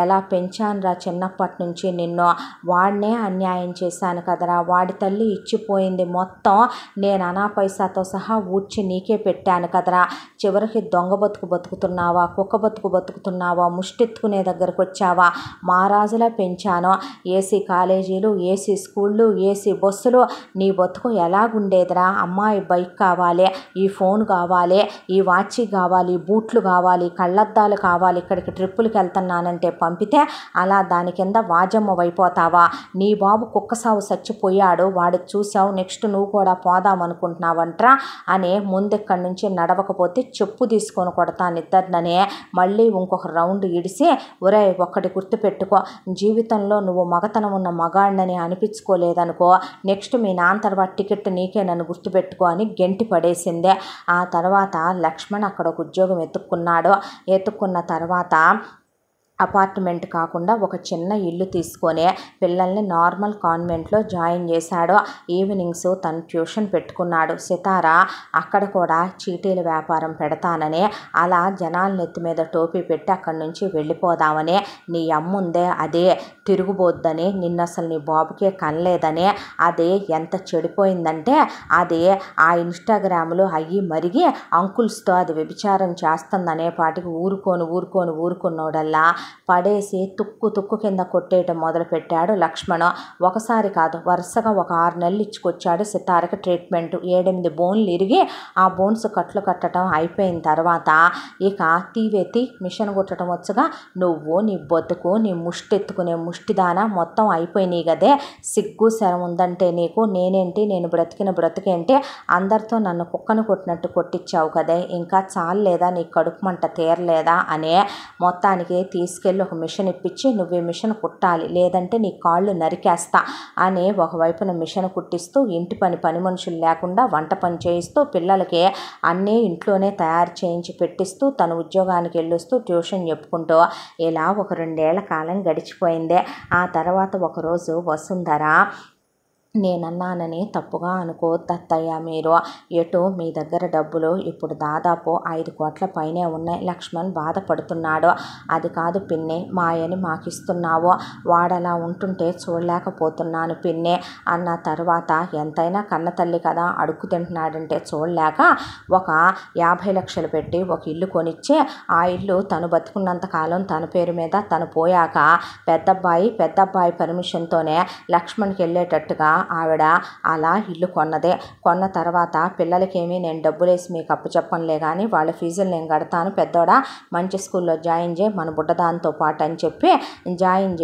ఎలా పెంచానురా చిన్నప్పటి నుంచి నిన్ను, వాడినే అన్యాయం చేశాను కదరా, వాడి తల్లి ఇచ్చిపోయింది మొత్తం నేను అనా పైసాతో సహా ఊడ్చి నీకే పెట్టాను కదరా, చివరికి దొంగ బతుకు బతుకుతున్నావా, కుక్క బతుకు బతుకుతున్నావా, ముష్టెత్తుకునే దగ్గరకు వచ్చావా, మహారాజులా పెంచాను, ఏసీ కాలేజీలు ఏసీ స్కూళ్ళు ఏసీ బస్సులు, నీ బతుకు ఎలాగుండేదిరా, అమ్మాయి బైక్ కావాలి, ఈ ఫోన్ కావాలి, ఈ వాచి కావాలి, బూట్లు కావాలి, కళ్ళద్దాలు కావాలి, ఇక్కడికి ట్రిప్పులకి వెళ్తున్నానంటే పంపితే అలా దాని కింద వాజమ్మ అయిపోతావా, నీ బాబు కుక్క సాగు చచ్చిపోయాడు వాడు చూసావు, నెక్స్ట్ నువ్వు కూడా పోదామనుకుంటున్నావంట్రా అని ముందెక్కడి నుంచి నడవకపోతే చెప్పు తీసుకొని కొడతాను ఇద్దరిననే మళ్ళీ ఇంకొక రౌండ్ ఇడిసి, ఒరే ఒక్కటి గుర్తుపెట్టుకో, జీవితంలో నువ్వు మగతనం ఉన్న మగాడినని అనిపించుకోలేదనుకో నెక్స్ట్ మీ నాన్న తర్వాత టికెట్ నీకే నన్ను గుర్తుపెట్టుకో అని గెంటి పడేసిందే. ఆ తర్వాత లక్ష్మణ్ అక్కడ ఒక ఉద్యోగం ఎత్తుక్కున్న తర్వాత అపార్ట్మెంట్ కాకుండా ఒక చిన్న ఇల్లు తీసుకొని పిల్లల్ని నార్మల్ కాన్వెంట్లో జాయిన్ చేశాడు. ఈవినింగ్స్ తను ట్యూషన్ పెట్టుకున్నాడు. సితార అక్కడ కూడా చీటీల వ్యాపారం పెడతానని అలా జనాల నెత్తి మీద టోపీ పెట్టి అక్కడి నుంచి వెళ్ళిపోదామని, నీ అమ్ముందే అదే తిరుగుబోద్దని, నిన్న అసలు నీ బాబుకే కనలేదని, అది ఎంత చెడిపోయిందంటే అది ఆ ఇన్స్టాగ్రామ్లో అయ్యి మరిగి అంకుల్స్తో అది వ్యభిచారం చేస్తుందనే పాటికి ఊరుకోనోడల్లా పడేసి తుక్కు కింద కొట్టేయటం మొదలుపెట్టాడు లక్ష్మణ్. ఒకసారి కాదు వరుసగా ఒక 6 నెలలు ఇచ్చుకొచ్చాడు సితారకి ట్రీట్మెంట్. 7-8 బోన్లు ఇరిగి ఆ బోన్స్ కట్లు కట్టడం అయిపోయిన తర్వాత ఇక తీవెత్తి మిషన్ కుట్టడం వచ్చగా, నువ్వు నీ బతుకు నీ ముష్టెత్తుకునే ముష్టిదానా మొత్తం అయిపోయినాయి కదే, సిగ్గు శరం ఉందంటే నీకు, నేనేంటి నేను బ్రతికిన బ్రతికేంటి, అందరితో నన్ను కుక్కను కొట్టినట్టు కొట్టించావు కదే, ఇంకా చాలేదా నీ కడుపు మంట తీరలేదా అనే మొత్తానికి తీసుకెళ్ళి ఒక మిషన్ ఇప్పించి, నువ్వు ఈ మిషన్ కుట్టాలి లేదంటే నీ కాళ్ళు నరికేస్తా అని ఒకవైపున మిషన్ కుట్టిస్తూ ఇంటి పని మనుషులు లేకుండా వంట పని చేయిస్తూ పిల్లలకి అన్నీ ఇంట్లోనే తయారు చేయించి పెట్టిస్తూ తన ఉద్యోగానికి వెళ్ళొస్తూ ట్యూషన్ చెప్పుకుంటూ ఇలా ఒక 2 ఏళ్ల కాలం గడిచిపోయింది. ఆ తర్వాత ఒకరోజు వసుంధర, నేనన్నానని తప్పుగా అనుకోవద్దత్తయ్య, మీరు ఎటు మీ దగ్గర డబ్బులు ఇప్పుడు దాదాపు 5 కోట్ల పైనే ఉన్నాయి, లక్ష్మణ్ బాధపడుతున్నాడు, అది కాదు పిన్ని మాయని మాకిస్తున్నావు, వాడలా ఉంటుంటే చూడలేకపోతున్నాను పిన్ని అన్న తర్వాత, ఎంతైనా కన్న తల్లి కదా అడుక్కు తింటున్నాడంటే చూడలేక ఒక 50 లక్షలు పెట్టి ఒక ఇల్లు కొనిచ్చి ఆ ఇల్లు తను బతుకున్నంత కాలం తన పేరు మీద తను పోయాక పెద్దబ్బాయి పర్మిషన్తోనే లక్ష్మణ్కి వెళ్ళేటట్టుగా ఆవిడ అలా ఇల్లు కొన్న తర్వాత పిల్లలకేమీ నేను డబ్బులేసి మీకు అప్పు చెప్పనులే కానీ వాళ్ళ ఫీజులు నేను కడతాను, పెద్దోడా మంచి స్కూల్లో జాయిన్ చేయి మన బుడ్డదాంతో పాటు అని చెప్పి జాయిన్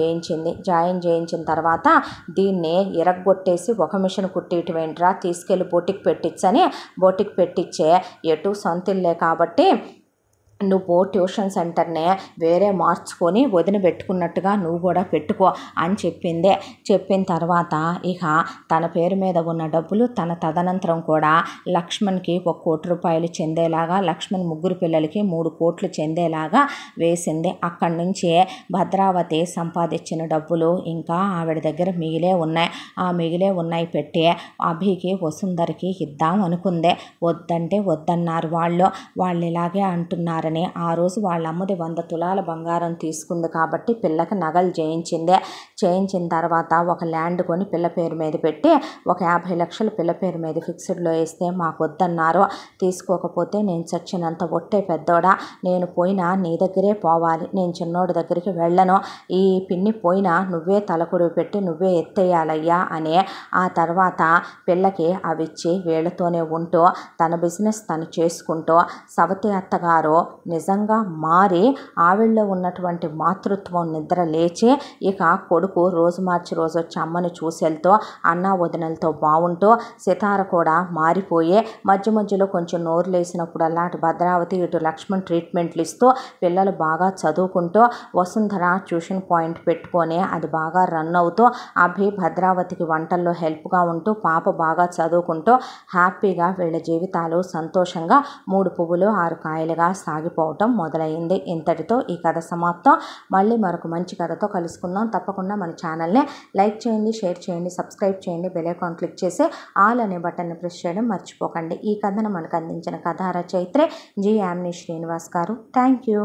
చేయించిన తర్వాత దీన్ని ఇరగ్గొట్టేసి ఒక మిషన్ కుట్టియటం ఏంట్రా, తీసుకెళ్ళి బోటికి పెట్టించని బోటికి పెట్టించే, ఎటు సొంతిల్లే కాబట్టి నువ్వు ట్యూషన్ సెంటర్నే వేరే మార్చుకొని వదిలిపెట్టుకున్నట్టుగా నువ్వు కూడా పెట్టుకో అని చెప్పిన తర్వాత ఇక తన పేరు మీద ఉన్న డబ్బులు తదనంతరం కూడా లక్ష్మణ్కి 1 కోటి రూపాయలు చెందేలాగా, లక్ష్మణ్ 3 పిల్లలకి 3 కోట్లు చెందేలాగా వేసింది. అక్కడి నుంచి భద్రావతి సంపాదించిన డబ్బులు ఇంకా ఆవిడ దగ్గర మిగిలే ఉన్నాయి పెట్టి అభికి వసుంధరకి ఇద్దాం అనుకుందే. వద్దంటే వద్దన్నారు వాళ్ళు ఇలాగే అంటున్నారు. ఆ రోజు వాళ్ళ అమ్మది 100 తులాల బంగారం తీసుకుంది కాబట్టి పిల్లకి నగలు చేయించిన తర్వాత ఒక ల్యాండ్ కొని పిల్ల పేరు మీద పెట్టి ఒక 50 లక్షలు పిల్ల పేరు మీద ఫిక్స్డ్లో వేస్తే మాకు వద్దన్నారు. తీసుకోకపోతే నేను చచ్చినంత ఒట్టే పెద్దోడా, నేను పోయినా నీ దగ్గరే పోవాలి, నేను చిన్నోడి దగ్గరికి వెళ్ళను, ఈ పిన్ని పోయినా నువ్వే తలకొరువు పెట్టి నువ్వే ఎత్తేయాలయ్యా అని ఆ తర్వాత పిల్లకి అవిచ్చి వీళ్ళతోనే ఉంటూ తన బిజినెస్ తను చేసుకుంటూ సవతి అత్తగారు నిజంగా మారి ఆవిడలో ఉన్నటువంటి మాతృత్వం నిద్ర లేచి ఇక కొడుకు రోజు మార్చి రోజు వచ్చి అమ్మని చూసి వెళ్తూ అన్న వదినలతో బాగుంటూ సితార కూడా మారిపోయే మధ్య మధ్యలో కొంచెం నోరు లేసినప్పుడల్లా అటు భద్రావతి ఇటు లక్ష్మణ్ ట్రీట్మెంట్లు ఇస్తూ పిల్లలు బాగా చదువుకుంటూ వసుంధర ట్యూషన్ పాయింట్ పెట్టుకొని అది బాగా రన్ అవుతూ అభి భద్రావతికి వంటల్లో హెల్ప్గా ఉంటూ పాప బాగా చదువుకుంటూ హ్యాపీగా వీళ్ళ జీవితాలు సంతోషంగా 3 పువ్వులు 6 కాయలుగా సాగిపోవటం మొదలైంది. ఇంతటితో ఈ కథ సమాప్తం. మళ్ళీ మరొక మంచి కథతో కలుసుకుందాం. తప్పకుండా మన ఛానల్ని లైక్ చేయండి, షేర్ చేయండి, సబ్స్క్రైబ్ చేయండి, బెల్ ఐకాన్ క్లిక్ చేసి ఆల్ అనే బటన్ని ప్రెస్ చేయడం మర్చిపోకండి. ఈ కథను మనకు అందించిన కథా రచయిత్రి జి యామిని శ్రీనివాస్ గారు. Thank you.